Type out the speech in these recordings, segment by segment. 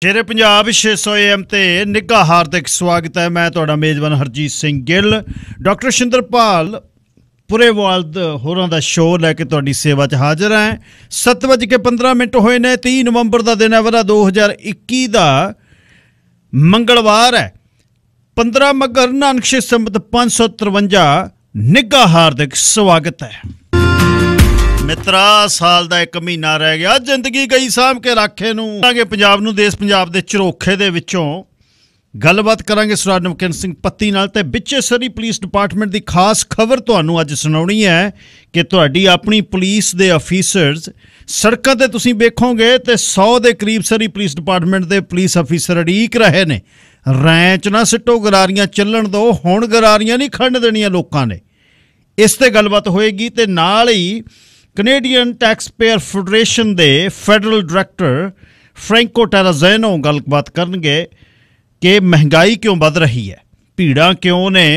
शेरे Punjab 600 AM ते निघा हार्दिक स्वागत है। मैं तुहाडा मेजबान हरजीत सिंह गिल। डॉक्टर शिंदरपाल पुरेवाल होरां दा शो लैके तुहाडी सेवा च हाजिर है। 7:15 होए ने। 3 नवंबर का दिन है, वरा 2021 का मंगलवार है। 15 मगर नानक संमत 553। निघा हार्दिक स्वागत है। मित्रा साल का 1 महीना रह गया, जिंदगी गई साम के राखे नूं। पंजाब नूं देश पंजाब दे झरोखे दे विचों गलबात करांगे सरदार नवकिरण सिंह पत्ती नाल। ते विचे सरी पुलिस डिपार्टमेंट की खास खबर तुहानूं अज सुणाउणी है कि तुहाडी अपनी पुलिस दे अफीसर्स सड़कों ते तुसीं वेखोगे ते 100 के करीब सरी पुलिस डिपार्टमेंट के पुलिस अफीसर अड़ीक रहे ने। रैंच ना सिटो, गरारियां चलण दो, हुण गरारियां नहीं खड़न देणियां लोकां ने। इस ते गलबात होएगी। ते नाल ही कनेडियन टैक्स पेयर फैडरेशन के फैडरल डायरैक्टर फ्रैंको टेराज़ेनो गलबात करनगे कि महंगाई क्यों बढ़ रही है, भीड़ा क्यों ने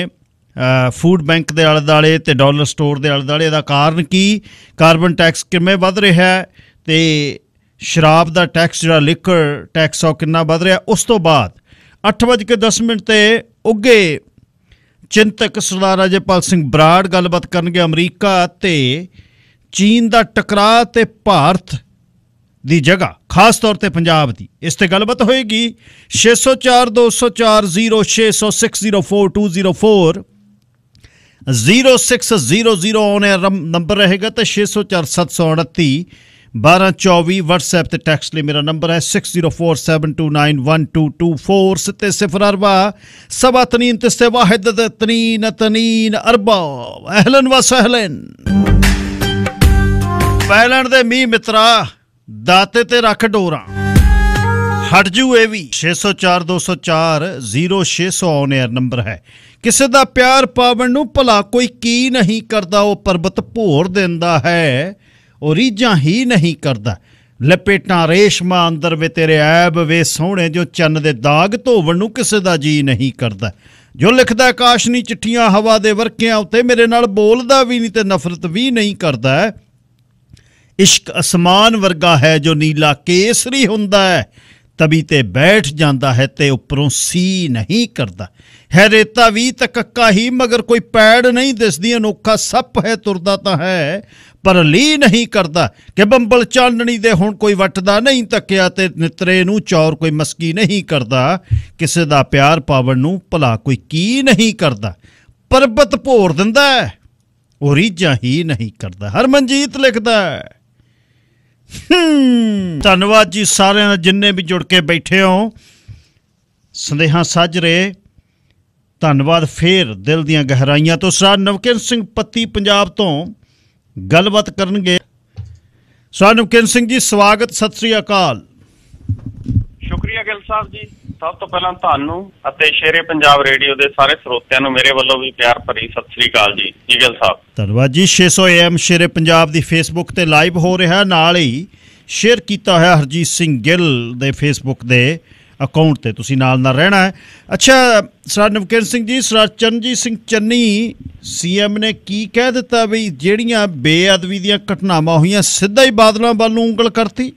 फूड बैंक के आले दुआले ते डॉलर स्टोर के आले दुआले, इहदा कारण की, कार्बन टैक्स किवें बढ़ रहा है, तो शराब का टैक्स जिहड़ा लिकर टैक्स वो कितना बढ़ रहा। उस तो बाद 8:10 ते उगे चिंतक सरदार अजयपाल सिंह बराड़ गलबात करनगे अमरीका ते चीन का टकराव ते भारत की जगह खास तौर पर पंजाब की। इस ते गलबात होएगी। 604 204 0600 604 204 0600 ऑन एयर नंबर रहेगा। तो 604 729 1224 व्हाट्सएप ते टैक्स लिए मेरा नंबर है 604 729 1224 सिते 0 अरबा सबा तनीन तिस्ते वाहिद तनीन तनीन अरबा। अहलन व सहलन। पैलण दे मी मित्रा दाते ते रख डोरा हट जू। ये भी 604 204 0600 ऑन एयर नंबर है। किसी का प्यार पावन नूं भला कोई की नहीं करता, वो परबत भोर देंदा है, और रीझां ही नहीं करता। लपेटा रेशमा अंदर वे तेरे ऐब वे सोहणे, जो चन्न दे दाग धोवण नूं किसी का जी नहीं करता। जो लिखदा काशनी चिट्ठियां हवा दे वरकियां उत्ते, मेरे नाल बोलदा भी नहीं ते नफरत भी नहीं करता। इश्क आसमान वर्गा है जो नीला केसरी हुंदा है, तभी ते बैठ जाता है ते उपरों सी नहीं करता। है रेता भी तो कक्का ही, मगर कोई पैड़ नहीं दिसदी। अनोखा सप है तुरदा तो है पर ली नहीं करता। कि बंबल चांदनी दे हुण कोई वटदा नहीं तकिया, ते नितरे नूं चौर कोई मस्की नहीं करता। किसे दा प्यार पावन नूं भला कोई की नहीं करता। परबत भोर दिंदा है, वो रीझां ही नहीं करता। हरमनजीत लिखदा है। धन्यवाद जी सारे जिन्ने भी जुड़ के बैठे हो, संदेहा सज रहे। धन्यवाद फिर दिल दियां गहराइयां तो। सरदार नवकिरण सिंह पत्ती पंजाब तो गलबात करनगे। सरदार नवकिरण सिंह जी स्वागत, सत श्री अकाल। शुक्रिया गिल साहब जी। सब तो पहला ਤੁਹਾਨੂੰ ਅਤੇ शेरे पंजाब रेडियो के सारे ਸਰੋਤਿਆਂ ਨੂੰ मेरे ਵੱਲੋਂ भी प्यार भरी सत श्री अकाल जी। जी गिल साहब धन्यवाद जी। 600 AM शेरे पंजाब की फेसबुक ते लाइव हो रहा, नाल ही शेयर किया होया हरजीत सिंह गिल दे फेसबुक दे अकाउंट ते, तुसी नाल रहना है। अच्छा सरदार नवकिरण सिंह जी, सरदार चरणजीत सिंह चन्नी CM ने की कह दिता भी ਜਿਹੜੀਆਂ बेअदबी ਦੀਆਂ ਘਟਨਾਵਾਂ ਹੋਈਆਂ ਸਿੱਧਾ ਹੀ ਬਾਦਲਾਂ ਵੱਲ ਨੂੰ ਉਂਗਲ ਕਰਤੀ?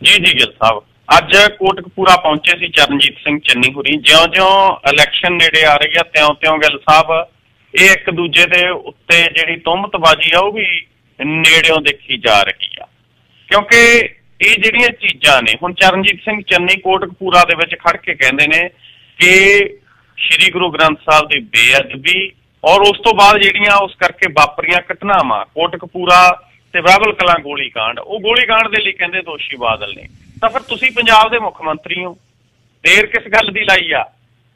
जी जी गिल साहब, ਅੱਜ ਕੋਟਕਪੂਰਾ ਪਹੁੰਚੇ ਸੀ ਚਰਨਜੀਤ ਸਿੰਘ ਚੰਨੀ ਹੁਰੀ। ਜਿਉਂ-ਜਿਉਂ ਇਲੈਕਸ਼ਨ ਨੇੜੇ ਆ ਰਹੀ ਆ ਤਿਉਂ-ਤਿਉਂ ਗਿਲ ਸਾਹਿਬ ਇਹ ਇੱਕ ਦੂਜੇ ਦੇ ਉੱਤੇ ਜਿਹੜੀ ਤੁਹਮਤਬਾਜ਼ੀ ਆ ਉਹ ਵੀ ਨੇੜਿਓਂ ਦੇਖੀ ਜਾ ਰਹੀ ਆ। ਕਿਉਂਕਿ ਇਹ ਜਿਹੜੀਆਂ ਚੀਜ਼ਾਂ ਨੇ, ਹੁਣ ਚਰਨਜੀਤ ਸਿੰਘ ਚੰਨੀ ਕੋਟਕਪੂਰਾ ਦੇ ਵਿੱਚ ਖੜ ਕੇ ਕਹਿੰਦੇ ਨੇ ਕਿ ਸ਼੍ਰੀ ਗੁਰੂ ਗ੍ਰੰਥ ਸਾਹਿਬ ਦੀ ਬੇਅਦਬੀ ਔਰ ਉਸ ਤੋਂ ਬਾਅਦ ਜਿਹੜੀਆਂ ਉਸ ਕਰਕੇ ਵਾਪਰੀਆਂ ਘਟਨਾਵਾਂ ਕੋਟਕਪੂਰਾ ਤੇ ਬਾਬਲ ਕਲਾਂ ਗੋਲੀकांड, ਉਹ ਗੋਲੀकांड ਦੇ ਲਈ ਕਹਿੰਦੇ ਦੋਸ਼ੀ ਬਾਦਲ ਨੇ। ਤਾਂ ਫਿਰ ਤੁਸੀਂ ਪੰਜਾਬ ਦੇ ਮੁੱਖ ਮੰਤਰੀ ਹੋ, ਦੇਰ ਕਿਸ ਗੱਲ ਦੀ ਲਾਈ ਆ?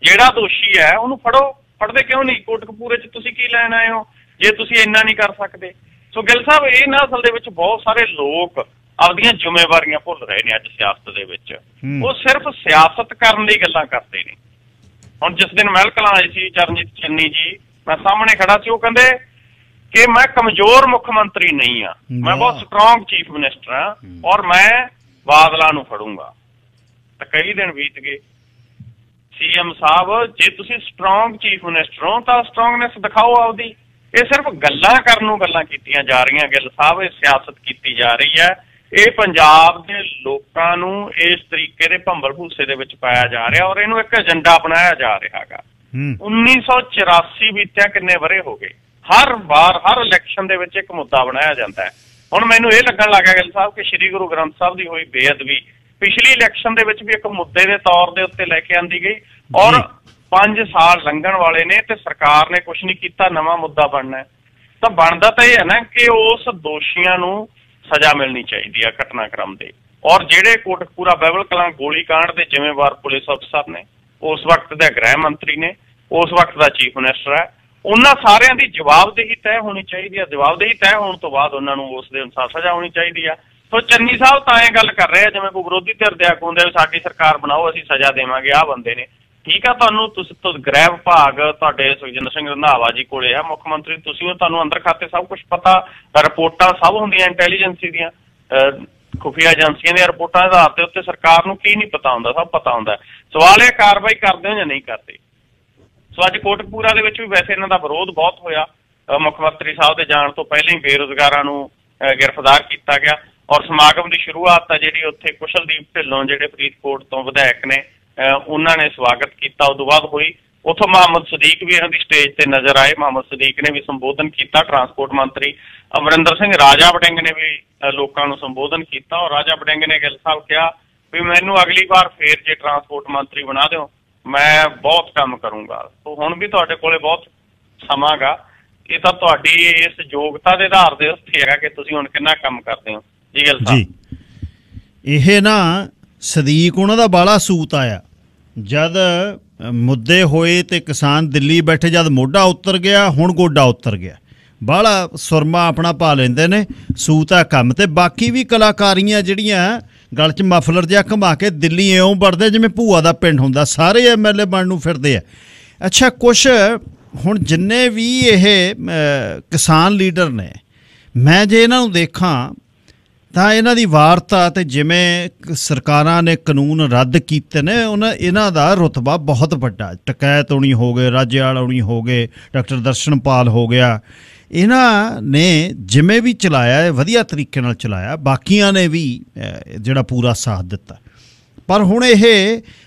ਜਿਹੜਾ ਦੋਸ਼ੀ ਹੈ ਉਹਨੂੰ ਫੜੋ। ਫੜਦੇ ਕਿਉਂ ਨਹੀਂ? ਕੋਟਕਪੂਰੇ 'ਚ ਤੁਸੀਂ ਕੀ ਲੈਣ ਆਏ ਹੋ ਜੇ ਤੁਸੀਂ ਇੰਨਾ ਨਹੀਂ ਕਰ ਸਕਦੇ? ਸੋ ਗਿੱਲ ਸਾਹਿਬ ਇਹ ਨਾ ਅਸਲ ਦੇ ਵਿੱਚ ਬਹੁਤ ਸਾਰੇ ਲੋਕ ਆਪਦੀਆਂ ਜ਼ਿੰਮੇਵਾਰੀਆਂ ਭੁੱਲ ਰਹੇ ਨੇ ਅੱਜ ਸਿਆਸਤ ਦੇ ਵਿੱਚ। ਉਹ ਸਿਰਫ ਸਿਆਸਤ ਕਰਨ ਲਈ ਗੱਲਾਂ ਕਰਦੇ ਨੇ। ਹੁਣ ਜਿਸ ਦਿਨ ਮਹਿਲ ਕਲਾਂ ਆਏ ਸੀ ਚਰਨਜੀਤ ਚੰਨੀ ਜੀ, ਮੈਂ ਸਾਹਮਣੇ ਖੜਾ ਸੀ, ਉਹ ਕਹਿੰਦੇ ਕਿ ਮੈਂ ਕਮਜ਼ੋਰ ਮੁੱਖ ਮੰਤਰੀ ਨਹੀਂ ਆ, ਮੈਂ ਬਹੁਤ ਸਟਰੋਂਗ ਚੀਫ ਮਿਨਿਸਟਰ ਹਾਂ ਔਰ ਮੈਂ ਬਾਦਲਾਂ ਨੂੰ ਫੜੂੰਗਾ। ਤਾਂ ਕਈ ਦਿਨ ਬੀਤ ਗਏ। CM ਸਾਹਿਬ ਜੇ ਤੁਸੀਂ ਸਟਰੋਂਗ ਚੀਫ ਮਿਨਿਸਟਰ ਹੋ ਤਾਂ ਸਟਰੋਂਗਨੈਸ ਦਿਖਾਓ ਆਪਦੀ। ਇਹ ਸਿਰਫ ਗੱਲਾਂ ਕਰਨ ਨੂੰ ਗੱਲਾਂ ਕੀਤੀਆਂ ਜਾ ਰਹੀਆਂ ਗਿੱਲ ਸਾਹਿਬ, ਇਹ ਸਿਆਸਤ ਕੀਤੀ ਜਾ ਰਹੀ ਹੈ। ਇਹ ਪੰਜਾਬ ਦੇ ਲੋਕਾਂ ਨੂੰ ਇਸ ਤਰੀਕੇ ਦੇ ਭੰਬਲ ਭੂਸੇ ਦੇ ਵਿੱਚ ਪਾਇਆ ਜਾ ਰਿਹਾ ਔਰ ਇਹਨੂੰ ਇੱਕ ਏਜੰਡਾ ਬਣਾਇਆ ਜਾ ਰਿਹਾ ਹੈਗਾ। 1984 ਬੀਤਿਆ ਕਿੰਨੇ ਵਰ੍ਹੇ ਹੋ ਗਏ, ਹਰ ਵਾਰ ਹਰ ਇਲੈਕਸ਼ਨ ਦੇ ਵਿੱਚ ਇੱਕ ਮੁੱਦਾ ਬਣਾਇਆ ਜਾਂਦਾ ਹੈ। ਹੁਣ ਮੈਨੂੰ ਇਹ ਲੱਗਣ ਲੱਗਾ ਗਿੱਲ ਸਾਹਿਬ ਕਿ ਸ਼੍ਰੀ ਗੁਰੂ ਗ੍ਰੰਥ ਸਾਹਿਬ ਦੀ ਹੋਈ ਬੇਅਦਬੀ ਪਿਛਲੀ ਇਲੈਕਸ਼ਨ ਦੇ ਵਿੱਚ ਵੀ ਇੱਕ ਮੁੱਦੇ ਦੇ ਤੌਰ ਦੇ ਉੱਤੇ ਲੈ ਕੇ ਆਂਦੀ ਗਈ ਔਰ 5 ਸਾਲ ਲੰਘਣ ਵਾਲੇ ਨੇ ਤੇ ਸਰਕਾਰ ਨੇ ਕੁਝ ਨਹੀਂ ਕੀਤਾ, ਨਵਾਂ ਮੁੱਦਾ ਬਣਨਾ ਤਾਂ ਬਣਦਾ ਤਾਂ ਇਹ ਹੈ ਨਾ ਕਿ ਉਸ ਦੋਸ਼ੀਆਂ ਨੂੰ ਸਜ਼ਾ ਮਿਲਣੀ ਚਾਹੀਦੀ ਹੈ ਘਟਨਾਕ੍ਰਮ ਦੇ। ਔਰ ਜਿਹੜੇ ਕੋਟਕਪੂਰਾ ਬਾਈਬਲ ਕਲਾਂ ਗੋਲੀ ਕਾਂਡ ਦੇ ਜ਼ਿੰਮੇਵਾਰ ਪੁਲਿਸ ਅਫਸਰ ਨੇ, ਉਸ ਵਕਤ ਦੇ ਗ੍ਰਹਿ ਮੰਤਰੀ ਨੇ, ਉਸ ਵਕਤ ਦਾ ਚੀਫ ਮਿਨਿਸਟਰ ਹੈ, ਉਹਨਾਂ ਸਾਰਿਆਂ ਦੀ ਜਵਾਬਦੇਹੀ ਤੈਅ ਹੋਣੀ ਚਾਹੀਦੀ ਹੈ। ਜਵਾਬਦੇਹੀ ਤੈਅ ਹੋਣ ਤੋਂ ਬਾਅਦ ਉਹਨਾਂ ਨੂੰ ਉਸ ਦੇ ਅਨੁਸਾਰ ਸਜ਼ਾ ਹੋਣੀ ਚਾਹੀਦੀ ਆ। ਸੋ ਚੰਨੀ ਸਾਹਿਬ ਤਾਂ ਇਹ ਗੱਲ ਕਰ ਰਹੇ ਆ ਜਿਵੇਂ ਕੋਈ ਵਿਰੋਧੀ ਧਿਰ ਦੇ ਆਗੂ ਹੁੰਦੇ ਸਾਡੀ ਸਰਕਾਰ ਬਣਾਓ, ਅਸੀਂ ਸਜ਼ਾ ਦੇਵਾਂਗੇ, ਆਹ ਬੰਦੇ ਨੇ। ਠੀਕ ਆ, ਤੁਹਾਨੂੰ ਤੁਸੀਂ ਗ੍ਰਹਿ ਵਿਭਾਗ ਤੁਹਾਡੇ ਸੁਖਜਿੰਦਰ ਸਿੰਘ ਰੰਧਾਵਾ ਜੀ ਕੋਲੇ ਆ, ਮੁੱਖ ਮੰਤਰੀ ਤੁਸੀਂ, ਤੁਹਾਨੂੰ ਅੰਦਰ ਖਾਤੇ ਸਭ ਕੁਝ ਪਤਾ, ਰਿਪੋਰਟਾਂ ਸਭ ਹੁੰਦੀਆਂ ਇੰਟੈਲੀਜੈਂਸੀ ਦੀਆਂ, ਖੁਫੀਆ ਏਜੰਸੀਆਂ ਦੀਆਂ ਰਿਪੋਰਟਾਂ ਦੇ ਆਧਾਰ ਤੇ ਉੱਤੇ ਸਰਕਾਰ ਨੂੰ ਕੀ ਨਹੀਂ ਪਤਾ ਹੁੰਦਾ, ਸਭ ਪਤਾ ਹੁੰਦਾ। ਸਵਾਲ ਇਹ ਕਾਰਵਾਈ ਕਰਦੇ ਹੋ ਜਾਂ ਨਹੀਂ ਕਰਦੇ। ਸੋ ਅੱਜ ਕੋਟਕਪੂਰਾ ਦੇ ਵਿੱਚ ਵੀ ਵੈਸੇ ਇਹਨਾਂ ਦਾ ਵਿਰੋਧ ਬਹੁਤ ਹੋਇਆ, ਮੁੱਖ ਮੰਤਰੀ ਸਾਹਿਬ ਦੇ ਜਾਣ ਤੋਂ ਪਹਿਲਾਂ ਹੀ ਬੇਰੁਜ਼ਗਾਰਾਂ ਨੂੰ ਗ੍ਰਿਫਤਾਰ ਕੀਤਾ ਗਿਆ ਔਰ ਸਮਾਗਮ ਦੀ ਸ਼ੁਰੂਆਤ ਆ ਜਿਹੜੀ ਉੱਥੇ ਕੁਸ਼ਲਦੀਪ ਢਿੱਲੋਂ ਜਿਹੜੇ ਫਰੀਦਕੋਟ ਤੋਂ ਵਿਧਾਇਕ ਨੇ ਉਹਨਾਂ ਨੇ ਸਵਾਗਤ ਕੀਤਾ, ਉਦੋਂ ਬਾਅਦ ਹੋਈ। ਉੱਥੋਂ ਮੁਹੰਮਦ ਸਦੀਕ ਵੀ ਇਹਨਾਂ ਦੀ ਸਟੇਜ ਤੇ ਨਜ਼ਰ ਆਏ, ਮੁਹੰਮਦ ਸਦੀਕ ਨੇ ਵੀ ਸੰਬੋਧਨ ਕੀਤਾ, ਟਰਾਂਸਪੋਰਟ ਮੰਤਰੀ ਅਮਰਿੰਦਰ ਸਿੰਘ ਰਾਜਾ ਵੜਿੰਗ ਨੇ ਵੀ ਲੋਕਾਂ ਨੂੰ ਸੰਬੋਧਨ ਕੀਤਾ ਔਰ ਰਾਜਾ ਵੜਿੰਗ ਨੇ ਗਿੱਲ ਸਾਹਿਬ ਕਿਹਾ ਵੀ ਮੈਨੂੰ ਅਗਲੀ ਵਾਰ ਫੇਰ ਜੇ ਟਰਾਂਸਪੋਰਟ ਮੰਤਰੀ ਬਣਾ ਦਿਓ ਮੈਂ ਬਹੁਤ ਕੰਮ ਕਰੂੰਗਾ। ਸੋ ਹੁਣ ਵੀ ਤੁਹਾਡੇ ਕੋਲੇ ਬਹੁਤ ਸਮਾਂ ਗਾ, ਇਹ ਤਾਂ ਤੁਹਾਡੀ ਇਸ ਯੋਗਤਾ ਦੇ ਆਧਾਰ ਦੇ ਉੱਤੇ ਹੈਗਾ ਕਿ ਤੁਸੀਂ ਹੁਣ ਕਿੰਨਾ ਕੰਮ ਕਰਦੇ ਹੋ। ਜੀ ਗਿੱਲ ਸਾਹਿਬ, ਇਹ ਨਾ ਸਦੀਕ ਉਹਨਾਂ ਦਾ ਬਾਲਾ ਸੂਤ ਆਇਆ ਜਦ ਮੁੱਦੇ ਹੋਏ ਤੇ ਕਿਸਾਨ ਦਿੱਲੀ ਬੈਠੇ, ਜਦ ਮੋਢਾ ਉਤਰ ਗਿਆ ਹੁਣ ਗੋਡਾ ਉਤਰ ਗਿਆ, ਬਾਹਲਾ ਸੁਰਮਾ ਆਪਣਾ ਪਾ ਲੈਂਦੇ ਨੇ, ਸੂਤ ਆ ਕੰਮ। ਤੇ ਬਾਕੀ ਵੀ ਕਲਾਕਾਰੀਆਂ ਜਿਹੜੀਆਂ ਗਲ 'ਚ ਮਫਲਰ ਜਿਹਾ ਘੁਮਾ ਕੇ ਦਿੱਲੀ ਇਉਂ ਵੜਦੇ ਜਿਵੇਂ ਭੂਆ ਦਾ ਪਿੰਡ ਹੁੰਦਾ, ਸਾਰੇ MLA ਬਣਨ ਨੂੰ ਫਿਰਦੇ ਆ। ਅੱਛਾ, ਕੁਛ ਹੁਣ ਜਿੰਨੇ ਵੀ ਇਹ ਕਿਸਾਨ ਲੀਡਰ ਨੇ, ਮੈਂ ਜੇ ਇਹਨਾਂ ਨੂੰ ਦੇਖਾਂ ਤਾਂ ਇਹਨਾਂ ਦੀ ਵਾਰਤਾ ਤੇ ਜਿਵੇਂ ਸਰਕਾਰਾਂ ਨੇ ਕਾਨੂੰਨ ਰੱਦ ਕੀਤੇ ਨੇ ਇਹਨਾਂ ਦਾ ਰੁਤਬਾ ਬਹੁਤ ਵੱਡਾ। ਟਕੈਤ ਹੋਣੀ ਹੋ ਗਏ, ਰਾਜੇਵਾਲ ਹੋਣੀ ਹੋ ਗਏ, ਡਾਕਟਰ ਦਰਸ਼ਨਪਾਲ ਹੋ ਗਿਆ, ਇਹਨਾਂ ਨੇ ਜਿਵੇਂ ਵੀ ਚਲਾਇਆ ਵਧੀਆ ਤਰੀਕੇ ਨਾਲ ਚਲਾਇਆ, ਬਾਕੀਆਂ ਨੇ ਵੀ ਜਿਹੜਾ ਪੂਰਾ ਸਾਥ ਦਿੱਤਾ। ਪਰ ਹੁਣ ਇਹ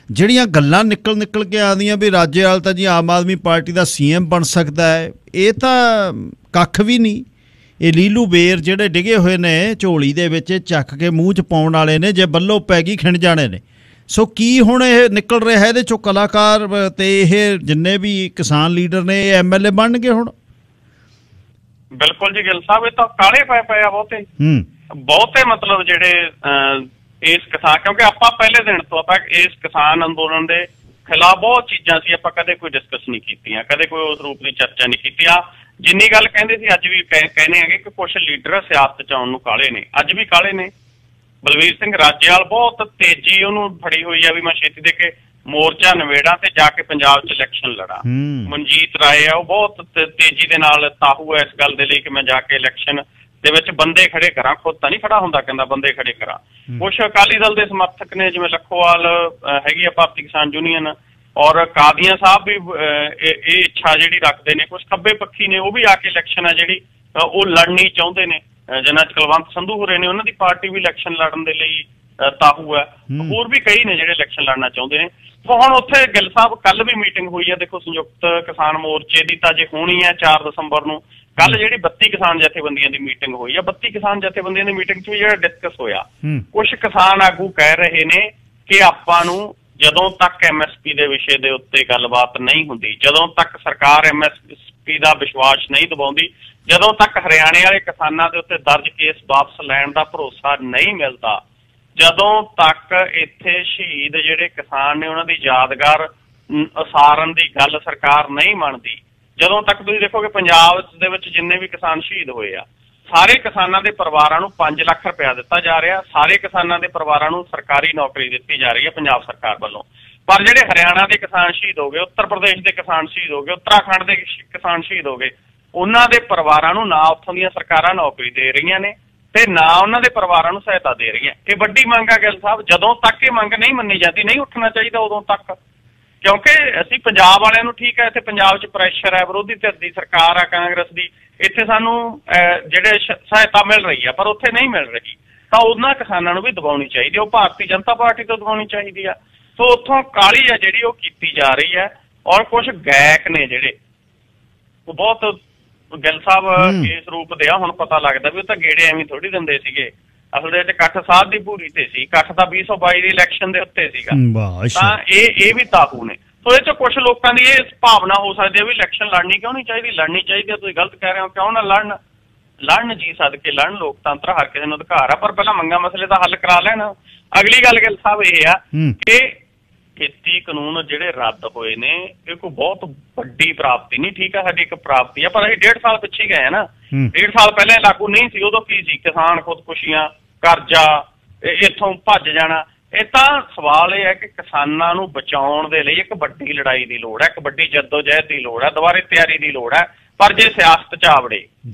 ਜਿਹੜੀਆਂ ਗੱਲਾਂ ਨਿਕਲ ਕੇ ਆਉਂਦੀਆਂ ਵੀ ਰਾਜੇਵਾਲ ਤਾਂ ਜੀ ਆਮ ਆਦਮੀ ਪਾਰਟੀ ਦਾ CM ਬਣ ਸਕਦਾ ਹੈ, ਇਹ ਤਾਂ ਕੱਖ ਵੀ ਨਹੀਂ। ਇਹ ਲੀਲੂ ਬੇਰ ਜਿਹੜੇ ਡਿੱਗੇ ਹੋਏ ਨੇ ਝੋਲੀ ਦੇ ਵਿੱਚ ਚੱਕ ਕੇ ਮੂੰਹ 'ਚ ਪਾਉਣ ਵਾਲੇ ਨੇ, ਜੇ ਬੱਲੋ ਪੈ ਗਈ ਖਿੰਡ ਜਾਣੇ ਨੇ। ਸੋ ਕੀ ਹੁਣ ਇਹ ਨਿਕਲ ਰਿਹਾ ਇਹਦੇ 'ਚੋਂ ਕਲਾਕਾਰ ਤੇ ਇਹ ਜਿੰਨੇ ਵੀ ਕਿਸਾਨ ਲੀਡਰ ਨੇ ਇਹ MLA ਬਣਨਗੇ ਹੁਣ? ਬਿਲਕੁਲ ਜੀ ਗਿੱਲ ਸਾਹਿਬ, ਇਹ ਤਾਂ ਕਾਲੇ ਪਏ ਆ ਬਹੁਤੇ ਮਤਲਬ ਜਿਹੜੇ ਇਸ ਕਿਸਾਨ, ਕਿਉਂਕਿ ਆਪਾਂ ਪਹਿਲੇ ਦਿਨ ਤੋਂ ਆਪਾਂ ਇਸ ਕਿਸਾਨ ਅੰਦੋਲਨ ਦੇ ਖਿਲਾਫ ਬਹੁਤ ਚੀਜ਼ਾਂ ਸੀ, ਆਪਾਂ ਕਦੇ ਕੋਈ ਡਿਸਕਸ ਨਹੀਂ ਕੀਤੀਆਂ, ਕਦੇ ਕੋਈ ਉਸ ਰੂਪ ਦੀ ਚਰਚਾ ਨਹੀਂ ਕੀਤੀ। ਆ ਜਿੰਨੀ ਗੱਲ ਕਹਿੰਦੇ ਸੀ ਅੱਜ ਵੀ ਕਹਿੰਦੇ ਹੈਗੇ ਕਿ ਕੁਛ ਲੀਡਰ ਸਿਆਸਤ 'ਚ ਆਉਣ ਨੂੰ ਕਾਲੇ ਨੇ, ਅੱਜ ਵੀ ਕਾਲੇ ਨੇ। ਬਲਵੀਰ ਸਿੰਘ ਰਾਜੇਵਾਲ ਬਹੁਤ ਤੇਜ਼ੀ ਉਹਨੂੰ ਫੜੀ ਹੋਈ ਆ ਵੀ ਮੈਂ ਛੇਤੀ ਦੇ ਕੇ ਮੋਰਚਾ ਨਵੇੜਾ ਤੇ ਜਾ ਕੇ ਪੰਜਾਬ 'ਚ ਇਲੈਕਸ਼ਨ ਲੜਾ। ਮਨਜੀਤ ਰਾਏ ਆ ਉਹ ਬਹੁਤ ਤੇਜ਼ੀ ਦੇ ਨਾਲ ਤਾਹੂ ਹੈ ਇਸ ਗੱਲ ਦੇ ਲਈ ਕਿ ਮੈਂ ਜਾ ਕੇ ਇਲੈਕਸ਼ਨ ਦੇ ਵਿੱਚ ਬੰਦੇ ਖੜੇ ਕਰਾਂ, ਖੁਦ ਤਾਂ ਨਹੀਂ ਖੜਾ ਹੁੰਦਾ, ਕਹਿੰਦਾ ਬੰਦੇ ਖੜੇ ਕਰਾਂ। ਕੁਛ ਅਕਾਲੀ ਦਲ ਦੇ ਸਮਰਥਕ ਨੇ ਜਿਵੇਂ ਲੱਖੋਵਾਲ ਹੈਗੀ ਆ ਭਾਰਤੀ ਕਿਸਾਨ ਯੂਨੀਅਨ ਔਰ ਕਾਦੀਆਂ ਸਾਹਿਬ ਵੀ ਇਹ ਇੱਛਾ ਜਿਹੜੀ ਰੱਖਦੇ ਨੇ। ਕੁਛ ਖੱਬੇ ਪੱਖੀ ਨੇ ਉਹ ਵੀ ਆ ਕੇ ਇਲੈਕਸ਼ਨ ਆ ਜਿਹੜੀ ਉਹ ਲੜਨੀ ਚਾਹੁੰਦੇ ਨੇ, ਜਿਹਨਾਂ 'ਚ ਕੁਲਵੰਤ ਸੰਧੂ ਹੋਰੇ ਨੇ, ਉਹਨਾਂ ਦੀ ਪਾਰਟੀ ਵੀ ਇਲੈਕਸ਼ਨ ਲੜਨ ਦੇ ਲਈ ਤਾਹੂ ਹੈ। ਹੋਰ ਵੀ ਕਈ ਨੇ ਜਿਹੜੇ ਇਲੈਕਸ਼ਨ ਲੜਨਾ ਚਾਹੁੰਦੇ ਨੇ। ਹੁਣ ਉੱਥੇ ਗਿੱਲ ਸਾਹਿਬ ਕੱਲ ਵੀ ਮੀਟਿੰਗ ਹੋਈ ਹੈ, ਦੇਖੋ ਸੰਯੁਕਤ ਕਿਸਾਨ ਮੋਰਚੇ ਦੀ ਤਾਂ ਜੇ ਹੋਣੀ ਹੈ 4 ਦਸੰਬਰ ਨੂੰ। ਕੱਲ ਜਿਹੜੀ 32 ਕਿਸਾਨ ਜਥੇਬੰਦੀਆਂ ਦੀ ਮੀਟਿੰਗ ਹੋਈ ਆ, 32 ਕਿਸਾਨ ਜਥੇਬੰਦੀਆਂ ਦੀ ਮੀਟਿੰਗ 'ਚ ਵੀ ਜਿਹੜਾ ਡਿਸਕਸ ਹੋਇਆ, ਕੁਛ ਕਿਸਾਨ ਆਗੂ ਕਹਿ ਰਹੇ ਨੇ ਕਿ ਆਪਾਂ ਨੂੰ ਜਦੋਂ ਤੱਕ MSP ਦੇ ਵਿਸ਼ੇ ਦੇ ਉੱਤੇ ਗੱਲਬਾਤ ਨਹੀਂ ਹੁੰਦੀ, ਜਦੋਂ ਤੱਕ ਸਰਕਾਰ MSP ਦਾ ਵਿਸ਼ਵਾਸ ਨਹੀਂ ਦਿਵਾਉਂਦੀ, ਜਦੋਂ ਤੱਕ ਹਰਿਆਣੇ ਵਾਲੇ ਕਿਸਾਨਾਂ ਦੇ ਉੱਤੇ ਦਰਜ ਕੇਸ ਵਾਪਸ ਲੈਣ ਦਾ ਭਰੋਸਾ ਨਹੀਂ ਮਿਲਦਾ, ਜਦੋਂ ਤੱਕ ਇੱਥੇ ਸ਼ਹੀਦ ਜਿਹੜੇ ਕਿਸਾਨ ਨੇ ਉਹਨਾਂ ਦੀ ਯਾਦਗਾਰ ਉਸਾਰਨ ਦੀ ਗੱਲ ਸਰਕਾਰ ਨਹੀਂ ਮੰਨਦੀ, ਜਦੋਂ ਤੱਕ ਤੁਸੀਂ ਦੇਖੋਗੇ ਪੰਜਾਬ ਦੇ ਵਿੱਚ ਜਿੰਨੇ ਵੀ ਕਿਸਾਨ ਸ਼ਹੀਦ ਹੋਏ ਆ, ਸਾਰੇ ਕਿਸਾਨਾਂ ਦੇ ਪਰਿਵਾਰਾਂ ਨੂੰ 5 ਲੱਖ ਰੁਪਇਆ ਦਿੱਤਾ ਜਾ ਰਿਹਾ, ਸਾਰੇ ਕਿਸਾਨਾਂ ਦੇ ਪਰਿਵਾਰਾਂ ਨੂੰ ਸਰਕਾਰੀ ਨੌਕਰੀ ਦਿੱਤੀ ਜਾ ਰਹੀ ਹੈ ਪੰਜਾਬ ਸਰਕਾਰ ਵੱਲੋਂ। ਪਰ ਜਿਹੜੇ ਹਰਿਆਣਾ ਦੇ ਕਿਸਾਨ ਸ਼ਹੀਦ ਹੋ ਗਏ, ਉੱਤਰ ਪ੍ਰਦੇਸ਼ ਦੇ ਕਿਸਾਨ ਸ਼ਹੀਦ ਹੋ ਗਏ, ਉੱਤਰਾਖੰਡ ਦੇ ਕਿਸਾਨ ਸ਼ਹੀਦ ਹੋ ਗਏ, ਉਹਨਾਂ ਦੇ ਪਰਿਵਾਰਾਂ ਨੂੰ ਨਾ ਉੱਥੋਂ ਦੀਆਂ ਸਰਕਾਰਾਂ ਨੌਕਰੀ ਦੇ ਰਹੀਆਂ ਨੇ ਤੇ ਨਾ ਉਹਨਾਂ ਦੇ ਪਰਿਵਾਰਾਂ ਨੂੰ ਸਹਾਇਤਾ ਦੇ ਰਹੀਆਂ। ਇਹ ਵੱਡੀ ਮੰਗ ਆ ਗਿੱਲ ਸਾਹਿਬ, ਜਦੋਂ ਤੱਕ ਇਹ ਮੰਗ ਨਹੀਂ ਮੰਨੀ ਜਾਂਦੀ ਨਹੀਂ ਉੱਠਣਾ ਚਾਹੀਦਾ ਉਦੋਂ ਤੱਕ, ਕਿਉਂਕਿ ਅਸੀਂ ਪੰਜਾਬ ਵਾਲਿਆਂ ਨੂੰ ਠੀਕ ਹੈ ਇੱਥੇ ਪੰਜਾਬ 'ਚ ਪ੍ਰੈਸ਼ਰ ਹੈ, ਵਿਰੋਧੀ ਧਿਰ ਦੀ ਸਰਕਾਰ ਆ ਕਾਂਗਰਸ ਦੀ, ਇੱਥੇ ਸਾਨੂੰ ਜਿਹੜੇ ਸਹਾਇਤਾ ਮਿਲ ਰਹੀ ਆ ਪਰ ਉੱਥੇ ਨਹੀਂ ਮਿਲ ਰਹੀ। ਤਾਂ ਉਹਨਾਂ ਕਿਸਾਨਾਂ ਨੂੰ ਵੀ ਦਬਾਉਣੀ ਚਾਹੀਦੀ, ਉਹ ਭਾਰਤੀ ਜਨਤਾ ਪਾਰਟੀ ਤੋਂ ਦਬਾਉਣੀ ਚਾਹੀਦੀ ਆ। ਸੋ ਉੱਥੋਂ ਕਾਹਲੀ ਆ ਜਿਹੜੀ ਉਹ ਕੀਤੀ ਜਾ ਰਹੀ ਹੈ। ਔਰ ਕੁਛ ਗਾਇਕ ਨੇ ਜਿਹੜੇ ਉਹ ਬਹੁਤ ਗਿੱਲ ਸਾਹਿਬ ਇਸ ਰੂਪ ਦੇ ਆ, ਹੁਣ ਪਤਾ ਲੱਗਦਾ ਵੀ ਉਹ ਤਾਂ ਗੇੜੇ ਐਵੇਂ ਥੋੜੀ ਦਿੰਦੇ ਸੀਗੇ। ਅਸਲ ਦੇ ਵਿੱਚ ਇਕੱਠ ਸਾਹਿਬ ਦੀ ਭੂਰੀ ਤੇ ਸੀ, ਇਕੱਠ ਤਾਂ 2022 ਦੀ ਇਲੈਕਸ਼ਨ ਦੇ ਉੱਤੇ ਸੀਗਾ। ਤਾਂ ਇਹ ਵੀ ਤਾਕੂ ਨੇ। ਸੋ ਇਹ 'ਚ ਕੁਛ ਲੋਕਾਂ ਦੀ ਇਹ ਭਾਵਨਾ ਹੋ ਸਕਦੀ ਹੈ ਵੀ ਇਲੈਕਸ਼ਨ ਲੜਨੀ ਕਿਉਂ ਨਹੀਂ ਚਾਹੀਦੀ, ਲੜਨੀ ਚਾਹੀਦੀ ਹੈ। ਤੁਸੀਂ ਗਲਤ ਕਹਿ ਰਹੇ ਹੋ, ਕਿਉਂ ਨਾ ਲੜਨ ਜੀ, ਸਦਕੇ ਲੜਨ, ਲੋਕਤੰਤਰ ਹਰ ਕਿਸੇ ਨੂੰ ਅਧਿਕਾਰ ਆ, ਪਰ ਪਹਿਲਾਂ ਮੰਗਾਂ ਮਸਲੇ ਦਾ ਹੱਲ ਕਰਾ ਲੈਣ। ਅਗਲੀ ਗੱਲ ਗਿੱਲ ਸਾਹਿਬ ਇਹ ਆ ਕਿ ਖੇਤੀ ਕਾਨੂੰਨ ਜਿਹੜੇ ਰੱਦ ਹੋਏ ਨੇ ਇਹ ਕੋਈ ਬਹੁਤ ਵੱਡੀ ਪ੍ਰਾਪਤੀ ਨਹੀਂ, ਠੀਕ ਆ, ਸਾਡੀ ਇੱਕ ਪ੍ਰਾਪਤੀ ਆ, ਪਰ ਅਸੀਂ 1.5 ਸਾਲ ਪਿੱਛੇ ਗਏ ਆ ਨਾ। 1.5 ਸਾਲ ਪਹਿਲਾਂ ਲਾਗੂ ਨਹੀਂ ਸੀ, ਉਦੋਂ ਕੀ ਸੀ? ਕਿਸਾਨ ਖੁਦਕੁਸ਼ੀਆਂ, ਕਰਜ਼ਾ, ਇੱਥੋਂ ਭੱਜ ਜਾਣਾ। ਇਹ ਤਾਂ ਸਵਾਲ ਇਹ ਹੈ ਕਿ ਕਿਸਾਨਾਂ ਨੂੰ ਬਚਾਉਣ ਦੇ ਲਈ ਇੱਕ ਵੱਡੀ ਲੜਾਈ ਦੀ ਲੋੜ ਹੈ, ਇੱਕ ਵੱਡੀ ਜੱਦੋਜਹਿਦ ਦੀ ਲੋੜ ਹੈ, ਦੁਬਾਰੇ ਤਿਆਰੀ ਦੀ ਲੋੜ ਹੈ। ਪਰ ਜੇ ਸਿਆਸਤ 'ਚ ਆਵੜੇ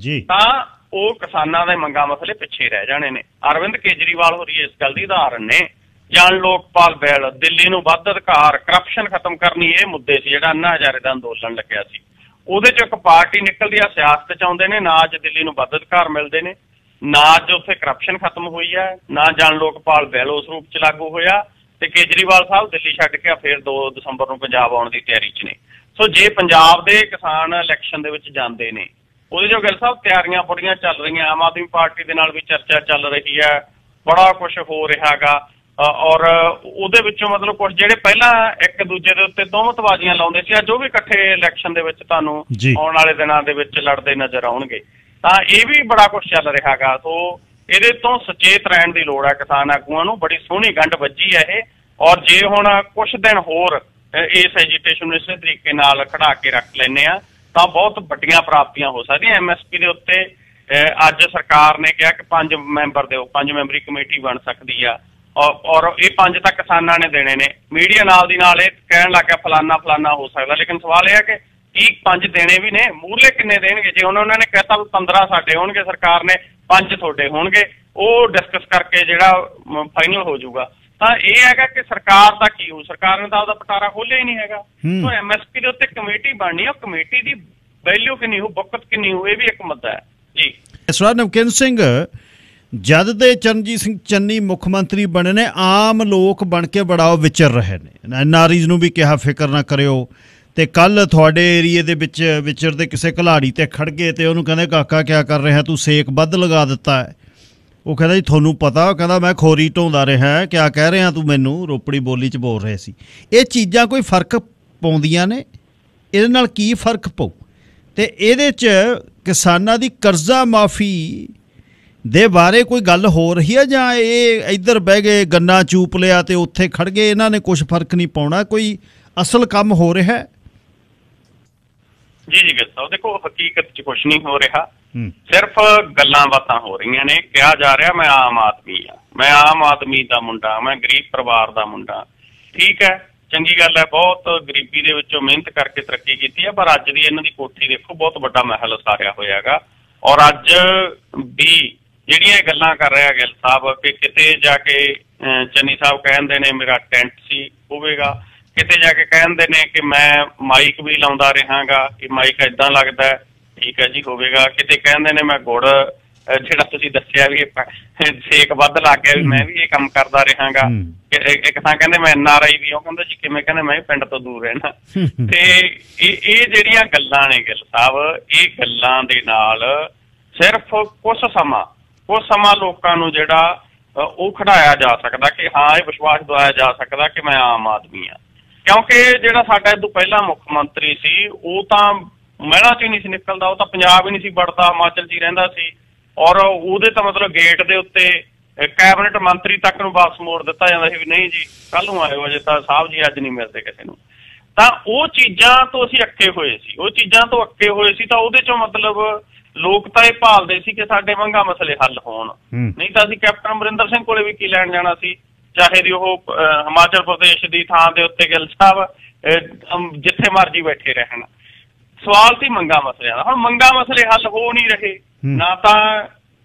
ਤਾਂ ਉਹ ਕਿਸਾਨਾਂ ਦੇ ਮੰਗਾਂ ਮਸਲੇ ਪਿੱਛੇ ਰਹਿ ਜਾਣੇ ਨੇ। ਅਰਵਿੰਦ ਕੇਜਰੀਵਾਲ ਹੋਰੀ ਇਸ ਗੱਲ ਦੀ ਉਦਾਹਰਨ ਨੇ। ਜਨ ਲੋਕਪਾਲ ਬਿੱਲ, ਦਿੱਲੀ ਨੂੰ ਵੱਧ ਅਧਿਕਾਰ, ਕਰਪਸ਼ਨ ਖਤਮ ਕਰਨੀ, ਇਹ ਮੁੱਦੇ ਸੀ ਜਿਹੜਾ ਅੰਨਾ ਹਜ਼ਾਰੇ ਦਾ ਅੰਦੋਲਨ ਲੱਗਿਆ ਸੀ। ਉਹਦੇ 'ਚ ਇੱਕ ਪਾਰਟੀ ਨਿਕਲਦੀ ਆ, ਸਿਆਸਤ 'ਚ ਆਉਂਦੇ ਨੇ, ਨਾ ਅੱਜ ਦਿੱਲੀ ਨੂੰ ਵੱਧ ਅਧਿਕਾਰ ਮਿਲਦੇ ਨੇ, ਨਾ ਅੱਜ ਉੱਥੇ ਕਰਪਸ਼ਨ ਖਤਮ ਹੋਈ ਹੈ, ਨਾ ਜਨ ਲੋਕਪਾਲ ਬਿੱਲ ਉਸ ਰੂਪ 'ਚ ਲਾਗੂ ਹੋਇਆ। ਤੇ ਕੇਜਰੀਵਾਲ ਸਾਹਿਬ ਦਿੱਲੀ ਛੱਡ ਕੇ ਫਿਰ 2 ਦਸੰਬਰ ਨੂੰ ਪੰਜਾਬ ਆਉਣ ਦੀ ਤਿਆਰੀ 'ਚ ਨੇ। ਸੋ ਜੇ ਪੰਜਾਬ ਦੇ ਕਿਸਾਨ ਇਲੈਕਸ਼ਨ ਦੇ ਵਿੱਚ ਜਾਂਦੇ ਨੇ, ਉਹਦੇ 'ਚੋਂ ਗਿੱਲ ਸਾਹਿਬ ਤਿਆਰੀਆਂ ਬੜੀਆਂ ਚੱਲ ਰਹੀਆਂ, ਆਮ ਆਦਮੀ ਪਾਰਟੀ ਦੇ ਨਾਲ ਵੀ ਚਰਚਾ ਚੱਲ ਰਹੀ ਹੈ, ਬੜਾ ਕੁਛ ਹੋ ਰਿਹਾ ਗਾ। ਔਰ ਉਹਦੇ ਵਿੱਚੋਂ ਮਤਲਬ ਕੁਛ ਜਿਹੜੇ ਪਹਿਲਾਂ ਇੱਕ ਦੂਜੇ ਦੇ ਉੱਤੇ ਤੋਹਮਤਬਾਜ਼ੀਆਂ ਲਾਉਂਦੇ ਸੀ, ਅੱਜ ਉਹ ਵੀ ਇਕੱਠੇ ਇਲੈਕਸ਼ਨ ਦੇ ਵਿੱਚ ਤੁਹਾਨੂੰ ਆਉਣ ਵਾਲੇ ਦਿਨਾਂ ਦੇ ਵਿੱਚ ਲੜਦੇ ਨਜ਼ਰ ਆਉਣਗੇ। ਤਾਂ ਇਹ ਵੀ ਬੜਾ ਕੁਛ ਚੱਲ ਰਿਹਾ ਗਾ। ਸੋ ਇਹਦੇ ਤੋਂ ਸੁਚੇਤ ਰਹਿਣ ਦੀ ਲੋੜ ਹੈ ਕਿਸਾਨ ਆਗੂਆਂ ਨੂੰ। ਬੜੀ ਸੋਹਣੀ ਗੰਢ ਵੱਜੀ ਹੈ ਇਹ। ਔਰ ਜੇ ਹੁਣ ਕੁਛ ਦਿਨ ਹੋਰ ਇਸ ਐਜੀਟੇਸ਼ਨ ਨੂੰ ਇਸੇ ਤਰੀਕੇ ਨਾਲ ਖੜਾ ਕੇ ਰੱਖ ਲੈਂਦੇ ਆ ਤਾਂ ਬਹੁਤ ਵੱਡੀਆਂ ਪ੍ਰਾਪਤੀਆਂ ਹੋ ਸਕਦੀਆਂ। MSP ਦੇ ਉੱਤੇ ਅੱਜ ਸਰਕਾਰ ਨੇ ਕਿਹਾ ਕਿ 5 ਮੈਂਬਰ ਦਿਓ, 5 ਮੈਂਬਰੀ ਕਮੇਟੀ ਬਣ ਸਕਦੀ ਆ। ਔਰ ਇਹ 5 ਤਾਂ ਕਿਸਾਨਾਂ ਨੇ ਦੇਣੇ ਨੇ। ਮੀਡੀਆ ਨਾਲ ਦੀ ਨਾਲ ਇਹ ਕਹਿਣ ਲੱਗ ਗਿਆ ਫਲਾਨਾ ਹੋ ਸਕਦਾ, ਲੇਕਿਨ ਸਵਾਲ ਇਹ ਹੈ ਕਿ ਕੀ 5 ਦੇਣੇ ਵੀ ਨੇ? ਮੂਹਰਲੇ ਕਿੰਨੇ ਦੇਣਗੇ? ਜੇ ਉਹਨਾਂ ਨੇ ਕਹਿਤਾ 15 ਸਾਡੇ ਹੋਣਗੇ, ਸਰਕਾਰ ਨੇ 5 ਤੁਹਾਡੇ ਹੋਣਗੇ, ਉਹ ਡਿਸਕਸ ਕਰਕੇ ਜਿਹੜਾ ਫਾਈਨਲ ਹੋ ਜਾਊਗਾ। ਤਾਂ ਇਹ ਹੈਗਾ ਕਿ ਸਰਕਾਰ ਦਾ ਕੀ ਹੋ, ਸਰਕਾਰ ਨੇ ਤਾਂ ਉਹਦਾ ਪਟਾਰਾ ਖੋਲਿਆ ਹੀ ਨਹੀਂ ਹੈਗਾ। ਸੋ MSP ਦੇ ਉੱਤੇ ਕਮੇਟੀ ਬਣਨੀ, ਉਹ ਕਮੇਟੀ ਦੀ ਵੈਲਿਊ ਕਿੰਨੀ ਹੋ, ਬੁੱਕਤ ਕਿੰਨੀ ਹੋ, ਇਹ ਵੀ ਇੱਕ ਮੁੱਦਾ ਹੈ ਜੀ। ਸਰਦਾਰ ਨਮਕਿਨ ਸਿੰਘ, ਜਦ ਦੇ ਚਰਨਜੀਤ ਸਿੰਘ ਚੰਨੀ ਮੁੱਖ ਮੰਤਰੀ ਬਣੇ ਨੇ, ਆਮ ਲੋਕ ਬਣ ਕੇ ਬੜਾ ਉਹ ਵਿਚਰ ਰਹੇ ਨੇ। NRIs ਨੂੰ ਵੀ ਕਿਹਾ ਫਿਕਰ ਨਾ ਕਰਿਓ। ਤੇ ਕੱਲ ਤੁਹਾਡੇ ਏਰੀਏ ਦੇ ਵਿੱਚ ਵਿਚਰਦੇ ਕਿਸੇ ਘਲਾੜੀ ਤੇ ਖੜ ਗਏ ਤੇ ਉਹਨੂੰ ਕਹਿੰਦੇ ਕਾਕਾ ਕਿਆ ਕਰ ਰਿਹਾ, ਤੂੰ ਸੇਕ ਵੱਧ ਲਗਾ ਦਿੱਤਾ ਹੈ। ਉਹ ਕਹਿੰਦਾ ਜੀ ਤੁਹਾਨੂੰ ਪਤਾ? ਉਹ ਕਹਿੰਦਾ ਮੈਂ ਖੋਰੀ ਢੋਂਦਾ ਰਿਹਾ, ਕਿਆ ਕਹਿ ਰਿਹਾ ਤੂੰ ਮੈਨੂੰ? ਰੋਪੜੀ ਬੋਲੀ 'ਚ ਬੋਲ ਰਹੇ ਸੀ। ਇਹ ਚੀਜ਼ਾਂ ਕੋਈ ਫਰਕ ਪਾਉਂਦੀਆਂ ਨੇ? ਇਹਦੇ ਨਾਲ ਕੀ ਫਰਕ ਪਊ? ਤੇ ਇਹਦੇ 'ਚ ਕਿਸਾਨਾਂ ਦੀ ਕਰਜ਼ਾ ਮਾਫੀ ਦੇ ਬਾਰੇ ਕੋਈ ਗੱਲ ਹੋ ਰਹੀ ਹੈ, ਜਾਂ ਇਹ ਇੱਧਰ ਬਹਿ ਗਏ ਗੰਨਾ ਚੂਪ ਲਿਆ ਤੇ ਉੱਥੇ ਖੜ ਗਏ, ਇਹਨਾਂ ਨੇ ਕੁਛ ਫਰਕ ਨਹੀਂ ਪਾਉਣਾ? ਕੋਈ ਅਸਲ ਕੰਮ ਹੋ ਰਿਹਾ? ਜੀ ਗਿੱਲ ਸਾਹਿਬ, ਦੇਖੋ ਹਕੀਕਤ 'ਚ ਕੁਛ ਨਹੀਂ ਹੋ ਰਿਹਾ, ਸਿਰਫ ਗੱਲਾਂ ਬਾਤਾਂ ਹੋ ਰਹੀਆਂ ਨੇ। ਕਿਹਾ ਜਾ ਰਿਹਾ ਮੈਂ ਆਮ ਆਦਮੀ ਆ, ਮੈਂ ਆਮ ਆਦਮੀ ਦਾ ਮੁੰਡਾ, ਮੈਂ ਗਰੀਬ ਪਰਿਵਾਰ ਦਾ ਮੁੰਡਾ। ਠੀਕ ਹੈ, ਚੰਗੀ ਗੱਲ ਹੈ, ਬਹੁਤ ਗਰੀਬੀ ਦੇ ਵਿੱਚੋਂ ਮਿਹਨਤ ਕਰਕੇ ਤਰੱਕੀ ਕੀਤੀ ਹੈ। ਪਰ ਅੱਜ ਦੀ ਇਹਨਾਂ ਦੀ ਕੋਠੀ ਦੇਖੋ, ਬਹੁਤ ਵੱਡਾ ਮਹਿਲ ਉਸਾਰਿਆ ਹੋਇਆ ਹੈਗਾ। ਔਰ ਅੱਜ ਵੀ ਜਿਹੜੀਆਂ ਗੱਲਾਂ ਕਰ ਰਿਹਾ ਗਿੱਲ ਸਾਹਿਬ ਕਿ ਕਿਤੇ ਜਾ ਕੇ ਚੰਨੀ ਸਾਹਿਬ ਕਹਿੰਦੇ ਨੇ ਮੇਰਾ ਟੈਂਟ ਸੀ ਹੋਵੇਗਾ, ਕਿਤੇ ਜਾ ਕੇ ਕਹਿੰਦੇ ਨੇ ਕਿ ਮੈਂ ਮਾਈਕ ਵੀ ਲਾਉਂਦਾ ਰਹਾਂਗਾ, ਕਿ ਮਾਈਕ ਏਦਾਂ ਲੱਗਦਾ, ਠੀਕ ਹੈ ਜੀ ਹੋਵੇਗਾ। ਕਿਤੇ ਕਹਿੰਦੇ ਨੇ ਮੈਂ ਗੁੜ ਜਿਹੜਾ ਤੁਸੀਂ ਦੱਸਿਆ ਵੀ ਸੇਕ ਵੱਧ ਲੱਗ ਗਿਆ, ਵੀ ਮੈਂ ਵੀ ਇਹ ਕੰਮ ਕਰਦਾ ਰਹਾਂਗਾ। ਇੱਕ ਥਾਂ ਕਹਿੰਦੇ ਮੈਂ NRI ਵੀ, ਉਹ ਕਹਿੰਦਾ ਜੀ ਕਿਵੇਂ? ਕਹਿੰਦੇ ਮੈਂ ਪਿੰਡ ਤੋਂ ਦੂਰ ਰਹਿਣਾ। ਤੇ ਇਹ ਜਿਹੜੀਆਂ ਗੱਲਾਂ ਨੇ ਗਿੱਲ ਸਾਹਿਬ, ਇਹ ਗੱਲਾਂ ਦੇ ਨਾਲ ਸਿਰਫ ਕੁਛ ਸਮਾਂ ਲੋਕਾਂ ਨੂੰ ਜਿਹੜਾ ਉਹ ਖੜਾਇਆ ਜਾ ਸਕਦਾ ਕਿ ਹਾਂ ਇਹ ਵਿਸ਼ਵਾਸ ਦਿਵਾਇਆ ਜਾ ਸਕਦਾ ਕਿ ਮੈਂ ਆਮ ਆਦਮੀ ਆ। ਕਿਉਂਕਿ ਜਿਹੜਾ ਸਾਡਾ ਇਹ ਤੋਂ ਪਹਿਲਾਂ ਮੁੱਖ ਮੰਤਰੀ ਸੀ ਉਹ ਤਾਂ ਮਹਿਲਾਂ 'ਚ ਹੀ ਨਹੀਂ ਸੀ ਨਿਕਲਦਾ, ਉਹ ਤਾਂ ਪੰਜਾਬ ਹੀ ਨਹੀਂ ਸੀ ਵੜਦਾ, ਹਿਮਾਚਲ 'ਚ ਹੀ ਰਹਿੰਦਾ ਸੀ। ਔਰ ਉਹਦੇ ਤਾਂ ਮਤਲਬ ਗੇਟ ਦੇ ਉੱਤੇ ਕੈਬਨਿਟ ਮੰਤਰੀ ਤੱਕ ਨੂੰ ਵਾਪਸ ਮੋੜ ਦਿੱਤਾ ਜਾਂਦਾ ਸੀ ਵੀ ਨਹੀਂ ਜੀ ਕੱਲ ਨੂੰ ਆਇਓ, ਅਜੇ ਤਾਂ ਸਾਹਿਬ ਜੀ ਅੱਜ ਨਹੀਂ ਮਿਲਦੇ ਕਿਸੇ ਨੂੰ। ਤਾਂ ਉਹ ਚੀਜ਼ਾਂ ਤੋਂ ਅਸੀਂ ਅੱਕੇ ਹੋਏ ਸੀ, ਤਾਂ ਉਹਦੇ 'ਚੋਂ ਮਤਲਬ ਲੋਕ ਤਾਂ ਇਹ ਭਾਲਦੇ ਸੀ ਕਿ ਸਾਡੇ ਮੰਗਾਂ ਮਸਲੇ ਹੱਲ ਹੋਣ, ਨਹੀਂ ਤਾਂ ਅਸੀਂ ਕੈਪਟਨ ਅਮਰਿੰਦਰ ਸਿੰਘ ਕੋਲੇ ਵੀ ਕੀ ਲੈਣ ਜਾਣਾ ਸੀ, ਚਾਹੇ ਦੀ ਉਹ ਹਿਮਾਚਲ ਪ੍ਰਦੇਸ਼ ਦੀ ਥਾਂ ਦੇ ਉੱਤੇ ਗਿੱਲ ਸਾਹਿਬ ਜਿੱਥੇ ਮਰਜੀ ਬੈਠੇ ਰਹਿਣ। ਸਵਾਲ ਸੀ ਮੰਗਾਂ ਮਸਲਿਆਂ ਦਾ। ਹੁਣ ਮੰਗਾਂ ਮਸਲੇ ਹੱਲ ਹੋ ਨਹੀਂ ਰਹੇ, ਨਾ ਤਾਂ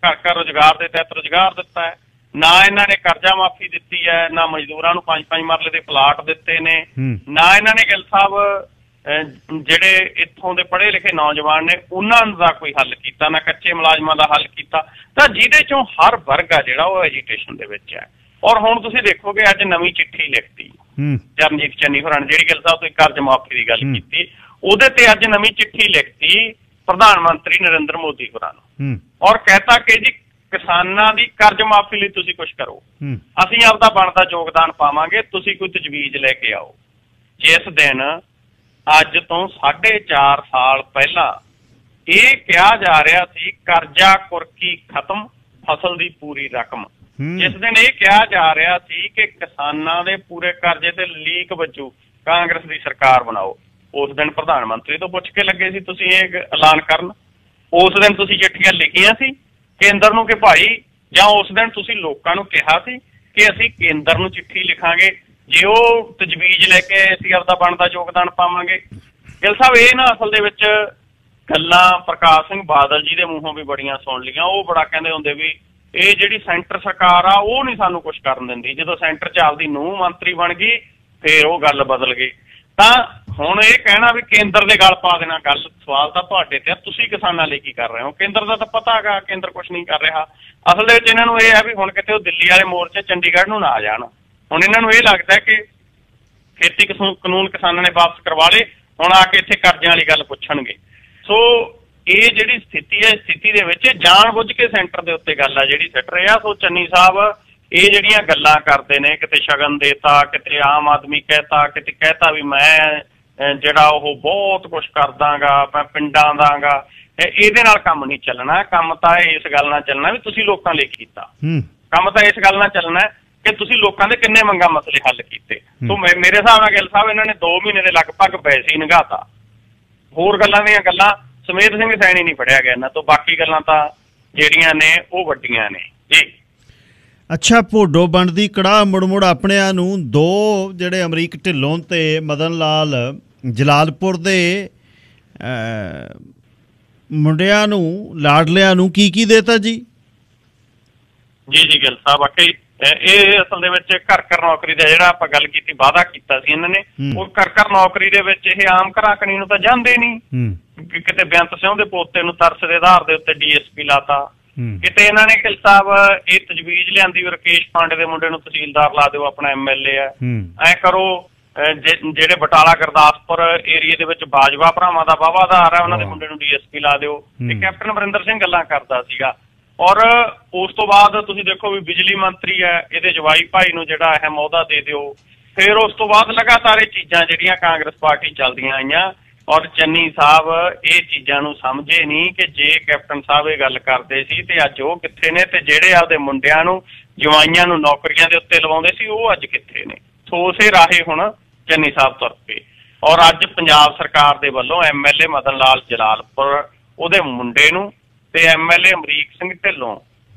ਘਰ ਰੁਜ਼ਗਾਰ ਦੇ ਤਹਿਤ ਰੁਜ਼ਗਾਰ ਦਿੱਤਾ ਹੈ, ਨਾ ਇਹਨਾਂ ਨੇ ਕਰਜ਼ਾ ਮਾਫੀ ਦਿੱਤੀ ਹੈ, ਨਾ ਮਜ਼ਦੂਰਾਂ ਨੂੰ 5-5 ਮਰਲੇ ਦੇ ਪਲਾਟ ਦਿੱਤੇ ਨੇ, ਨਾ ਇਹਨਾਂ ਨੇ ਗਿੱਲ ਸਾਹਿਬ ਜਿਹੜੇ ਇੱਥੋਂ ਦੇ ਪੜ੍ਹੇ ਲਿਖੇ ਨੌਜਵਾਨ ਨੇ ਉਹਨਾਂ ਦਾ ਕੋਈ ਹੱਲ ਕੀਤਾ, ਨਾ ਕੱਚੇ ਮੁਲਾਜ਼ਮਾਂ ਦਾ ਹੱਲ ਕੀਤਾ, ਤਾਂ ਜਿਹਦੇ ਚੋਂ ਹਰ ਵਰਗ ਆ ਜਿਹੜਾ ਉਹ ਐਜੀਟੇਸ਼ਨ ਦੇ ਵਿੱਚ ਹੈ। ਔਰ ਹੁਣ ਤੁਸੀਂ ਦੇਖੋਗੇ ਅੱਜ ਨਵੀਂ ਚਿੱਠੀ ਲਿਖਤੀ ਚਰਨਜੀਤ ਚੰਨੀ ਹੋਰਾਂ ਨੇ, ਜਿਹੜੀ ਗੱਲ ਸਾਹਿਬ ਤੁਸੀਂ ਕਰਜ਼ ਮੁਆਫੀ ਦੀ ਗੱਲ ਕੀਤੀ, ਉਹਦੇ ਤੇ ਅੱਜ ਨਵੀਂ ਚਿੱਠੀ ਲਿਖਤੀ ਪ੍ਰਧਾਨ ਮੰਤਰੀ ਨਰਿੰਦਰ ਮੋਦੀ ਹੋਰਾਂ ਨੂੰ, ਔਰ ਕਹਿਤਾ ਕਿ ਜੀ ਕਿਸਾਨਾਂ ਦੀ ਕਰਜ਼ ਮਾਫੀ ਲਈ ਤੁਸੀਂ ਕੁਝ ਕਰੋ, ਅਸੀਂ ਆਪਦਾ ਬਣਦਾ ਯੋਗਦਾਨ ਪਾਵਾਂਗੇ, ਤੁਸੀਂ ਕੋਈ ਤਜਵੀਜ਼ ਲੈ ਕੇ ਆਓ। ਜਿਸ ਦਿਨ ਅੱਜ ਤੋਂ 4.5 ਸਾਲ ਪਹਿਲਾਂ ਇਹ ਕਿਹਾ ਜਾ ਰਿਹਾ ਸੀ ਕਰਜ਼ਾ ਕੁਰਕੀ ਖਤਮ, ਫਸਲ ਦੀ ਪੂਰੀ ਰਕਮ, ਜਿਸ ਦਿਨ ਇਹ ਕਿਹਾ ਜਾ ਰਿਹਾ ਸੀ ਕਿ ਕਿਸਾਨਾਂ ਦੇ ਪੂਰੇ ਕਰਜ਼ੇ ਤੇ ਲੀਕ ਵਜੋਂ ਕਾਂਗਰਸ ਦੀ ਸਰਕਾਰ ਬਣਾਓ, ਉਸ ਦਿਨ ਪ੍ਰਧਾਨ ਮੰਤਰੀ ਤੋਂ ਪੁੱਛ ਕੇ ਲੱਗੇ ਸੀ ਤੁਸੀਂ ਇਹ ਐਲਾਨ ਕਰਨ। ਉਸ ਦਿਨ ਤੁਸੀਂ ਚਿੱਠੀਆਂ ਲਿਖੀਆਂ ਸੀ ਕੇਂਦਰ ਨੂੰ ਕਿ ਭਾਈ, ਜਾਂ ਉਸ ਦਿਨ ਤੁਸੀਂ ਲੋਕਾਂ ਨੂੰ ਕਿਹਾ ਸੀ ਕਿ ਅਸੀਂ ਕੇਂਦਰ ਨੂੰ ਚਿੱਠੀ ਲਿਖਾਂਗੇ, ਜੇ ਉਹ ਤਜਵੀਜ਼ ਲੈ ਕੇ ਅਸੀਂ ਆਪਦਾ ਬਣਦਾ ਯੋਗਦਾਨ ਪਾਵਾਂਗੇ। ਗਿੱਲ ਸਾਹਿਬ ਇਹ ਨਾ ਅਸਲ ਦੇ ਵਿੱਚ ਗੱਲਾਂ ਪ੍ਰਕਾਸ਼ ਸਿੰਘ ਬਾਦਲ ਜੀ ਦੇ ਮੂੰਹੋਂ ਵੀ ਬੜੀਆਂ ਸੁਣ ਲਈਆਂ। ਉਹ ਬੜਾ ਕਹਿੰਦੇ ਹੁੰਦੇ ਵੀ ਇਹ ਜਿਹੜੀ ਸੈਂਟਰ ਸਰਕਾਰ ਆ ਉਹ ਨਹੀਂ ਸਾਨੂੰ ਕੁਛ ਕਰਨ ਦਿੰਦੀ, ਜਦੋਂ ਸੈਂਟਰ 'ਚ ਆਪਦੀ ਨੂੰਹ ਮੰਤਰੀ ਬਣ ਗਈ ਫੇਰ ਉਹ ਗੱਲ ਬਦਲ ਗਈ। ਤਾਂ ਹੁਣ ਇਹ ਕਹਿਣਾ ਵੀ ਕੇਂਦਰ ਦੇ ਗੱਲ ਪਾ ਦੇਣਾ, ਗੱਲ ਸਵਾਲ ਤਾਂ ਤੁਹਾਡੇ ਤੇ, ਤੁਸੀਂ ਕਿਸਾਨਾਂ ਲਈ ਕੀ ਕਰ ਰਹੇ ਹੋ? ਕੇਂਦਰ ਦਾ ਤਾਂ ਪਤਾ ਹੈਗਾ ਕੇਂਦਰ ਕੁਛ ਨਹੀਂ ਕਰ ਰਿਹਾ। ਅਸਲ ਦੇ ਵਿੱਚ ਇਹਨਾਂ ਨੂੰ ਇਹ ਹੈ ਵੀ ਹੁਣ ਕਿਤੇ ਉਹ ਦਿੱਲੀ ਵਾਲੇ ਮੋਰਚੇ ਚੰਡੀਗੜ੍ਹ ਨੂੰ ਨਾ ਆ ਜਾਣ। ਹੁਣ ਇਹਨਾਂ ਨੂੰ ਇਹ ਲੱਗਦਾ ਕਿ ਖੇਤੀ ਕਾਨੂੰਨ ਕਿਸਾਨਾਂ ਨੇ ਵਾਪਸ ਕਰਵਾ ਲਏ, ਹੁਣ ਆ ਕੇ ਇੱਥੇ ਕਰਜ਼ਿਆਂ ਵਾਲੀ ਗੱਲ ਪੁੱਛਣਗੇ। ਸੋ ਇਹ ਜਿਹੜੀ ਸਥਿਤੀ ਹੈ, ਸਥਿਤੀ ਦੇ ਵਿੱਚ ਜਾਣ ਬੁੱਝ ਕੇ ਸੈਂਟਰ ਦੇ ਉੱਤੇ ਗੱਲ ਆ ਜਿਹੜੀ ਸਿੱਟ ਰਿਹਾ। ਸੋ ਚੰਨੀ ਸਾਹਿਬ ਇਹ ਜਿਹੜੀਆਂ ਗੱਲਾਂ ਕਰਦੇ ਨੇ, ਕਿਤੇ ਸ਼ਗਨ ਦੇਤਾ, ਕਿਤੇ ਆਮ ਆਦਮੀ ਕਹਿਤਾ, ਕਿਤੇ ਕਹਿਤਾ ਵੀ ਮੈਂ ਜਿਹੜਾ ਉਹ ਬਹੁਤ ਕੁਛ ਕਰ ਦਾਂਗਾ, ਮੈਂ ਪਿੰਡਾਂ ਦਾਂਗਾ, ਇਹਦੇ ਨਾਲ ਕੰਮ ਨਹੀਂ ਚੱਲਣਾ। ਕੰਮ ਤਾਂ ਇਸ ਗੱਲ ਨਾਲ ਚੱਲਣਾ ਵੀ ਤੁਸੀਂ ਲੋਕਾਂ ਲਈ ਕੀਤਾ, ਕੰਮ ਤਾਂ ਇਸ ਗੱਲ ਨਾਲ ਚੱਲਣਾ ਕਿ ਤੁਸੀਂ ਲੋਕਾਂ ਦੇ ਕਿੰਨੇ ਮੰਗਾਂ ਮਸਲੇ ਹੱਲ ਕੀਤੇ। ਸੋ ਮੇਰੇ ਹਿਸਾਬ ਨਾਲ ਗਿੱਲ ਸਾਹਿਬ ਇਹਨਾਂ ਨੇ 2 ਮਹੀਨੇ ਦੇ ਲਗਭਗ ਪੈਸੇ ਹੀ ਨਿਗਾਤਾ, ਹੋਰ ਗੱਲਾਂ ਦੀਆਂ ਗੱਲਾਂ ਸਮੇਤ ਸਿੰਘ ਸੈਣੀ ਨਹੀਂ ਪੜਿਆ ਗਿਆ ਇਹਨਾਂ ਤੋਂ, ਬਾਕੀ ਗੱਲਾਂ ਤਾਂ ਜਿਹੜੀਆਂ ਨੇ ਉਹ ਵੱਡੀਆਂ ਨੇ ਜੀ। ਅੱਛਾ, ਭੋਡੋ ਬਣਦੀ ਕੜਾਹ ਮੁੜ ਆਪਣਿਆਂ ਨੂੰ 2 ਜਿਹੜੇ ਅਮਰੀਕ ਢਿੱਲੋਂ ਤੇ ਮਦਨ ਲਾਲ ਜਲਾਲਪੁਰ ਦੇ ਮੁੰਡਿਆਂ ਨੂੰ, ਲਾਡਲਿਆਂ ਨੂੰ ਕੀ ਦੇਤਾ ਜੀ? ਜੀ ਗਿੱਲ ਸਾਹਿਬ ਵਾਕਈ ਇਹ ਅਸਲ ਦੇ ਵਿੱਚ ਘਰ ਨੌਕਰੀ ਦਾ ਜਿਹੜਾ ਆਪਾਂ ਗੱਲ ਕੀਤੀ, ਵਾਅਦਾ ਕੀਤਾ ਸੀ ਇਹਨਾਂ ਨੇ, ਉਹ ਘਰ ਨੌਕਰੀ ਦੇ ਵਿੱਚ ਇਹ ਆਮ ਘਰਾਕਣੀ ਨੂੰ ਤਾਂ ਜਾਂਦੇ ਨਹੀਂ। ਕਿਤੇ ਬੇਅੰਤ ਸਿੰਘ ਦੇ ਪੋਤੇ ਨੂੰ ਤਰਸ ਦੇ ਆਧਾਰ ਦੇ ਉੱਤੇ DSP ਲਾਤਾ, ਕਿਤੇ ਇਹਨਾਂ ਨੇ ਗਿੱਲ ਸਾਹਿਬ ਇਹ ਤਜਵੀਜ਼ ਲਿਆਂਦੀ ਰਕੇਸ਼ ਪਾਂਡੇ ਦੇ ਮੁੰਡੇ ਨੂੰ ਤਹਿਸੀਲਦਾਰ ਲਾ ਦਿਓ, ਆਪਣਾ MLA ਹੈ, ਐ ਕਰੋ। ਜਿਹੜੇ ਬਟਾਲਾ ਗੁਰਦਾਸਪੁਰ ਏਰੀਏ ਦੇ ਵਿੱਚ ਬਾਜਵਾ ਭਰਾਵਾਂ ਦਾ ਵਾਹਵਾ ਆਧਾਰ ਹੈ, ਉਹਨਾਂ ਦੇ ਮੁੰਡੇ ਨੂੰ DSP ਲਾ ਦਿਓ। ਤੇ ਕੈਪਟਨ ਅਮਰਿੰਦਰ ਸਿੰਘ ਗੱਲਾਂ ਕਰਦਾ ਸੀਗਾ। ਔਰ ਉਸ ਤੋਂ ਬਾਅਦ ਤੁਸੀਂ ਦੇਖੋ ਵੀ ਬਿਜਲੀ ਮੰਤਰੀ ਹੈ, ਇਹਦੇ ਜਵਾਈ ਭਾਈ ਨੂੰ ਜਿਹੜਾ ਅਹਿਮ ਅਹੁਦਾ ਦੇ ਦਿਓ। ਫਿਰ ਉਸ ਤੋਂ ਬਾਅਦ ਲਗਾਤਾਰ ਇਹ ਚੀਜ਼ਾਂ ਜਿਹੜੀਆਂ ਕਾਂਗਰਸ ਪਾਰਟੀ ਚੱਲਦੀਆਂ ਆਈਆਂ, ਔਰ ਚੰਨੀ ਸਾਹਿਬ ਇਹ ਚੀਜ਼ਾਂ ਨੂੰ ਸਮਝੇ ਨਹੀਂ ਕਿ ਜੇ ਕੈਪਟਨ ਸਾਹਿਬ ਇਹ ਗੱਲ ਕਰਦੇ ਸੀ ਤੇ ਅੱਜ ਉਹ ਕਿੱਥੇ ਨੇ, ਤੇ ਜਿਹੜੇ ਆਪਦੇ ਮੁੰਡਿਆਂ ਨੂੰ ਜਵਾਈਆਂ ਨੂੰ ਨੌਕਰੀਆਂ ਦੇ ਉੱਤੇ ਲਵਾਉਂਦੇ ਸੀ ਉਹ ਅੱਜ ਕਿੱਥੇ ਨੇ। ਸੋ ਉਸੇ ਰਾਹੇ ਹੁਣ ਚੰਨੀ ਸਾਹਿਬ ਤੁਰ ਪਏ। ਔਰ ਅੱਜ ਪੰਜਾਬ ਸਰਕਾਰ ਦੇ ਵੱਲੋਂ MLA ਮਦਨ ਲਾਲ ਜਲਾਲਪੁਰ ਉਹਦੇ ਮੁੰਡੇ ਨੂੰ ਤੇ MLA ਅਮਰੀਕ ਸਿੰਘ ਢਿੱਲੋਂ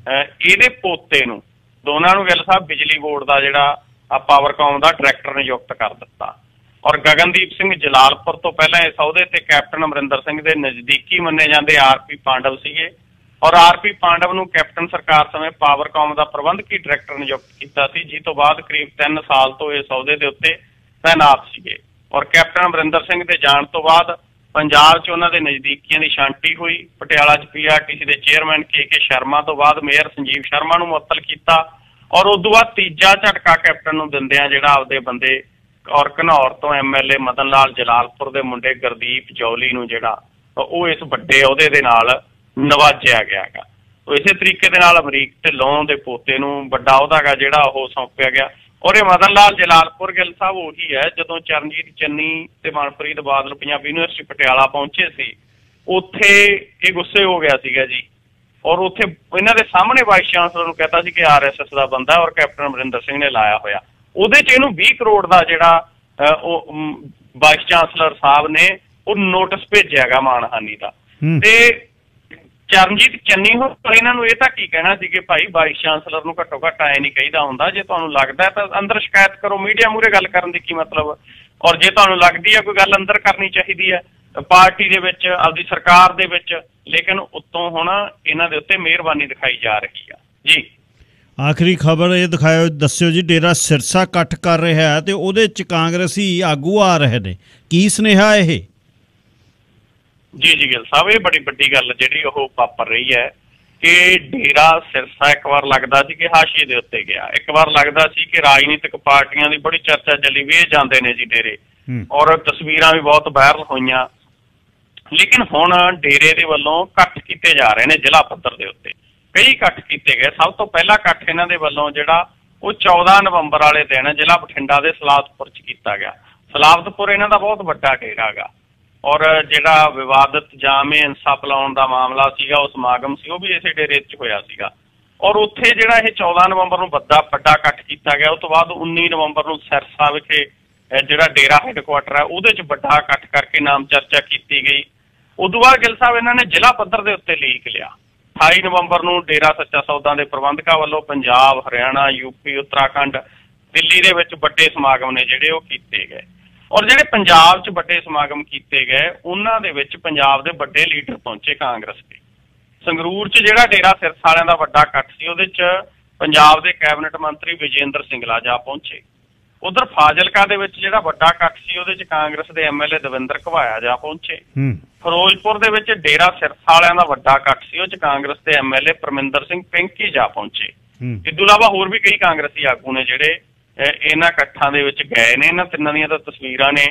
ਇਹਦੇ ਪੋਤੇ ਨੂੰ, ਦੋਨਾਂ ਨੂੰ ਗਿੱਲ ਸਾਹਿਬ ਬਿਜਲੀ ਬੋਰਡ ਦਾ ਜਿਹੜਾ ਪਾਵਰਕਾਮ ਦਾ ਡਾਇਰੈਕਟਰ ਨਿਯੁਕਤ ਕਰ ਦਿੱਤਾ। ਔਰ ਗਗਨਦੀਪ ਸਿੰਘ ਜਲਾਲਪੁਰ ਤੋਂ ਪਹਿਲਾਂ ਇਸ ਅਹੁਦੇ ਤੇ ਕੈਪਟਨ ਅਮਰਿੰਦਰ ਸਿੰਘ ਦੇ ਨਜ਼ਦੀਕੀ ਮੰਨੇ ਜਾਂਦੇ RP ਪਾਂਡਵ ਸੀਗੇ, ਔਰ RP ਪਾਂਡਵ ਨੂੰ ਕੈਪਟਨ ਸਰਕਾਰ ਸਮੇਂ ਪਾਵਰਕਾਮ ਦਾ ਪ੍ਰਬੰਧਕੀ ਡਾਇਰੈਕਟਰ ਨਿਯੁਕਤ ਕੀਤਾ ਸੀ, ਜਿਸ ਤੋਂ ਬਾਅਦ ਕਰੀਬ 3 ਸਾਲ ਤੋਂ ਇਸ ਅਹੁਦੇ ਦੇ ਉੱਤੇ ਤੈਨਾਤ ਸੀਗੇ। ਔਰ ਕੈਪਟਨ ਅਮਰਿੰਦਰ ਸਿੰਘ ਦੇ ਜਾਣ ਤੋਂ ਬਾਅਦ ਪੰਜਾਬ 'ਚ ਉਹਨਾਂ ਦੇ ਨਜ਼ਦੀਕੀਆਂ ਦੀ ਛਾਂਟੀ ਹੋਈ। ਪਟਿਆਲਾ 'ਚ PRTC ਦੇ ਚੇਅਰਮੈਨ KK ਸ਼ਰਮਾ ਤੋਂ ਬਾਅਦ ਮੇਅਰ ਸੰਜੀਵ ਸ਼ਰਮਾ ਨੂੰ ਮੁਅੱਤਲ ਕੀਤਾ, ਔਰ ਉਸ ਤੋਂ ਬਾਅਦ ਤੀਜਾ ਝਟਕਾ ਕੈਪਟਨ ਨੂੰ ਦਿੰਦਿਆਂ ਜਿਹੜਾ ਆਪਦੇ ਬੰਦੇ ਔਰ ਘਨੌਰ ਤੋਂ MLA ਮਦਨ ਲਾਲ ਜਲਾਲਪੁਰ ਦੇ ਮੁੰਡੇ ਗੁਰਦੀਪ ਜੌਲੀ ਨੂੰ ਜਿਹੜਾ ਉਹ ਇਸ ਵੱਡੇ ਅਹੁਦੇ ਦੇ ਨਾਲ ਨਵਾਜਿਆ ਗਿਆ ਹੈਗਾ। ਇਸੇ ਤਰੀਕੇ ਦੇ ਨਾਲ ਅਮਰੀਕ ਢਿੱਲੋਂ ਦੇ ਪੋਤੇ ਨੂੰ ਵੱਡਾ ਅਹੁਦਾ ਗਾ ਜਿਹੜਾ ਉਹ ਸੌਂਪਿਆ ਗਿਆ। ਔਰ ਇਹ ਮਦਨ ਲਾਲ ਜਲਾਲਪੁਰ ਗਿੱਲ ਸਾਹਿਬ ਉਹੀ ਹੈ ਜਦੋਂ ਚਰਨਜੀਤ ਚੰਨੀ ਤੇ ਮਨਪ੍ਰੀਤ ਬਾਦਲ ਪੰਜਾਬੀ ਯੂਨੀਵਰਸਿਟੀ ਪਟਿਆਲਾ ਪਹੁੰਚੇ ਸੀ, ਉੱਥੇ ਇਹ ਗੁੱਸੇ ਹੋ ਗਿਆ ਸੀਗਾ ਜੀ। ਔਰ ਉੱਥੇ ਇਹਨਾਂ ਦੇ ਸਾਹਮਣੇ ਵਾਈਸ ਚਾਂਸਲਰ ਨੂੰ ਕਹਿਤਾ ਸੀ ਕਿ RSS ਦਾ ਬੰਦਾ, ਔਰ ਕੈਪਟਨ ਅਮਰਿੰਦਰ ਸਿੰਘ ਨੇ ਲਾਇਆ ਹੋਇਆ। ਉਹਦੇ 'ਚ ਇਹਨੂੰ 20 ਕਰੋੜ ਦਾ ਜਿਹੜਾ ਉਹ ਵਾਈਸ ਚਾਂਸਲਰ ਸਾਹਿਬ ਨੇ ਉਹ ਨੋਟਿਸ ਭੇਜਿਆ ਗਾ ਮਾਨਹਾਨੀ ਦਾ। ਤੇ ਚਰਨਜੀਤ ਚੰਨੀ ਇਹਨਾਂ ਨੂੰ ਇਹ ਤਾਂ ਕੀ ਕਹਿਣਾ ਸੀ ਕਿ ਭਾਈ ਵਾਈਸ ਚਾਂਸਲਰ ਨੂੰ ਘੱਟੋ ਘੱਟ ਐ ਨਹੀਂ ਕਹੀਦਾ ਹੁੰਦਾ, ਜੇ ਤੁਹਾਨੂੰ ਲੱਗਦਾ ਤਾਂ ਅੰਦਰ ਸ਼ਿਕਾਇਤ ਕਰੋ, ਮੀਡੀਆ ਮੂਹਰੇ ਗੱਲ ਕਰਨ ਦੀ ਕੀ ਮਤਲਬ। ਔਰ ਜੇ ਤੁਹਾਨੂੰ ਲੱਗਦੀ ਹੈ ਕੋਈ ਗੱਲ ਅੰਦਰ ਕਰਨੀ ਚਾਹੀਦੀ ਹੈ ਪਾਰਟੀ ਦੇ ਵਿੱਚ, ਆਪਦੀ ਸਰਕਾਰ ਦੇ ਵਿੱਚ, ਲੇਕਿਨ ਉੱਤੋਂ ਹੁਣ ਇਹਨਾਂ ਦੇ ਉੱਤੇ ਮਿਹਰਬਾਨੀ ਦਿਖਾਈ ਜਾ ਰਹੀ ਆ ਜੀ। ਆਖਰੀ ਖਬਰ ਇਹ ਦਿਖਾਇਓ, ਦੱਸਿਓ ਜੀ, ਡੇਰਾ ਸਿਰਸਾ ਇਕੱਠ ਕਰ ਰਿਹਾ ਹੈ ਤੇ ਉਹਦੇ 'ਚ ਕਾਂਗਰਸੀ ਆਗੂ ਆ ਰਹੇ ਨੇ, ਕੀ ਸੁਨੇਹਾ ਇਹ? ਜੀ ਗਿੱਲ ਸਾਹਿਬ, ਇਹ ਬੜੀ ਵੱਡੀ ਗੱਲ ਜਿਹੜੀ ਉਹ ਵਾਪਰ ਰਹੀ ਹੈ ਕਿ ਡੇਰਾ ਸਿਰਸਾ ਇੱਕ ਵਾਰ ਲੱਗਦਾ ਸੀ ਕਿ ਹਾਸ਼ੀਏ ਦੇ ਉੱਤੇ ਗਿਆ, ਇੱਕ ਵਾਰ ਲੱਗਦਾ ਸੀ ਕਿ ਰਾਜਨੀਤਿਕ ਪਾਰਟੀਆਂ ਦੀ ਬੜੀ ਚਰਚਾ ਚੱਲੀ ਵੀ ਇਹ ਜਾਂਦੇ ਨੇ ਜੀ ਡੇਰੇ, ਔਰ ਤਸਵੀਰਾਂ ਵੀ ਬਹੁਤ ਵਾਇਰਲ ਹੋਈਆਂ। ਲੇਕਿਨ ਹੁਣ ਡੇਰੇ ਦੇ ਵੱਲੋਂ ਇਕੱਠ ਕੀਤੇ ਜਾ ਰਹੇ ਨੇ ਜ਼ਿਲ੍ਹਾ ਪੱਧਰ ਦੇ ਉੱਤੇ, ਕਈ ਇਕੱਠ ਕੀਤੇ ਗਏ। ਸਭ ਤੋਂ ਪਹਿਲਾ ਇਕੱਠ ਇਹਨਾਂ ਦੇ ਵੱਲੋਂ ਜਿਹੜਾ ਉਹ 14 ਨਵੰਬਰ ਵਾਲੇ ਦਿਨ ਜ਼ਿਲ੍ਹਾ ਬਠਿੰਡਾ ਦੇ ਸਲਾਬਤਪੁਰ 'ਚ ਕੀਤਾ ਗਿਆ। ਸਲਾਬਤਪੁਰ ਇਹਨਾਂ ਦਾ ਬਹੁਤ ਵੱਡਾ ਡੇਰਾ ਗਾ, ਔਰ ਜਿਹੜਾ ਵਿਵਾਦਤ ਜਾਮੇ ਇਨਸਾਫ ਲਾਉਣ ਦਾ ਮਾਮਲਾ ਸੀਗਾ, ਉਹ ਸਮਾਗਮ ਸੀ, ਉਹ ਵੀ ਇਸੇ ਡੇਰੇ 'ਚ ਹੋਇਆ ਸੀਗਾ। ਔਰ ਉੱਥੇ ਜਿਹੜਾ ਇਹ 14 ਨਵੰਬਰ ਨੂੰ ਵੱਡਾ ਇਕੱਠ ਕੀਤਾ ਗਿਆ। ਉਸ ਤੋਂ ਬਾਅਦ 19 ਨਵੰਬਰ ਨੂੰ ਸਿਰਸਾ ਵਿਖੇ ਜਿਹੜਾ ਡੇਰਾ ਹੈੱਡਕੁਆਟਰ ਹੈ ਉਹਦੇ 'ਚ ਵੱਡਾ ਇਕੱਠ ਕਰਕੇ ਨਾਮ ਚਰਚਾ ਕੀਤੀ ਗਈ। ਉਦੋਂ ਬਾਅਦ ਗਿੱਲ ਸਾਹਿਬ ਇਹਨਾਂ ਨੇ ਜ਼ਿਲ੍ਹਾ ਪੱਧਰ ਦੇ ਉੱਤੇ ਲੀਕ ਲਿਆ। 28 ਨਵੰਬਰ ਨੂੰ ਡੇਰਾ ਸੱਚਾ ਸੌਦਾ ਦੇ ਪ੍ਰਬੰਧਕਾਂ ਵੱਲੋਂ ਪੰਜਾਬ, ਹਰਿਆਣਾ, ਯੂਪੀ, ਉੱਤਰਾਖੰਡ, ਦਿੱਲੀ ਦੇ ਵਿੱਚ ਵੱਡੇ ਸਮਾਗਮ ਨੇ ਜਿਹੜੇ ਉਹ ਕੀਤੇ ਗਏ। ਔਰ ਜਿਹੜੇ ਪੰਜਾਬ 'ਚ ਵੱਡੇ ਸਮਾਗਮ ਕੀਤੇ ਗਏ ਉਹਨਾਂ ਦੇ ਵਿੱਚ ਪੰਜਾਬ ਦੇ ਵੱਡੇ ਲੀਡਰ ਪਹੁੰਚੇ ਕਾਂਗਰਸ ਦੇ। ਸੰਗਰੂਰ 'ਚ ਜਿਹੜਾ ਡੇਰਾ ਸਿਰਸਾ ਵਾਲਿਆਂ ਦਾ ਵੱਡਾ ਇਕੱਠ ਸੀ ਉਹਦੇ 'ਚ ਪੰਜਾਬ ਦੇ ਕੈਬਨਿਟ ਮੰਤਰੀ ਵਿਜੇਂਦਰ ਸਿੰਗਲਾ ਜਾ ਪਹੁੰਚੇ। ਉਧਰ ਫਾਜ਼ਿਲਕਾ ਦੇ ਵਿੱਚ ਜਿਹੜਾ ਵੱਡਾ ਇਕੱਠ ਸੀ ਉਹਦੇ 'ਚ ਕਾਂਗਰਸ ਦੇ ਐਮਐਲਏ ਦਵਿੰਦਰ ਘਵਾਇਆ ਜਾ ਪਹੁੰਚੇ। ਫਿਰੋਜ਼ਪੁਰ ਦੇ ਵਿੱਚ ਡੇਰਾ ਸਿਰਸਾ ਵਾਲਿਆਂ ਦਾ ਵੱਡਾ ਇਕੱਠ ਸੀ, ਉਹ 'ਚ ਕਾਂਗਰਸ ਦੇ ਐਮਐਲਏ ਪਰਮਿੰਦਰ ਸਿੰਘ ਪਿੰਕੀ ਜਾ ਪਹੁੰਚੇ। ਇਸ ਤੋਂ ਇਲਾਵਾ ਹੋਰ ਵੀ ਕਈ ਕਾਂਗਰਸੀ ਆਗੂ ਨੇ ਜਿਹੜੇ ਇਹਨਾਂ ਇਕੱਠਾਂ ਦੇ ਵਿੱਚ ਗਏ ਨੇ। ਇਹਨਾਂ ਤਿੰਨਾਂ ਦੀਆਂ ਤਾਂ ਤਸਵੀਰਾਂ ਨੇ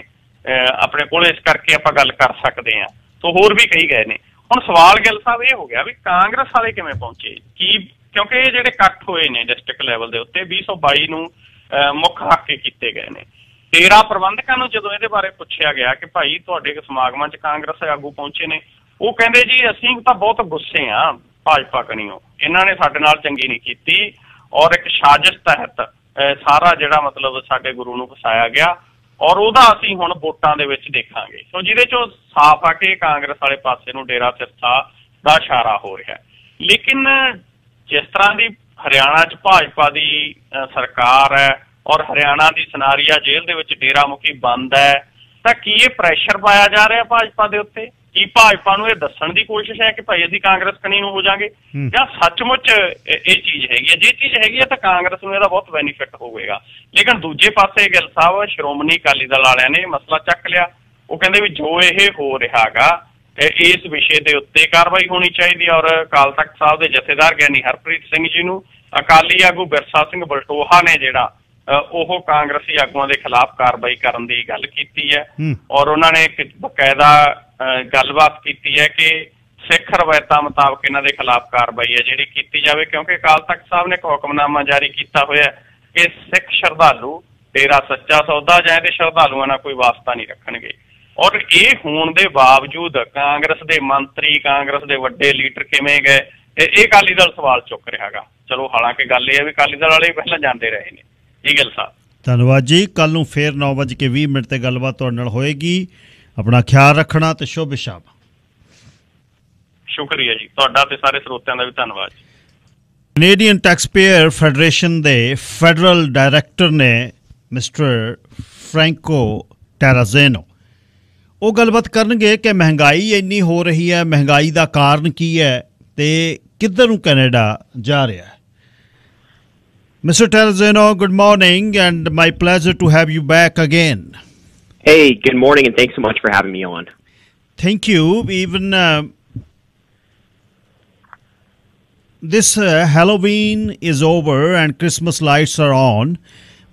ਆਪਣੇ ਕੋਲ, ਇਸ ਕਰਕੇ ਆਪਾਂ ਗੱਲ ਕਰ ਸਕਦੇ ਹਾਂ। ਸੋ ਹੋਰ ਵੀ ਕਈ ਗਏ ਨੇ। ਹੁਣ ਸਵਾਲ ਗਿੱਲ ਸਾਹਿਬ ਇਹ ਹੋ ਗਿਆ ਵੀ ਕਾਂਗਰਸ ਵਾਲੇ ਕਿਵੇਂ ਪਹੁੰਚੇ, ਕੀ ਕਿਉਂਕਿ ਇਹ ਜਿਹੜੇ ਇਕੱਠ ਹੋਏ ਨੇ ਡਿਸਟ੍ਰਿਕਟ ਲੈਵਲ ਦੇ ਉੱਤੇ 2022 ਨੂੰ ਮੁੱਖ ਰੱਖ ਕੇ ਕੀਤੇ ਗਏ ਨੇ। ਡੇਰਾ ਪ੍ਰਬੰਧਕਾਂ ਨੂੰ ਜਦੋਂ ਇਹਦੇ ਬਾਰੇ ਪੁੱਛਿਆ ਗਿਆ ਕਿ ਭਾਈ ਤੁਹਾਡੇ ਸਮਾਗਮਾਂ 'ਚ ਕਾਂਗਰਸ ਆਗੂ ਪਹੁੰਚੇ ਨੇ, ਉਹ ਕਹਿੰਦੇ ਜੀ ਅਸੀਂ ਤਾਂ ਬਹੁਤ ਗੁੱਸੇ ਹਾਂ ਭਾਜਪਾ ਕਣੀਓ, ਇਹਨਾਂ ਨੇ ਸਾਡੇ ਨਾਲ ਚੰਗੀ ਨਹੀਂ ਕੀਤੀ ਔਰ ਇੱਕ ਸਾਜ਼ਿਸ਼ ਤਹਿਤ ਸਾਰਾ ਜਿਹੜਾ ਮਤਲਬ ਸਾਡੇ ਗੁਰੂ ਨੂੰ ਫਸਾਇਆ ਗਿਆ ਔਰ ਉਹਦਾ ਅਸੀਂ ਹੁਣ ਵੋਟਾਂ ਦੇ ਵਿੱਚ ਦੇਖਾਂਗੇ। ਸੋ ਜਿਹਦੇ 'ਚੋਂ ਸਾਫ਼ ਆ ਕਿ ਕਾਂਗਰਸ ਵਾਲੇ ਪਾਸੇ ਨੂੰ ਡੇਰਾ ਸਿਰਸਾ ਦਾ ਇਸ਼ਾਰਾ ਹੋ ਰਿਹਾ। ਲੇਕਿਨ ਜਿਸ ਤਰ੍ਹਾਂ ਦੀ ਹਰਿਆਣਾ 'ਚ ਭਾਜਪਾ ਦੀ ਸਰਕਾਰ ਹੈ ਔਰ ਹਰਿਆਣਾ ਦੀ ਸਨਾਰੀਆ ਜੇਲ੍ਹ ਦੇ ਵਿੱਚ ਡੇਰਾ ਮੁਖੀ ਬੰਦ ਹੈ, ਤਾਂ ਕੀ ਇਹ ਪ੍ਰੈਸ਼ਰ ਪਾਇਆ ਜਾ ਰਿਹਾ ਭਾਜਪਾ ਦੇ ਉੱਤੇ? ਕੀ ਭਾਜਪਾ ਨੂੰ ਇਹ ਦੱਸਣ ਦੀ ਕੋਸ਼ਿਸ਼ ਹੈ ਕਿ ਭਾਈ ਅਸੀਂ ਕਾਂਗਰਸ ਕਣੀ ਨੂੰ ਹੋ ਜਾਾਂਗੇ, ਜਾਂ ਸੱਚਮੁੱਚ ਇਹ ਚੀਜ਼ ਹੈਗੀ ਹੈ? ਜੇ ਚੀਜ਼ ਹੈਗੀ ਹੈ ਤਾਂ ਕਾਂਗਰਸ ਨੂੰ ਇਹਦਾ ਬਹੁਤ ਬੈਨੀਫਿਟ ਹੋਵੇਗਾ। ਲੇਕਿਨ ਦੂਜੇ ਪਾਸੇ ਗਿੱਲ ਸਾਹਿਬ, ਸ਼੍ਰੋਮਣੀ ਅਕਾਲੀ ਦਲ ਵਾਲਿਆਂ ਨੇ ਮਸਲਾ ਚੱਕ ਲਿਆ। ਉਹ ਕਹਿੰਦੇ ਵੀ ਜੋ ਇਹ ਹੋ ਰਿਹਾ ਗਾ ਇਸ ਵਿਸ਼ੇ ਦੇ ਉੱਤੇ ਕਾਰਵਾਈ ਹੋਣੀ ਚਾਹੀਦੀ ਔਰ ਅਕਾਲ ਤਖਤ ਸਾਹਿਬ ਦੇ ਜਥੇਦਾਰ ਗਿਆਨੀ ਹਰਪ੍ਰੀਤ ਸਿੰਘ ਜੀ ਨੂੰ ਅਕਾਲੀ ਆਗੂ ਬਿਰਸਾ ਸਿੰਘ ਬਲਟੋਹਾ ਨੇ ਜਿਹੜਾ ਉਹ ਕਾਂਗਰਸੀ ਆਗੂਆਂ ਦੇ ਖਿਲਾਫ ਕਾਰਵਾਈ ਕਰਨ ਦੀ ਗੱਲ ਕੀਤੀ ਹੈ। ਔਰ ਉਹਨਾਂ ਨੇ ਇੱਕ ਬਕਾਇਦਾ ਗੱਲਬਾਤ ਕੀਤੀ ਹੈ ਕਿ ਸਿੱਖ ਰਵਾਇਤਾਂ ਮੁਤਾਬਕ ਇਹਨਾਂ ਦੇ ਖਿਲਾਫ ਕਾਰਵਾਈ ਹੈ ਜਿਹੜੀ ਕੀਤੀ ਜਾਵੇ, ਕਿਉਂਕਿ ਅਕਾਲ ਤਖਤ ਸਾਹਿਬ ਨੇ ਇੱਕ ਹੁਕਮਨਾਮਾ ਜਾਰੀ ਕੀਤਾ ਹੋਇਆ ਕਿ ਸਿੱਖ ਸ਼ਰਧਾਲੂ ਡੇਰਾ ਸੱਚਾ ਸੌਦਾ ਜਾਂ ਇਹਦੇ ਸ਼ਰਧਾਲੂਆਂ ਨਾਲ ਕੋਈ ਵਾਸਤਾ ਨਹੀਂ ਰੱਖਣਗੇ। ਔਰ ਇਹ ਹੋਣ ਦੇ ਬਾਵਜੂਦ ਕਾਂਗਰਸ ਦੇ ਮੰਤਰੀ, ਕਾਂਗਰਸ ਦੇ ਵੱਡੇ ਲੀਡਰ ਕਿਵੇਂ ਗਏ, ਇਹ ਅਕਾਲੀ ਦਲ ਸਵਾਲ ਚੁੱਕ ਰਿਹਾ ਗਾ। ਚਲੋ ਹਾਲਾਂਕਿ ਗੱਲ ਇਹ ਹੈ ਵੀ ਅਕਾਲੀ ਦਲ ਵਾਲੇ ਪਹਿਲਾਂ ਜਾਂਦੇ ਰਹੇ ਨੇ। ਜੀ ਗਿੱਲ ਸਾਹਿਬ, ਧੰਨਵਾਦ ਜੀ। ਕੱਲ ਨੂੰ ਫੇਰ 9:20 ਤੇ ਗੱਲਬਾਤ ਤੁਹਾਡੇ ਨਾਲ ਹੋਏਗੀ। ਆਪਣਾ ਖਿਆਲ ਰੱਖਣਾ ਤੇ ਸ਼ੁਭ ਸ਼ਾਮ। ਸ਼ੁਕਰੀਆ ਜੀ, ਤੁਹਾਡਾ ਤੇ ਸਾਰੇ ਸਰੋਤਿਆਂ ਦਾ ਵੀ ਧੰਨਵਾਦ ਜੀ। ਕੈਨੇਡੀਅਨ ਟੈਕਸਪੇਅਰ ਫੈਡਰੇਸ਼ਨ ਦੇ ਫੈਡਰਲ ਡਾਇਰੈਕਟਰ ਨੇ ਮਿਸਟਰ ਫ੍ਰੈਂਕੋ ਟੈਰਾਜ਼ੇਨੋ, ਉਹ ਗੱਲਬਾਤ ਕਰਨਗੇ ਕਿ ਮਹਿੰਗਾਈ ਇੰਨੀ ਹੋ ਰਹੀ ਹੈ, ਮਹਿੰਗਾਈ ਦਾ ਕਾਰਨ ਕੀ ਹੈ ਤੇ ਕਿੱਧਰ ਨੂੰ ਕੈਨੇਡਾ ਜਾ ਰਿਹਾ ਹੈ। Mr. Terazeno, good morning, and my pleasure to have you back again. Hey, good morning, and thanks so much for having me on. Thank you. Even this Halloween is over and Christmas lights are on,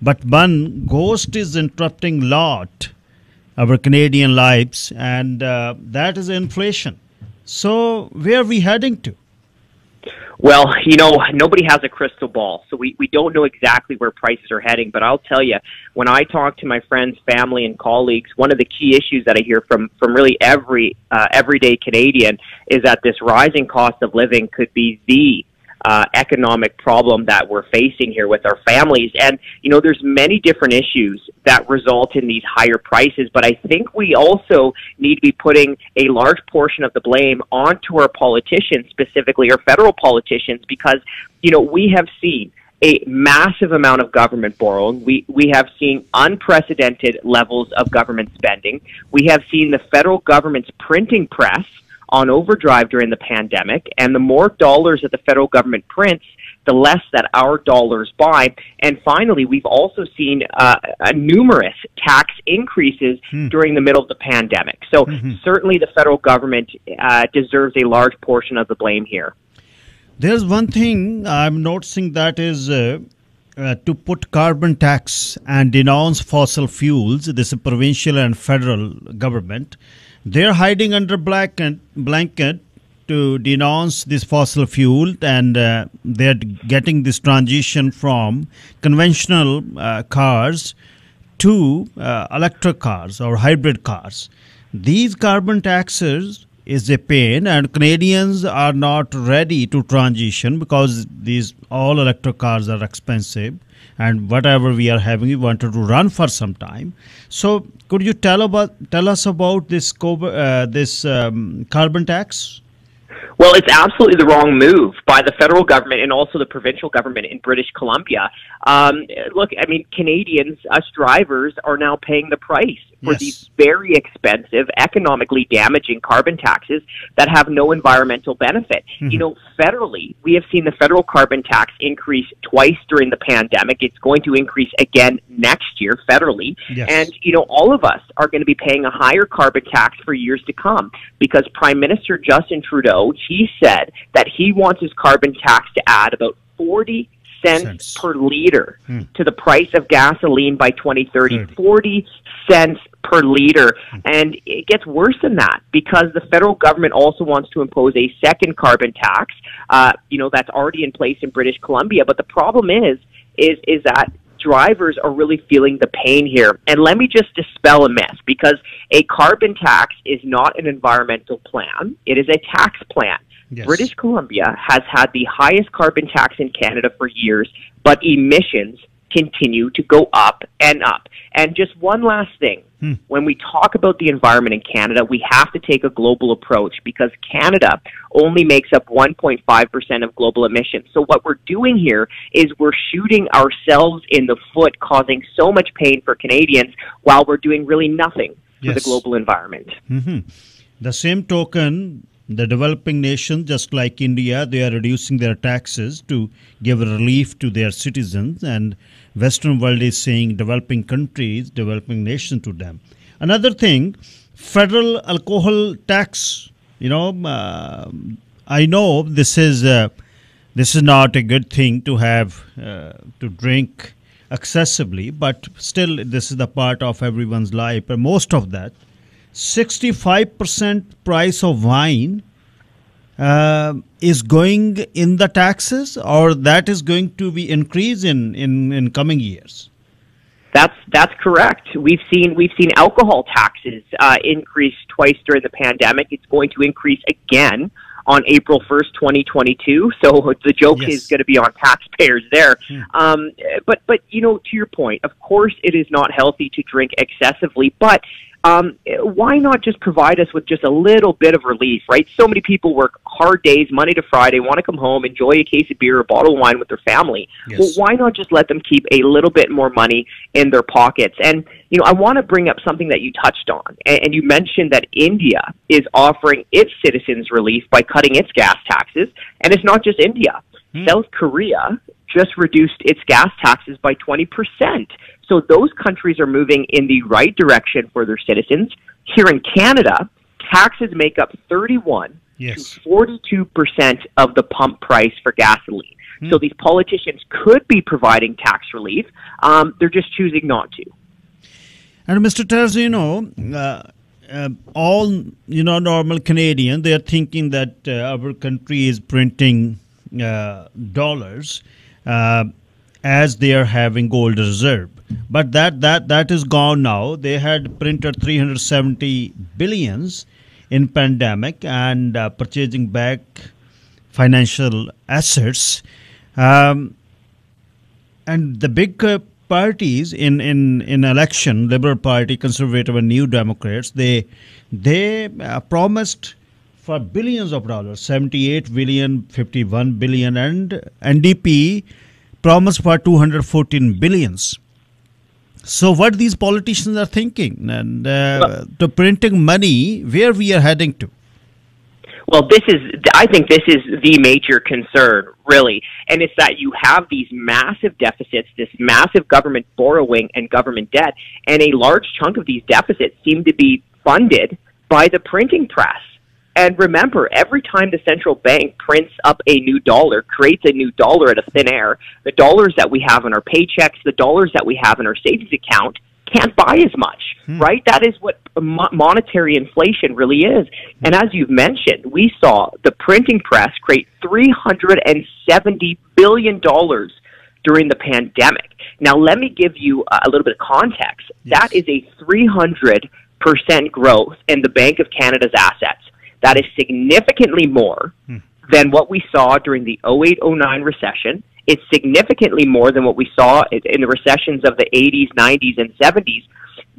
but one ghost is interrupting a lot our Canadian lives, and that is inflation. So where are we heading to? Well, you know, nobody has a crystal ball, so we don't know exactly where prices are heading. But I'll tell you, when I talk to my friends, family, and colleagues, one of the key issues that I hear from really every everyday Canadian is that this rising cost of living could be the economic problem that we're facing here with our families. And, you know, there's many different issues that result in these higher prices, but I think we also need to be putting a large portion of the blame onto our politicians, specifically our federal politicians, because, you know, we have seen a massive amount of government borrowing. We have seen unprecedented levels of government spending. We have seen the federal government's printing press on overdrive during the pandemic, and the more dollars that the federal government prints, the less that our dollars buy. And finally, we've also seen numerous tax increases during the middle of the pandemic. So certainly the federal government deserves a large portion of the blame here. There's one thing I'm noticing, that is to put carbon tax and denounce fossil fuels. This is provincial and federal government. They're hiding under blanket to denounce this fossil fuel, and they're getting this transition from conventional cars to electric cars or hybrid cars. These carbon taxes is a pain, and Canadians are not ready to transition because these all electric cars are expensive, and whatever we are having, we wanted to run for some time. So could you tell us about this carbon tax? Well, it's absolutely the wrong move by the federal government and also the provincial government in British Columbia. Look, I mean, Canadians, us drivers, are now paying the price for these very expensive, economically damaging carbon taxes that have no environmental benefit. You know, federally, we have seen the federal carbon tax increase twice during the pandemic. It's going to increase again next year federally. And, you know, all of us are going to be paying a higher carbon tax for years to come because Prime Minister Justin Trudeau, he said that he wants his carbon tax to add about 40 cents per liter to the price of gasoline by 2030. 40 cents per liter. And it gets worse than that because the federal government also wants to impose a second carbon tax, you know, that's already in place in British Columbia. But the problem is that drivers are really feeling the pain here. And let me just dispel a myth, because a carbon tax is not an environmental plan. It is a tax plan. British Columbia has had the highest carbon tax in Canada for years, but emissions continue to go up and up. And just one last thing. When we talk about the environment in Canada, we have to take a global approach because Canada only makes up 1.5% of global emissions. So what we're doing here is we're shooting ourselves in the foot, causing so much pain for Canadians while we're doing really nothing for the global environment. The same token, the developing nations, just like India, they are reducing their taxes to give relief to their citizens, and Western world is saying developing countries, developing nations to them. Another thing, federal alcohol tax. You know, I know this is not a good thing to have to drink excessively, but still this is the part of everyone's life. And most of that, 65% price of wine is going in the taxes, or that is going to be increased in coming years? That's correct. We've seen alcohol taxes increase twice during the pandemic. It's going to increase again on April 1st, 2022. So the joke is going to be on taxpayers there. But you know, to your point, of course, it is not healthy to drink excessively, but why not just provide us with just a little bit of relief, right? So many people work hard days, Monday to Friday, want to come home, enjoy a case of beer or a bottle of wine with their family. Well, why not just let them keep a little bit more money in their pockets? And, you know, I want to bring up something that you touched on. And you mentioned that India is offering its citizens relief by cutting its gas taxes. And it's not just India. South Korea just reduced its gas taxes by 20%. So those countries are moving in the right direction for their citizens. Here in Canada, taxes make up 31 to 42% of the pump price for gasoline. So these politicians could be providing tax relief. They're just choosing not to. And Mr. Terzi, you know, all, you know, normal Canadians, they are thinking that our country is printing dollars as they are having gold reserve. But that is gone now. They had printed 370 billions in pandemic and purchasing back financial assets. And the big parties in election, Liberal Party, Conservative and New Democrats, they promised for billions of dollars, 78 billion, 51 billion, and NDP promised for 214 billions. So what these politicians are thinking, and to printing money, where we are heading to? Well, I think this is the major concern, really. And it's that you have these massive deficits, this massive government borrowing and government debt, and a large chunk of these deficits seem to be funded by the printing press. And remember, every time the central bank prints up a new dollar, creates a new dollar out of thin air, the dollars that we have in our paychecks, the dollars that we have in our savings account can't buy as much, right? That is what monetary inflation really is. And as you've mentioned, we saw the printing press create $370 billion during the pandemic. Now, let me give you a little bit of context. Yes. That is a 300% growth in the Bank of Canada's assets. That is significantly more than what we saw during the 08-09 recession. It's significantly more than what we saw in the recessions of the 80s, 90s, and 70s.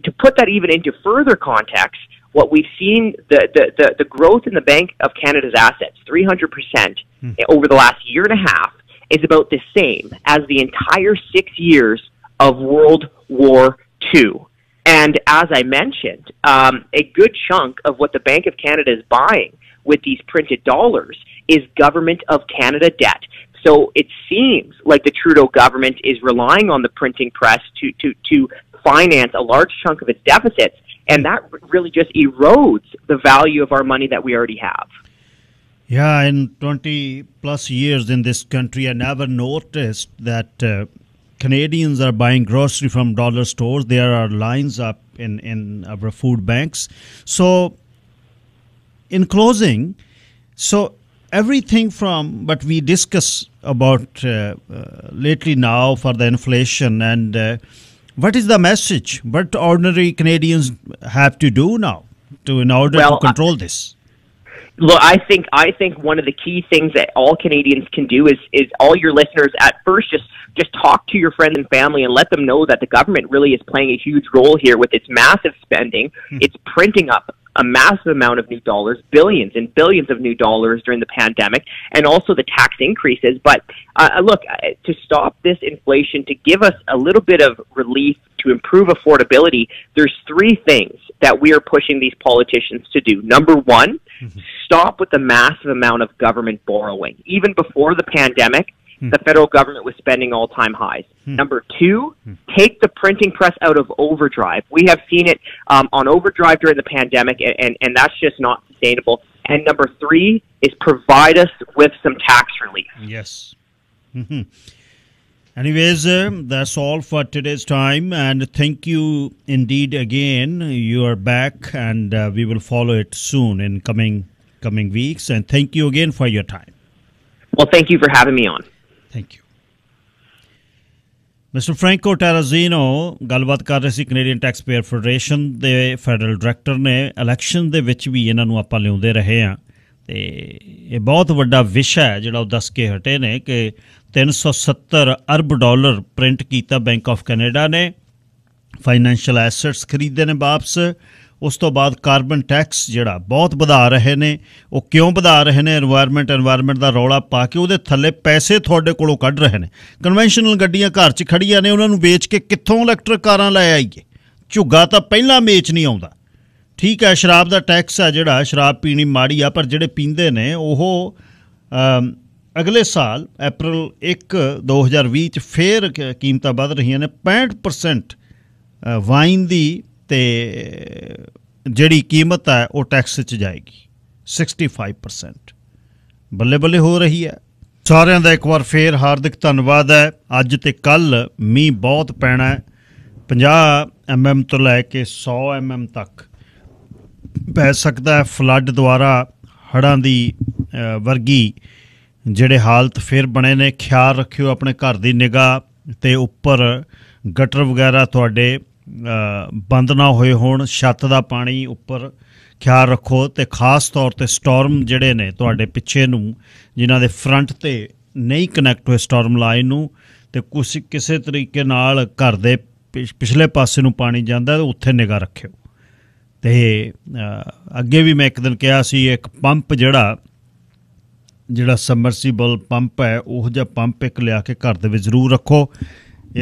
To put that even into further context, what we've seen, the growth in the Bank of Canada's assets, 300% over the last year and a half, is about the same as the entire 6 years of World War II. And as I mentioned, a good chunk of what the Bank of Canada is buying with these printed dollars is Government of Canada debt. So it seems like the Trudeau government is relying on the printing press to finance a large chunk of its deficits, and that really just erodes the value of our money that we already have. Yeah, in 20 plus years in this country, I never noticed that Canadians are buying grocery from dollar stores. There are lines up in our food banks. So in closing, everything from what we discuss about lately now for the inflation and what is the message? What ordinary Canadians have to do now in order to control this? Look, I think one of the key things that all Canadians can do is all your listeners at first just talk to your friends and family and let them know that the government really is playing a huge role here with its massive spending. It's printing up a massive amount of new dollars, billions and billions of new dollars during the pandemic, and also the tax increases. But look, to stop this inflation, to give us a little bit of relief, to improve affordability, there's three things that we are pushing these politicians to do. Number one, stop with the massive amount of government borrowing. Even before the pandemic, the federal government was spending all-time highs. Number two, take the printing press out of overdrive. We have seen it on overdrive during the pandemic, and that's just not sustainable. And number three is provide us with some tax relief. Yes. Anyways, that's all for today's time, and thank you indeed again. You are back, and we will follow it soon in coming weeks, and thank you again for your time. Well, thank you for having me on. Thank you. Mr. Franco Terrazzino ਗੱਲਬਾਤ ਕਰ ਰਹੇ ਸੀ Canadian tax payer federation ਦੇ federal director ਨੇ। Election ਦੇ ਵਿੱਚ ਵੀ ਇਹਨਾਂ ਨੂੰ ਆਪਾਂ ਲਿਆਉਂਦੇ ਰਹੇ ਹਾਂ ਤੇ ਇਹ ਬਹੁਤ ਵੱਡਾ ਵਿਸ਼ਾ ਹੈ ਜਿਹੜਾ ਉਹ ਦੱਸ ਕੇ ਹਟੇ ਨੇ ਕਿ 370 ਅਰਬ ਡਾਲਰ ਪ੍ਰਿੰਟ ਕੀਤਾ ਬੈਂਕ ਆਫ ਕੈਨੇਡਾ ਨੇ, ਫਾਈਨੈਂਸ਼ੀਅਲ ਐਸੈਟਸ ਖਰੀਦੇ ਨੇ ਵਾਪਸ। ਉਸ ਤੋਂ ਬਾਅਦ ਕਾਰਬਨ ਟੈਕਸ ਜਿਹੜਾ ਬਹੁਤ ਵਧਾ ਰਹੇ ਨੇ। ਉਹ ਕਿਉਂ ਵਧਾ ਰਹੇ ਨੇ? ਇਨਵਾਇਰਮੈਂਟ ਦਾ ਰੌਲਾ ਪਾ ਕੇ ਉਹਦੇ ਥੱਲੇ ਪੈਸੇ ਤੁਹਾਡੇ ਕੋਲੋਂ ਕੱਢ ਰਹੇ ਨੇ। ਕਨਵੈਨਸ਼ਨਲ ਗੱਡੀਆਂ ਘਰ 'ਚ ਖੜੀਆਂ ਨੇ, ਉਹਨਾਂ ਨੂੰ ਵੇਚ ਕੇ ਕਿੱਥੋਂ ਇਲੈਕਟ੍ਰਿਕ ਕਾਰਾਂ ਲੈ ਆਈਏ? ਝੁੱਗਾ ਤਾਂ ਪਹਿਲਾਂ ਵੇਚ ਨਹੀਂ ਆਉਂਦਾ। ਠੀਕ ਹੈ, ਸ਼ਰਾਬ ਦਾ ਟੈਕਸ ਹੈ ਜਿਹੜਾ, ਸ਼ਰਾਬ ਪੀਣੀ ਮਾੜੀ ਆ, ਪਰ ਜਿਹੜੇ ਪੀਂਦੇ ਨੇ ਉਹ ਅਗਲੇ ਸਾਲ ਅਪ੍ਰੈਲ 1 2020 'ਚ ਫੇਰ ਕੀਮਤਾਂ ਵੱਧ ਰਹੀਆਂ ਨੇ। 65% ਵਾਈਨ ਦੀ ਤੇ ਜਿਹੜੀ ਕੀਮਤ ਹੈ ਉਹ ਟੈਕਸ 'ਚ ਜਾਏਗੀ। 65% ਬੱਲੇ ਬੱਲੇ ਹੋ ਰਹੀ ਹੈ। ਸਾਰਿਆਂ ਦਾ ਇੱਕ ਵਾਰ ਫੇਰ ਹਾਰਦਿਕ ਧੰਨਵਾਦ ਹੈ। ਅੱਜ ਤੇ ਕੱਲ੍ਹ ਮੀਂਹ ਬਹੁਤ ਪੈਣਾ ਹੈ। 50 mm ਤੋਂ ਲੈ ਕੇ 100 mm ਤੱਕ ਪੈ ਸਕਦਾ ਹੈ। ਫਲੱਡ ਦੁਆਰਾ ਹੜ੍ਹਾਂ ਦੀ ਵਰਗੀ ਜਿਹੜੇ ਹਾਲਤ ਫਿਰ ਬਣੇ ਨੇ। ਖਿਆਲ ਰੱਖਿਓ ਆਪਣੇ ਘਰ ਦੀ ਨਿਗਾਹ ਤੇ ਉੱਪਰ ਗਟਰ ਵਗੈਰਾ ਤੁਹਾਡੇ ਬੰਦ ਨਾ ਹੋਏ ਹੋਣ। ਛੱਤ ਦਾ ਪਾਣੀ ਉੱਪਰ ਖਿਆਲ ਰੱਖੋ ਤੇ ਖਾਸ ਤੌਰ 'ਤੇ ਸਟੋਰਮ ਜਿਹੜੇ ਨੇ ਤੁਹਾਡੇ ਪਿੱਛੇ ਨੂੰ, ਜਿਨ੍ਹਾਂ ਦੇ ਫਰੰਟ 'ਤੇ ਨਹੀਂ ਕਨੈਕਟ ਹੋਏ ਸਟੋਰਮ ਲਾਈਨ ਨੂੰ, ਅਤੇ ਕਿਸੇ ਤਰੀਕੇ ਨਾਲ ਘਰ ਦੇ ਪਿਛਲੇ ਪਾਸੇ ਨੂੰ ਪਾਣੀ ਜਾਂਦਾ ਉੱਥੇ ਨਿਗਾਹ ਰੱਖਿਓ। ਅਤੇ ਅੱਗੇ ਵੀ ਮੈਂ ਇੱਕ ਦਿਨ ਕਿਹਾ ਸੀ, ਇੱਕ ਪੰਪ ਜਿਹੜਾ ਸਮਰਸੀਬਲ ਪੰਪ ਹੈ, ਉਹੋ ਜਿਹਾ ਪੰਪ ਇੱਕ ਲਿਆ ਕੇ ਘਰ ਦੇ ਵਿੱਚ ਜ਼ਰੂਰ ਰੱਖੋ।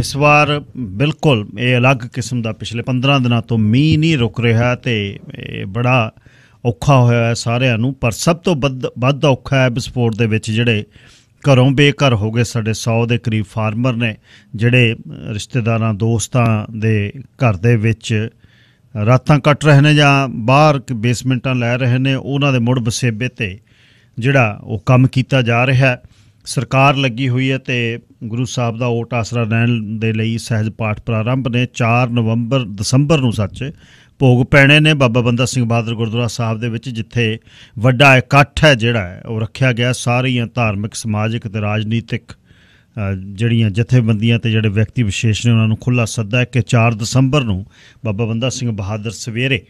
ਇਸ ਵਾਰ ਬਿਲਕੁਲ ਇਹ ਅਲੱਗ ਕਿਸਮ ਦਾ ਪਿਛਲੇ 15 ਦਿਨਾਂ ਤੋਂ ਮੀਂਹ ਨਹੀਂ ਰੁਕ ਰਿਹਾ ਅਤੇ ਇਹ ਬੜਾ ਔਖਾ ਹੋਇਆ ਹੈ ਸਾਰਿਆਂ ਨੂੰ, ਪਰ ਸਭ ਤੋਂ ਵੱਧ ਔਖਾ ਹੈ ਵਿਸਫੋਟ ਦੇ ਵਿੱਚ ਜਿਹੜੇ ਘਰੋਂ ਬੇਘਰ ਹੋ ਗਏ। ਸਾਡੇ 100 ਦੇ ਕਰੀਬ ਫਾਰਮਰ ਨੇ ਜਿਹੜੇ ਰਿਸ਼ਤੇਦਾਰਾਂ ਦੋਸਤਾਂ ਦੇ ਘਰ ਦੇ ਵਿੱਚ ਰਾਤਾਂ ਕੱਟ ਰਹੇ ਨੇ ਜਾਂ ਬਾਹਰ ਬੇਸਮੈਂਟਾਂ ਲੈ ਰਹੇ ਨੇ, ਉਹਨਾਂ ਦੇ ਮੁੜ ਵਸੇਬੇ 'ਤੇ ਜਿਹੜਾ ਉਹ ਕੰਮ ਕੀਤਾ ਜਾ ਰਿਹਾ। ਸਰਕਾਰ ਲੱਗੀ ਹੋਈ ਹੈ ਅਤੇ ਗੁਰੂ ਸਾਹਿਬ ਦਾ ਓਟ ਆਸਰਾ ਲੈਣ ਦੇ ਲਈ ਸਹਿਜ ਪਾਠ ਪ੍ਰਾਰੰਭ ਨੇ। 4 ਦਸੰਬਰ ਨੂੰ ਭੋਗ ਪੈਣੇ ਨੇ ਬਾਬਾ ਬੰਦਾ ਸਿੰਘ ਬਹਾਦਰ ਗੁਰਦੁਆਰਾ ਸਾਹਿਬ ਦੇ ਵਿੱਚ, ਜਿੱਥੇ ਵੱਡਾ ਇਕੱਠ ਹੈ ਜਿਹੜਾ ਹੈ ਉਹ ਰੱਖਿਆ ਗਿਆ। ਸਾਰੀਆਂ ਧਾਰਮਿਕ, ਸਮਾਜਿਕ ਅਤੇ ਰਾਜਨੀਤਿਕ ਜਿਹੜੀਆਂ ਜਥੇਬੰਦੀਆਂ ਅਤੇ ਜਿਹੜੇ ਵਿਅਕਤੀ ਵਿਸ਼ੇਸ਼ ਨੇ ਉਹਨਾਂ ਨੂੰ ਖੁੱਲ੍ਹਾ ਸੱਦਾ ਹੈ ਕਿ 4 ਦਸੰਬਰ ਨੂੰ ਬਾਬਾ ਬੰਦਾ ਸਿੰਘ ਬਹਾਦਰ ਸਵੇਰੇ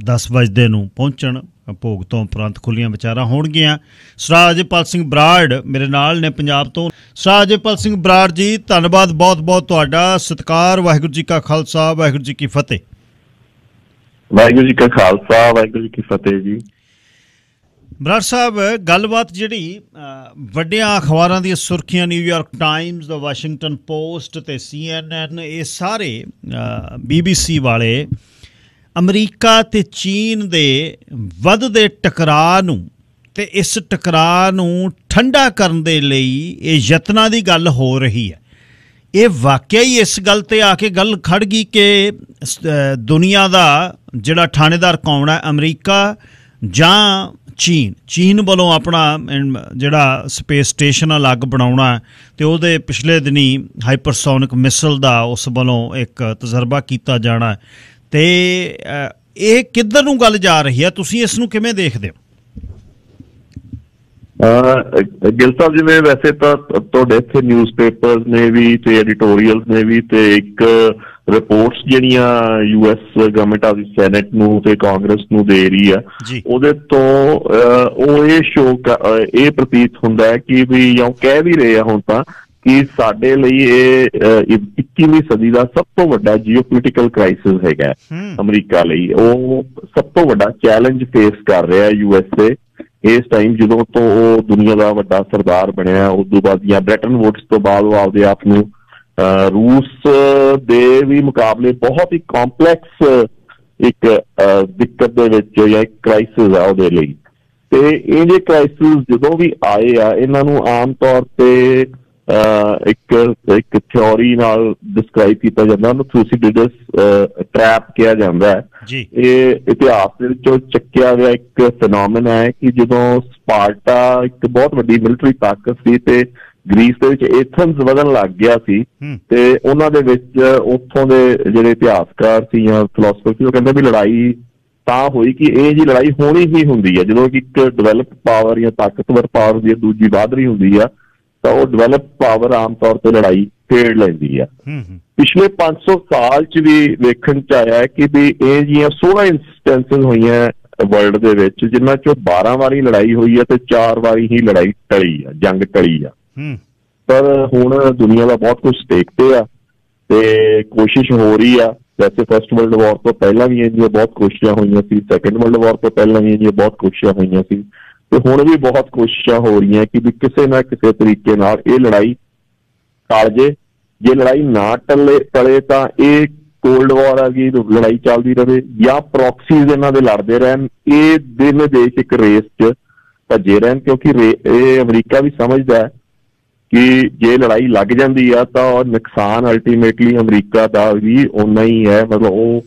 10 ਵਜੇ ਨੂੰ ਪਹੁੰਚਣ। ਭੋਗ ਤੋਂ ਉਪਰੰਤ ਖੁੱਲ੍ਹੀਆਂ ਵਿਚਾਰਾਂ ਹੋਣਗੀਆਂ। ਸਰਦਾਰ ਅਜੇਪਾਲ ਸਿੰਘ ਬਰਾੜ ਮੇਰੇ ਨਾਲ ਨੇ ਪੰਜਾਬ ਤੋਂ। ਸਰਦਾਰ ਅਜੇਪਾਲ ਸਿੰਘ ਬਰਾੜ ਜੀ, ਧੰਨਵਾਦ ਬਹੁਤ ਬਹੁਤ ਤੁਹਾਡਾ। ਸਤਿਕਾਰ। ਵਾਹਿਗੁਰੂ ਜੀ ਕਾ ਖਾਲਸਾ, ਵਾਹਿਗੁਰੂ ਜੀ ਕੀ ਫਤਿਹ। ਵਾਹਿਗੁਰੂ ਜੀ ਕਾ ਖਾਲਸਾ, ਵਾਹਿਗੁਰੂ ਜੀ ਕੀ ਫਤਿਹ ਜੀ। ਬਰਾੜ ਸਾਹਿਬ, ਗੱਲਬਾਤ ਜਿਹੜੀ ਵੱਡੀਆਂ ਅਖਬਾਰਾਂ ਦੀਆਂ ਸੁਰਖੀਆਂ, ਨਿਊਯਾਰਕ ਟਾਈਮਜ਼, ਦਾ ਵਾਸ਼ਿੰਗਟਨ ਪੋਸਟ ਅਤੇ CNN, ਇਹ ਸਾਰੇ BBC ਵਾਲੇ ਅਮਰੀਕਾ ਅਤੇ ਚੀਨ ਦੇ ਵੱਧਦੇ ਟਕਰਾਅ ਨੂੰ ਅਤੇ ਇਸ ਟਕਰਾਅ ਨੂੰ ਠੰਡਾ ਕਰਨ ਦੇ ਲਈ ਇਹ ਯਤਨਾਂ ਦੀ ਗੱਲ ਹੋ ਰਹੀ ਹੈ। ਇਹ ਵਾਕਿਆ ਹੀ ਇਸ ਗੱਲ 'ਤੇ ਆ ਕੇ ਗੱਲ ਖੜ ਗਈ ਕਿ ਦੁਨੀਆ ਦਾ ਜਿਹੜਾ ਥਾਣੇਦਾਰ ਕੌਣ ਹੈ, ਅਮਰੀਕਾ ਜਾਂ ਚੀਨ ਵੱਲੋਂ ਆਪਣਾ ਜਿਹੜਾ ਸਪੇਸ ਸਟੇਸ਼ਨ ਅਲੱਗ ਬਣਾਉਣਾ ਅਤੇ ਉਹਦੇ ਪਿਛਲੇ ਦਿਨੀ ਹਾਈਪਰਸੋਨਿਕ ਮਿਸਲ ਦਾ ਉਸ ਵੱਲੋਂ ਇੱਕ ਤਜਰਬਾ ਕੀਤਾ ਜਾਣਾ, ਅਤੇ ਇਹ ਕਿੱਧਰ ਨੂੰ ਗੱਲ ਜਾ ਰਹੀ ਹੈ? ਤੁਸੀਂ ਇਸ ਨੂੰ ਕਿਵੇਂ ਦੇਖਦੇ ਹੋ? ਗਿੱਲ ਸਾਹਿਬ, ਜਿਵੇਂ ਵੈਸੇ ਤਾਂ ਤੁਹਾਡੇ ਇੱਥੇ ਨਿਊਜ਼ਪੇਪਰਸ ਨੇ ਵੀ ਤੇ ਐਡੀਟੋਰੀਅਲਸ ਨੇ ਵੀ ਤੇ ਇੱਕ ਰਿਪੋਰਟਸ ਜਿਹੜੀਆਂ US ਗਵਰਨਮੈਂਟ ਆਫ ਸੈਨੇਟ ਨੂੰ ਤੇ ਕਾਂਗਰਸ ਨੂੰ ਦੇ ਰਹੀ ਆ, ਉਹਦੇ ਤੋਂ ਉਹ ਇਹ ਪ੍ਰਤੀਤ ਹੁੰਦਾ ਹੈ ਕਿ ਵੀ ਜਾਂ ਕਹਿ ਵੀ ਰਹੇ ਆ ਹੁਣ ਤਾਂ ਕਿ ਸਾਡੇ ਲਈ ਇਹ 21ਵੀਂ ਸਦੀ ਦਾ ਸਭ ਤੋਂ ਵੱਡਾ ਜੀਓਪੋਲੀਟੀਕਲ ਕ੍ਰਾਈਸਿਸ ਹੈਗਾ ਅਮਰੀਕਾ ਲਈ। ਉਹ ਸਭ ਤੋਂ ਵੱਡਾ ਚੈਲੰਜ ਫੇਸ ਕਰ ਰਿਹਾ USA ਇਸ ਟਾਈਮ, ਜਦੋਂ ਤੋਂ ਉਹ ਦੁਨੀਆ ਦਾ ਵੱਡਾ ਸਰਦਾਰ ਬਣਿਆ। ਉਸ ਤੋਂ ਬਾਅਦ ਜਾਂ ਬ੍ਰੈਟਨ ਵੁਡਸ ਤੋਂ ਬਾਅਦ ਉਹ ਆਪਦੇ ਆਪ ਨੂੰ ਰੂਸ ਦੇ ਵੀ ਮੁਕਾਬਲੇ ਬਹੁਤ ਹੀ ਕੰਪਲੈਕਸ ਇੱਕ ਦਿੱਕਤ ਦੇ ਵਿੱਚ ਜਾਂ ਇੱਕ ਕ੍ਰਾਈਸਿਸ ਆ ਉਹਦੇ ਲਈ। ਤੇ ਇਹ ਜੇ ਕ੍ਰਾਈਸਿਸ ਜਦੋਂ ਵੀ ਆਏ ਆ, ਇਹਨਾਂ ਨੂੰ ਆਮ ਤੌਰ ਤੇ ਇੱਕ ਥਿਓਰੀ ਨਾਲ ਡਿਸਕ੍ਰਾਈਬ ਕੀਤਾ ਜਾਂਦਾ, ਉਹਨੂੰ ਥੂਸੀਡੀਡਸ ਟ੍ਰੈਪ ਕਿਹਾ ਜਾਂਦਾ ਹੈ। ਇਹ ਇਤਿਹਾਸ ਦੇ ਵਿੱਚੋਂ ਚੱਕਿਆ ਗਿਆ ਇੱਕ ਫੈਨੋਮੇਨਾ ਹੈ ਕਿ ਜਦੋਂ ਸਪਾਰਟਾ ਇੱਕ ਬਹੁਤ ਵੱਡੀ ਮਿਲਟਰੀ ਤਾਕਤ ਸੀ ਤੇ ਗ੍ਰੀਸ ਦੇ ਵਿੱਚ ਏਥਨਸ ਵਧਣ ਲੱਗ ਗਿਆ ਸੀ, ਤੇ ਉਹਨਾਂ ਦੇ ਵਿੱਚ ਉੱਥੋਂ ਦੇ ਜਿਹੜੇ ਇਤਿਹਾਸਕਾਰ ਸੀ ਜਾਂ ਫਿਲੋਸਫਰ ਸੀ, ਉਹ ਕਹਿੰਦੇ ਵੀ ਲੜਾਈ ਤਾਂ ਹੋਈ ਕਿ ਇਹ ਜੀ ਲੜਾਈ ਹੋਣੀ ਹੀ ਹੁੰਦੀ ਹੈ। ਜਦੋਂ ਕਿ ਇੱਕ ਡਿਵੈਲਪ ਪਾਵਰ ਜਾਂ ਤਾਕਤਵਰ ਪਾਵਰ ਦੀ ਦੂਜੀ ਵੱਧ ਰਹੀ ਹੁੰਦੀ ਆ ਤਾਂ ਉਹ ਡਿਵੈਲਪ ਪਾਵਰ ਆਮ ਤੌਰ ਤੇ ਲੜਾਈ ਖੇਡ ਲੈਂਦੀ ਆ। ਪਿਛਲੇ 500 ਸਾਲ 'ਚ ਵੀ ਵੇਖਣ 'ਚ ਆਇਆ ਹੈ ਕਿ ਵੀ ਇਹ ਜਿਹੀਆਂ 16 ਇੰਸਟੈਂਸਿਸ ਹੋਈਆਂ ਵਰਲਡ ਦੇ ਵਿੱਚ, ਜਿਨ੍ਹਾਂ 'ਚੋਂ 12 ਵਾਰੀ ਲੜਾਈ ਹੋਈ ਹੈ ਤੇ 4 ਵਾਰੀ ਹੀ ਲੜਾਈ ਟਲੀ ਆ, ਜੰਗ ਟਲੀ ਆ। ਪਰ ਹੁਣ ਦੁਨੀਆ ਦਾ ਬਹੁਤ ਕੁਝ ਸਟੇਕ ਤੇ ਆ ਤੇ ਕੋਸ਼ਿਸ਼ ਹੋ ਰਹੀ ਆ। ਵੈਸੇ ਫਸਟ ਵਰਲਡ ਵਾਰ ਤੋਂ ਪਹਿਲਾਂ ਵੀ ਇਹਦੀਆਂ ਬਹੁਤ ਕੋਸ਼ਿਸ਼ਾਂ ਹੋਈਆਂ ਸੀ, ਸੈਕੰਡ ਵਰਲਡ ਵਾਰ ਤੋਂ ਪਹਿਲਾਂ ਵੀ ਇਹਦੀਆਂ ਬਹੁਤ ਕੋਸ਼ਿਸ਼ਾਂ ਹੋਈਆਂ ਸੀ, ਤੇ ਹੁਣ ਵੀ ਬਹੁਤ ਕੋਸ਼ਿਸ਼ਾਂ ਹੋ ਰਹੀਆਂ ਕਿ ਵੀ ਕਿਸੇ ਨਾ ਕਿਸੇ ਤਰੀਕੇ ਨਾਲ ਇਹ ਲੜਾਈ ਟਲ ਜੇ। ਜੇ ਲੜਾਈ ਨਾ ਟਲੇ ਤਾਂ ਇਹ ਕੋਲਡ ਵਾਰ ਆ ਗਈ, ਲੜਾਈ ਚੱਲਦੀ ਰਹੇ, ਜਾਂ ਪ੍ਰੋਕਸੀਜ਼ ਇਹਨਾਂ ਦੇ ਲੜਦੇ ਰਹਿਣ। ਇਹ ਦੋਵੇਂ ਦੇਸ਼ ਇੱਕ ਰੇਸ 'ਚ ਭੱਜੇ ਰਹਿਣ, ਕਿਉਂਕਿ ਇਹ ਅਮਰੀਕਾ ਵੀ ਸਮਝਦਾ ਹੈ ਕਿ ਜੇ ਲੜਾਈ ਲੱਗ ਜਾਂਦੀ ਆ ਤਾਂ ਨੁਕਸਾਨ ਅਲਟੀਮੇਟਲੀ ਅਮਰੀਕਾ ਦਾ ਵੀ ਓਨਾ ਹੀ ਹੈ। ਮਤਲਬ ਉਹ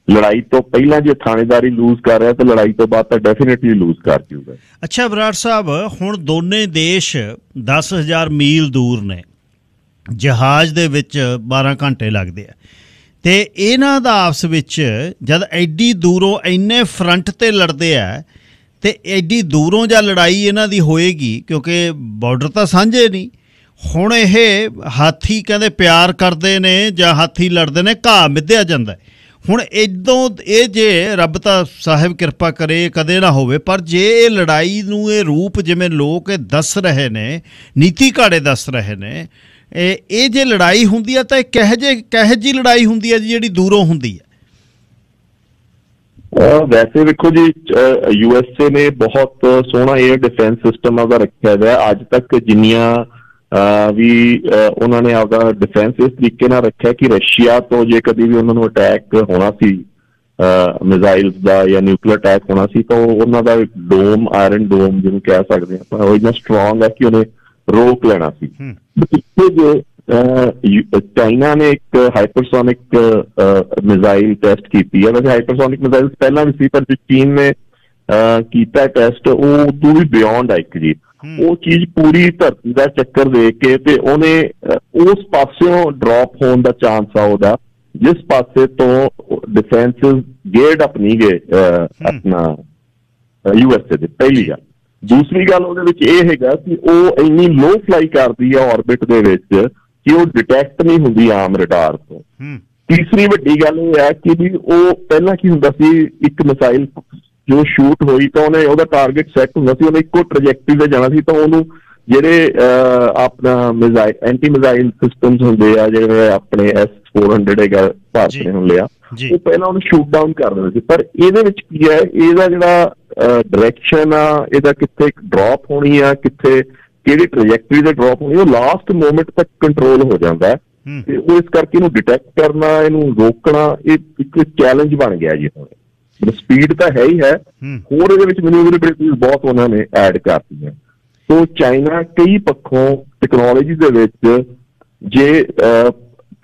ਲੜਾਈ ਤੋਂ ਪਹਿਲਾਂ ਜੇ ਥਾਣੇਦਾਰੀ ਲੂਜ਼ ਕਰ ਰਿਹਾ ਤਾਂ ਲੜਾਈ ਤੋਂ ਬਾਅਦ ਤਾਂ ਡੈਫੀਨੇਟਲੀ ਲੂਜ਼ ਕਰ ਜੂਗਾ। ਅੱਛਾ ਬਰਾੜ ਸਾਹਿਬ, ਹੁਣ ਦੋਨੇ ਦੇਸ਼ 10,000 ਮੀਲ ਦੂਰ ਨੇ, ਜਹਾਜ਼ ਦੇ ਵਿੱਚ 12 ਘੰਟੇ ਲੱਗਦੇ ਆ, ਤੇ ਇਹਨਾਂ ਦਾ ਆਪਸ ਵਿੱਚ ਜਦ ਐਡੀ ਦੂਰੋਂ ਇੰਨੇ ਫਰੰਟ ਤੇ ਲੜਦੇ ਆ ਤੇ ਐਡੀ ਦੂਰੋਂ ਜਾਂ ਲੜਾਈ ਇਹਨਾਂ ਦੀ ਹੋਏਗੀ, ਕਿਉਂਕਿ ਬਾਰਡਰ ਤਾਂ ਸਾਂਝੇ ਨਹੀਂ। ਹੁਣ ਇਹ ਹਾਥੀ ਕਹਿੰਦੇ ਪਿਆਰ ਕਰਦੇ ਨੇ ਜਾਂ ਹਾਥੀ ਲੜਦੇ ਨੇ, ਘਾਹ ਮਿੱਧਿਆ ਜਾਂਦਾ। ਹੁਣ ਇੱਦੋਂ ਇਹ ਜੇ ਰੱਬ ਤਾਂ ਸਾਹਿਬ ਕਿਰਪਾ ਕਰੇ ਕਦੇ ਨਾ ਹੋਵੇ, ਪਰ ਜੇ ਇਹ ਲੜਾਈ ਨੂੰ ਇਹ ਰੂਪ ਜਿਵੇਂ ਲੋਕ ਇਹ ਦੱਸ ਰਹੇ ਨੇ, ਨੀਤੀ ਘਾੜੇ ਦੱਸ ਰਹੇ ਨੇ, ਇਹ ਜੇ ਲੜਾਈ ਹੁੰਦੀ ਆ ਤਾਂ ਇਹ ਕਿਹੋ ਜਿਹੀ ਲੜਾਈ ਹੁੰਦੀ ਹੈ ਜਿਹੜੀ ਦੂਰੋਂ ਹੁੰਦੀ ਹੈ? ਵੈਸੇ ਵੇਖੋ ਜੀ, USA ਨੇ ਬਹੁਤ ਸੋਹਣਾ ਏਅਰ ਡਿਫੈਂਸ ਸਿਸਟਮ ਆਪਦਾ ਰੱਖਿਆ ਹੋਇਆ। ਅੱਜ ਤੱਕ ਜਿੰਨੀਆਂ ਵੀ ਉਹਨਾਂ ਨੇ ਆਪਦਾ ਡਿਫੈਂਸ ਇਸ ਤਰੀਕੇ ਨਾਲ ਰੱਖਿਆ ਕਿ ਰਸ਼ੀਆ ਤੋਂ ਜੇ ਕਦੀ ਵੀ ਉਹਨਾਂ ਨੂੰ ਅਟੈਕ ਹੋਣਾ ਸੀ ਮਿਜ਼ਾਈਲਸ ਦਾ ਜਾਂ ਨਿਊਕਲੀਅਰ ਅਟੈਕ ਹੋਣਾ ਸੀ, ਤਾਂ ਉਹਨਾਂ ਦਾ ਡੋਮ, ਆਇਰਨ ਡੋਮ ਜਿਹਨੂੰ ਕਹਿ ਸਕਦੇ ਆਪਾਂ, ਉਹ ਇੰਨਾ ਸਟਰੋਂਗ ਹੈ ਕਿ ਉਹਨੇ ਰੋਕ ਲੈਣਾ ਸੀ। ਪਿੱਛੇ ਜੇ ਚਾਈਨਾ ਨੇ ਇੱਕ ਹਾਈਪਰਸੋਨਿਕ ਮਿਜ਼ਾਈਲ ਟੈਸਟ ਕੀਤੀ ਹੈ, ਵੈਸੇ ਹਾਈਪਰਸੋਨਿਕ ਮਿਜ਼ਾਈਲ ਪਹਿਲਾਂ ਵੀ ਸੀ, ਪਰ ਜੋ ਚੀਨ ਨੇ ਕੀਤਾ ਟੈਸਟ ਉਹ ਉਦੋਂ ਵੀ ਬਿਯੋਂਡ ਆ ਇੱਕ ਜੀ। ਉਹ ਚੀਜ਼ ਪੂਰੀ ਧਰਤੀ ਦਾ ਚੱਕਰ ਦੇ ਕੇ ਤੇ ਉਹਨੇ ਉਸ ਪਾਸਿਓਂ ਡ੍ਰੌਪ ਹੋਣ ਦਾ ਚਾਂਸ ਆ ਉਹਦਾ, ਜਿਸ ਪਾਸੇ ਤੋਂ ਡਿਫੈਂਸਿਸ ਗੇਅਰਡ ਅਪ ਨਹੀਂ ਗਏ ਆਪਣਾ USA ਦੇ। ਪਹਿਲੀ ਗੱਲ। ਦੂਸਰੀ ਗੱਲ ਉਹਦੇ ਵਿੱਚ ਇਹ ਹੈਗਾ ਕਿ ਉਹ ਇੰਨੀ ਲੋ ਫਲਾਈ ਕਰਦੀ ਆ ਆਰਬਿਟ ਦੇ ਵਿੱਚ ਕਿ ਉਹ ਡਿਟੈਕਟ ਨਹੀਂ ਹੁੰਦੀ ਆਮ ਰਡਾਰ ਤੋਂ। ਤੀਸਰੀ ਵੱਡੀ ਗੱਲ ਇਹ ਹੈ ਕਿ ਵੀ ਉਹ ਪਹਿਲਾਂ ਕੀ ਹੁੰਦਾ ਸੀ, ਇੱਕ ਮਿਸਾਈਲ ਜੋ ਸ਼ੂਟ ਹੋਈ ਤਾਂ ਉਹਨੇ ਉਹਦਾ ਟਾਰਗੇਟ ਸੈੱਟ ਹੁੰਦਾ ਸੀ, ਉਹਨੇ ਇੱਕੋ ਟ੍ਰੈਜੈਕਟਰੀ ਤੇ ਜਾਣਾ ਸੀ, ਤਾਂ ਉਹਨੂੰ ਜਿਹੜੇ ਆਪਣਾ ਮਿਜ਼ਾਈਲ ਐਂਟੀ ਮਿਜ਼ਾਈਲ ਸਿਸਟਮਸ ਹੁੰਦੇ ਆ, ਜਿਹੜੇ ਆਪਣੇ S-400 ਹੈਗਾ ਭਾਰਤ ਨੇ ਹੁਣ ਲਿਆ, ਉਹ ਪਹਿਲਾਂ ਉਹਨੂੰ ਸ਼ੂਟ ਡਾਊਨ ਕਰ ਦਿੰਦੇ ਸੀ। ਪਰ ਇਹਦੇ ਵਿੱਚ ਕੀ ਹੈ, ਇਹਦਾ ਜਿਹੜਾ ਡਾਇਰੈਕਸ਼ਨ ਆ, ਇਹਦਾ ਕਿੱਥੇ ਡ੍ਰੌਪ ਹੋਣੀ ਆ, ਕਿੱਥੇ ਕਿਹੜੀ ਟ੍ਰੈਜੈਕਟਰੀ ਤੇ ਡ੍ਰੌਪ ਹੋਣੀ, ਉਹ ਲਾਸਟ ਮੂਮੈਂਟ ਤੱਕ ਕੰਟਰੋਲ ਹੋ ਜਾਂਦਾ ਹੈ। ਤੇ ਉਹ ਇਸ ਕਰਕੇ ਇਹਨੂੰ ਡਿਟੈਕਟ ਕਰਨਾ, ਇਹਨੂੰ ਰੋਕਣਾ, ਇਹ ਇੱਕ ਚੈਲੰਜ ਬਣ ਗਿਆ ਜੀ ਹੁਣ। ਸਪੀਡ ਤਾਂ ਹੈ ਹੀ ਹੈ, ਹੋਰ ਇਹਦੇ ਵਿੱਚ ਮੈਨੂਵਰੇਬਿਲਿਟੀਜ਼ ਬਹੁਤ ਉਹਨਾਂ ਨੇ ਐਡ ਕਰਤੀਆਂ। ਸੋ ਚਾਈਨਾ ਕਈ ਪੱਖੋਂ ਟੈਕਨੋਲੋਜੀ ਦੇ ਵਿੱਚ ਜੇ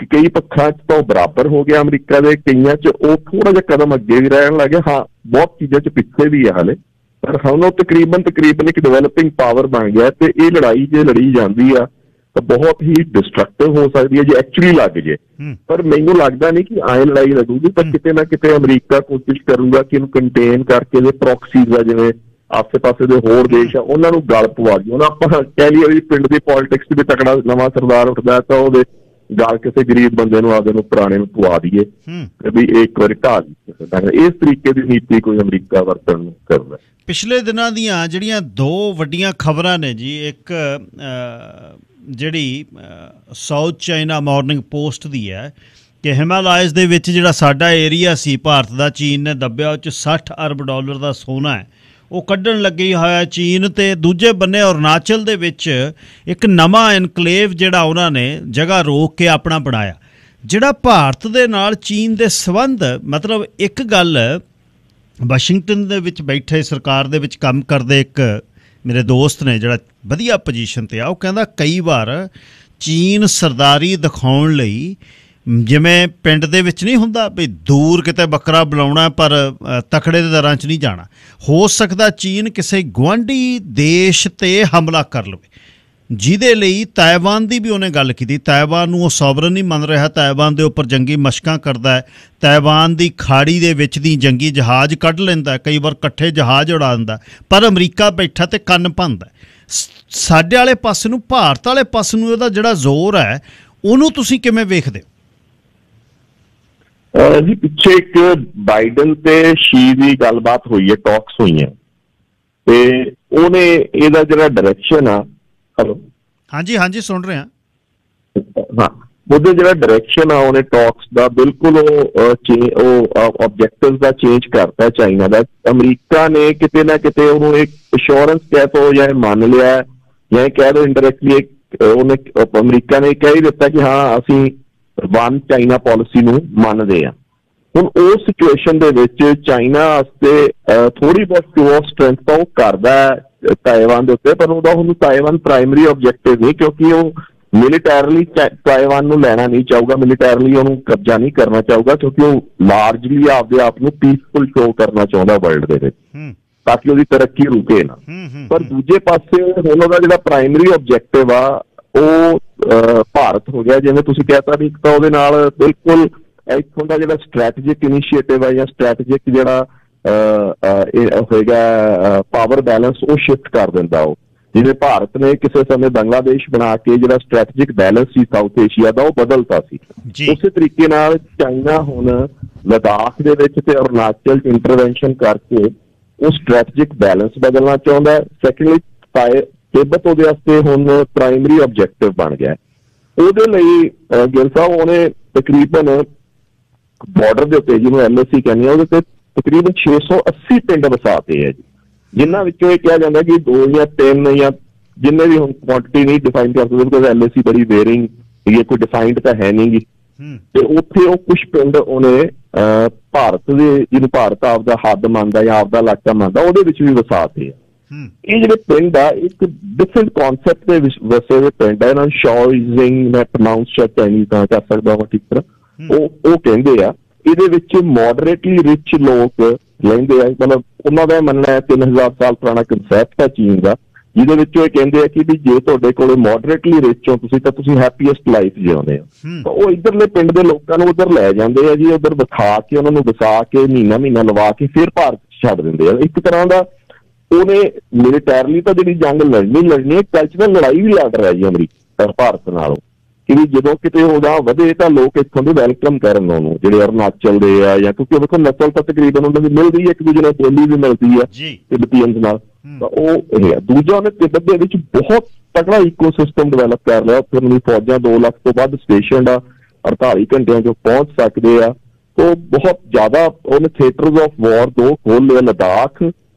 ਕਈ ਪੱਖਾਂ 'ਚ ਤਾਂ ਉਹ ਬਰਾਬਰ ਹੋ ਗਿਆ ਅਮਰੀਕਾ ਦੇ, ਕਈਆਂ 'ਚ ਉਹ ਥੋੜ੍ਹਾ ਜਿਹਾ ਕਦਮ ਅੱਗੇ ਵੀ ਰਹਿਣ ਲੱਗ ਗਿਆ। ਹਾਂ, ਬਹੁਤ ਚੀਜ਼ਾਂ 'ਚ ਪਿੱਛੇ ਵੀ ਹੈ ਹਾਲੇ, ਪਰ ਹੁਣ ਉਹ ਤਕਰੀਬਨ ਇੱਕ ਡਿਵੈਲਪਿੰਗ ਪਾਵਰ ਬਣ ਗਿਆ। ਤੇ ਇਹ ਲੜਾਈ ਜੇ ਲੜੀ ਜਾਂਦੀ ਆ ਤਾਂ ਬਹੁਤ ਹੀ ਡਿਸਟਰਕਟਿਵ ਹੋ ਸਕਦੀ ਹੈ ਜੇ ਐਕਚੁਅਲੀ ਲੱਗ ਜੇ। ਪਰ ਮੈਨੂੰ ਲੱਗਦਾ ਨਹੀਂ ਕਿ ਆਏ ਲੜਾਈ ਲੱਗੂਗੀ, ਪਰ ਕਿਤੇ ਨਾ ਕਿਤੇ ਅਮਰੀਕਾ ਕੋਸ਼ਿਸ਼ ਕਰੂਗਾ ਕਿ ਇਹਨੂੰ ਕੰਟੇਨ ਕਰਕੇ ਇਹਦੇ ਪ੍ਰੋਕਸੀਜ਼ ਆ, ਜਿਵੇਂ ਆਸੇ ਪਾਸੇ ਦੇ ਹੋਰ ਦੇਸ਼ ਆ, ਉਹਨਾਂ ਨੂੰ ਗਲ ਪਵਾ ਦੀ। ਹੁਣ ਆਪਾਂ ਕਹਿ ਲਈਏ ਵੀ ਪਿੰਡ ਦੀ ਪੋਲੀਟਿਕਸ ਵੀ ਤਕੜਾ ਨਵਾਂ ਸਰਦਾਰ ਉੱਠਦਾ ਤਾਂ ਉਹਦੇ ਗਲ ਕਿਸੇ ਗਰੀਬ ਬੰਦੇ ਨੂੰ ਆਪਦੇ ਨੂੰ ਪੁਰਾਣੇ ਨੂੰ ਪਵਾ ਦਈਏ ਵੀ ਇੱਕ ਵਾਰੀ ਢਾਹ ਲਈ। ਇਸ ਤਰੀਕੇ ਦੀ ਨੀਤੀ ਕੋਈ ਅਮਰੀਕਾ ਵਰਤਣ ਨੂੰ ਕਰਦਾ। ਪਿਛਲੇ ਦਿਨਾਂ ਦੀਆਂ ਜਿਹੜੀਆਂ ਦੋ ਵੱਡੀਆਂ ਖਬਰਾਂ ਨੇ ਜੀ, ਇੱਕ ਜਿਹੜੀ ਸਾਊਥ ਚਾਈਨਾ ਮਾਰਨਿੰਗ ਪੋਸਟ ਦੀ ਹੈ ਕਿ ਹਿਮਾਲਾਇਜ਼ ਦੇ ਵਿੱਚ ਜਿਹੜਾ ਸਾਡਾ ਏਰੀਆ ਸੀ ਭਾਰਤ ਦਾ, ਚੀਨ ਨੇ ਦੱਬਿਆ, ਉਹ 'ਚ $60 ਅਰਬ ਦਾ ਸੋਨਾ ਹੈ, ਉਹ ਕੱਢਣ ਲੱਗੀ ਹੋਇਆ ਚੀਨ। ਤੇ ਦੂਜੇ ਬੰਨੇ ਅਰੁਣਾਚਲ ਦੇ ਵਿੱਚ ਇੱਕ ਨਵਾਂ ਇਨਕਲੇਵ ਜਿਹੜਾ ਉਹਨਾਂ ਨੇ ਜਗ੍ਹਾ ਰੋਕ ਕੇ ਆਪਣਾ ਬਣਾਇਆ। ਜਿਹੜਾ ਭਾਰਤ ਦੇ ਨਾਲ ਚੀਨ ਦੇ ਸੰਬੰਧ, ਮਤਲਬ ਇੱਕ ਗੱਲ ਵਾਸ਼ਿੰਗਟਨ ਦੇ ਵਿੱਚ ਬੈਠੇ ਸਰਕਾਰ ਦੇ ਵਿੱਚ ਕੰਮ ਕਰਦੇ ਇੱਕ ਮੇਰੇ ਦੋਸਤ ਨੇ ਜਿਹੜਾ ਵਧੀਆ ਪੋਜੀਸ਼ਨ 'ਤੇ ਆ, ਉਹ ਕਹਿੰਦਾ ਕਈ ਵਾਰ ਚੀਨ ਸਰਦਾਰੀ ਦਿਖਾਉਣ ਲਈ, ਜਿਵੇਂ ਪਿੰਡ ਦੇ ਵਿੱਚ ਨਹੀਂ ਹੁੰਦਾ ਵੀ ਦੂਰ ਕਿਤੇ ਬੱਕਰਾ ਬੁਲਾਉਣਾ ਪਰ ਤਕੜੇ ਦੇ ਦਰਾਂ 'ਚ ਨਹੀਂ ਜਾਣਾ, ਹੋ ਸਕਦਾ ਚੀਨ ਕਿਸੇ ਗੁਆਂਢੀ ਦੇਸ਼ 'ਤੇ ਹਮਲਾ ਕਰ ਲਵੇ, ਜਿਹਦੇ ਲਈ ਤਾਇਵਾਨ ਦੀ ਵੀ ਉਹਨੇ ਗੱਲ ਕੀਤੀ। ਤਾਇਵਾਨ ਨੂੰ ਉਹ ਸੋਵਰਨ ਨਹੀਂ ਮੰਨ ਰਿਹਾ, ਤਾਇਵਾਨ ਦੇ ਉੱਪਰ ਜੰਗੀ ਮਸ਼ਕਾਂ ਕਰਦਾ ਹੈ, ਤਾਇਵਾਨ ਦੀ ਖਾੜੀ ਦੇ ਵਿੱਚ ਦੀ ਜੰਗੀ ਜਹਾਜ਼ ਕੱਢ ਲੈਂਦਾ, ਕਈ ਵਾਰ ਇਕੱਠੇ ਜਹਾਜ਼ ਉਡਾ ਦਿੰਦਾ, ਪਰ ਅਮਰੀਕਾ ਬੈਠਾ ਤੇ ਕੰਨ ਭੰਨਦਾ। ਸਾਡੇ ਵਾਲੇ ਪਾਸੇ ਨੂੰ, ਭਾਰਤ ਵਾਲੇ ਪਾਸੇ ਨੂੰ ਇਹਦਾ ਜਿਹੜਾ ਜ਼ੋਰ ਹੈ, ਉਹਨੂੰ ਤੁਸੀਂ ਕਿਵੇਂ ਵੇਖਦੇ ਹੋ? ਜੀ ਪਿੱਛੇ ਇੱਕ ਬਾਈਡਨ ਤੇ ਸ਼ੀ ਦੀ ਗੱਲਬਾਤ ਹੋਈ ਹੈ, ਟਾਕਸ ਹੋਈਆਂ, ਤੇ ਉਹਨੇ ਇਹਦਾ ਜਿਹੜਾ ਡਾਇਰੈਕਸ਼ਨ ਆ, ਹੈਲੋ, ਹਾਂਜੀ ਸੁਣ ਰਹੇ ਹਾਂ, ਉਹਦੇ ਜਿਹੜਾ ਡਾਇਰੈਕਸ਼ਨ ਆ ਉਹਨੇ ਟਾਕਸ ਦਾ ਬਿਲਕੁਲ ਉਹ ਆਬਜੈਕਟਿਵ ਦਾ ਚੇਂਜ ਕਰਤਾ ਚਾਈਨਾ ਦਾ। ਅਮਰੀਕਾ ਨੇ ਕਿਤੇ ਨਾ ਕਿਤੇ ਉਹਨੂੰ ਇੱਕ ਅਸ਼ੋਰੈਂਸ ਕਹਿ ਦੋ ਜਾਂ ਮੰਨ ਲਿਆ, ਜਾਂ ਕਹਿ ਦੋ ਇੰਡਾਇਰੈਕਟਲੀ ਉਹਨੇ ਅਮਰੀਕਾ ਨੇ ਕਹਿ ਹੀ ਦਿੱਤਾ ਕਿ ਹਾਂ ਅਸੀਂ ਵਨ ਚਾਈਨਾ ਪਾਲਿਸੀ ਨੂੰ ਮੰਨਦੇ ਆ। ਹੁਣ ਉਸ ਸਿਚੁਏਸ਼ਨ ਦੇ ਵਿੱਚ ਚਾਈਨਾ ਵਾਸਤੇ ਥੋੜ੍ਹੀ ਬਹੁਤ ਸ਼ੋ ਆਫ ਸਟਰੈਂਥ ਤਾਂ ਉਹ ਕਰਦਾ ਤਾਇਵਾਨ ਦੇ ਉੱਤੇ, ਪਰ ਉਹਦਾ ਉਹਨੂੰ ਤਾਇਵਾਨ ਪ੍ਰਾਇਮਰੀ ਆਬਜੈਕਟਿਵ ਨਹੀਂ, ਕਿਉਂਕਿ ਉਹ ਮਿਲੀਟੈਰਲੀ ਤਾਇਵਾਨ ਨੂੰ ਲੈਣਾ ਨਹੀਂ ਚਾਹੂਗਾ, ਮਿਲੀਟੈਰਲੀ ਉਹਨੂੰ ਕਬਜ਼ਾ ਨਹੀਂ ਕਰਨਾ ਚਾਹੂਗਾ, ਕਿਉਂਕਿ ਉਹ ਲਾਰਜਲੀ ਆਪਦੇ ਆਪ ਨੂੰ ਪੀਸਫੁਲ ਸ਼ੋ ਕਰਨਾ ਚਾਹੁੰਦਾ ਵਰਲਡ ਦੇ ਵਿੱਚ, ਤਾਂ ਕਿ ਉਹਦੀ ਤਰੱਕੀ ਰੁਕੇ ਨਾ। ਪਰ ਦੂਜੇ ਪਾਸੇ ਹੁਣ ਉਹਦਾ ਜਿਹੜਾ ਪ੍ਰਾਇਮਰੀ ਆਬਜੈਕਟਿਵ ਆ ਉਹ ਭਾਰਤ ਹੋ ਗਿਆ। ਜਿਵੇਂ ਤੁਸੀਂ ਕਹਿਤਾ ਵੀ ਇੱਕ ਤਾਂ ਉਹਦੇ ਨਾਲ ਬਿਲਕੁਲ ਇੱਥੋਂ ਦਾ ਜਿਹੜਾ ਸਟ੍ਰੈਟੇਜਿਕ ਇਨੀਸ਼ੀਏਟਿਵ ਹੈ ਜਾਂ ਸਟ੍ਰੈਟੇਜਿਕ ਜਿਹੜਾ ਹੋਏਗਾ ਪਾਵਰ ਬੈਲੈਂਸ, ਉਹ ਸ਼ਿਫਟ ਕਰ ਦਿੰਦਾ। ਉਹ ਜਿਵੇਂ ਭਾਰਤ ਨੇ ਕਿਸੇ ਸਮੇਂ ਬੰਗਲਾਦੇਸ਼ ਬਣਾ ਕੇ ਜਿਹੜਾ ਸਟ੍ਰੈਟੇਜਿਕ ਬੈਲੈਂਸ ਸੀ ਸਾਊਥ ਏਸ਼ੀਆ ਦਾ, ਉਹ ਬਦਲਤਾ ਸੀ। ਉਸੇ ਤਰੀਕੇ ਨਾਲ ਚਾਈਨਾ ਹੁਣ ਲਦਾਖ ਦੇ ਵਿੱਚ ਤੇ ਅਰੁਣਾਚਲ 'ਚ ਇੰਟਰਵੈਂਸ਼ਨ ਕਰਕੇ ਉਹ ਸਟ੍ਰੈਟੇਜਿਕ ਬੈਲੈਂਸ ਬਦਲਣਾ ਚਾਹੁੰਦਾ। ਸੈਕੰਡਲੀ ਤਿੱਬਤ ਉਹਦੇ ਵਾਸਤੇ ਹੁਣ ਪ੍ਰਾਇਮਰੀ ਆਬਜੈਕਟਿਵ ਬਣ ਗਿਆ। ਉਹਦੇ ਲਈ ਗਿੱਲ ਸਾਹਿਬ ਉਹਨੇ ਤਕਰੀਬਨ ਬਾਰਡਰ ਦੇ ਉੱਤੇ, ਜਿਹਨੂੰ LAC ਕਹਿੰਦੇ ਆ, ਉਹਦੇ ਤੇ ਤਕਰੀਬਨ 680 ਪਿੰਡ ਵਸਾਤੇ ਹੈ ਜੀ, ਜਿਨ੍ਹਾਂ ਵਿੱਚੋਂ ਇਹ ਕਿਹਾ ਜਾਂਦਾ ਕਿ 2 ਜਾਂ 3 ਜਾਂ ਜਿੰਨੇ ਵੀ ਹੁਣ ਕੁਆਂਟਿਟੀ ਨਹੀਂ ਡਿਫਾਈਨ ਕਰ ਸਕਦੇ, ਬਿਕੋਜ਼ LAC ਬੜੀ ਵੇਰਿੰਗ, ਇਹ ਕੋਈ ਡਿਫਾਈਨਡ ਤਾਂ ਹੈ ਨਹੀਂ ਗੀ। ਤੇ ਉੱਥੇ ਉਹ ਕੁਛ ਪਿੰਡ ਉਹਨੇ ਭਾਰਤ ਦੇ ਜਿਹਨੂੰ ਭਾਰਤ ਆਪਦਾ ਹੱਦ ਮੰਨਦਾ ਜਾਂ ਆਪਦਾ ਇਲਾਕਾ ਮੰਨਦਾ ਉਹਦੇ ਵਿੱਚ ਵੀ ਵਸਾਤੇ ਆ। ਇਹ ਜਿਹੜੇ ਪਿੰਡ ਆ ਇੱਕ ਡਿਫਰੈਂਟ ਕਨਸੈਪਟ ਦੇ ਵਸੇ ਹੋਏ ਪਿੰਡ ਆ। ਇਹਨਾਂ ਨੂੰ ਸ਼ਾਓਇਜ਼ਿੰਗ ਮੈਂ ਪ੍ਰੋਨਾਊਂਸ ਚਾਈਨੀਜ਼ ਤਾਂ ਕਰ ਸਕਦਾ ਹਾਂ ਠੀਕ ਤਰ੍ਹਾਂ। ਉਹ ਕਹਿੰਦੇ ਆ ਇਹਦੇ ਵਿੱਚ ਮੋਡਰੇਟਲੀ ਰਿਚ ਲੋਕ ਰਹਿੰਦੇ ਆ। ਮਤਲਬ ਉਹਨਾਂ ਦਾ ਮੰਨਣਾ ਹੈ 3000 ਸਾਲ ਪੁਰਾਣਾ ਕੰਸੈਪਟ ਹੈ ਚੀਨ ਦਾ, ਜਿਹਦੇ ਵਿੱਚ ਇਹ ਕਹਿੰਦੇ ਆ ਕਿ ਵੀ ਜੇ ਤੁਹਾਡੇ ਕੋਲ ਮੋਡਰੇਟਲੀ ਰਿਚ ਹੋ ਤੁਸੀਂ ਤਾਂ ਤੁਸੀਂ ਹੈਪੀਐਸਟ ਲਾਈਫ ਜਿਉਂਦੇ ਹੋ। ਤਾਂ ਉਹ ਇੱਧਰਲੇ ਪਿੰਡ ਦੇ ਲੋਕਾਂ ਨੂੰ ਉੱਧਰ ਲੈ ਜਾਂਦੇ ਆ ਜੀ, ਉੱਧਰ ਵਿਖਾ ਕੇ ਉਹਨਾਂ ਨੂੰ ਵਸਾ ਕੇ ਮਹੀਨਾ ਲਵਾ ਕੇ ਫਿਰ ਭਾਰਤ ਛੱਡ ਦਿੰਦੇ ਆ। ਇੱਕ ਤਰ੍ਹਾਂ ਦਾ ਉਹਨੇ ਮਿਲੀਟੈਰਲੀ ਤਾਂ ਜਿਹੜੀ ਜੰਗ ਲੜਨੀ ਹੈ, ਕਲਚਰਲ ਲੜਾਈ ਵੀ ਲੜ ਰਿਹਾ ਜੀ ਅਮਰੀਕਾ ਭਾਰਤ ਨਾਲੋਂ, ਕਿ ਵੀ ਜਦੋਂ ਕਿਤੇ ਉਹਦਾ ਵਧੇ ਤਾਂ ਲੋਕ ਇੱਥੋਂ ਦੇ ਵੈਲਕਮ ਕਰਨ ਉਹਨੂੰ, ਜਿਹੜੇ ਅਰੁਣਾਚਲ ਦੇ ਆ ਜਾਂ ਕਿਉਂਕਿ ਵੇਖੋ ਨਸਲ ਤਾਂ ਤਕਰੀਬਨ ਉਹਨਾਂ ਦੀ ਮਿਲਦੀ ਹੈ, ਇੱਕ ਦੂਜੇ ਨਾਲ ਬੋਲੀ ਵੀ ਮਿਲਦੀ ਆ ਤਿੱਬਤੀਅਨਸ ਨਾਲ। ਤਾਂ ਉਹ ਇਹ ਆ। ਦੂਜਾ ਉਹਨੇ ਤਿੱਬਤ ਦੇ ਵਿੱਚ ਬਹੁਤ ਤਕੜਾ ਈਕੋ ਸਿਸਟਮ ਡਿਵੈਲਪ ਕਰ ਲਿਆ। ਉੱਥੇ ਉਹਨਾਂ ਦੀ ਫੌਜਾਂ 2 ਲੱਖ ਤੋਂ ਵੱਧ ਸਟੇਸ਼ਨ ਆ, 48 ਘੰਟਿਆਂ 'ਚ ਪਹੁੰਚ ਸਕਦੇ ਆ। ਉਹ ਬਹੁਤ ਜ਼ਿਆਦਾ ਉਹਨੇ ਥੀਏਟਰਸ ਆਫ ਵਾਰ 2 ਖੋਲ ਲਏ, ਲਦਾਖ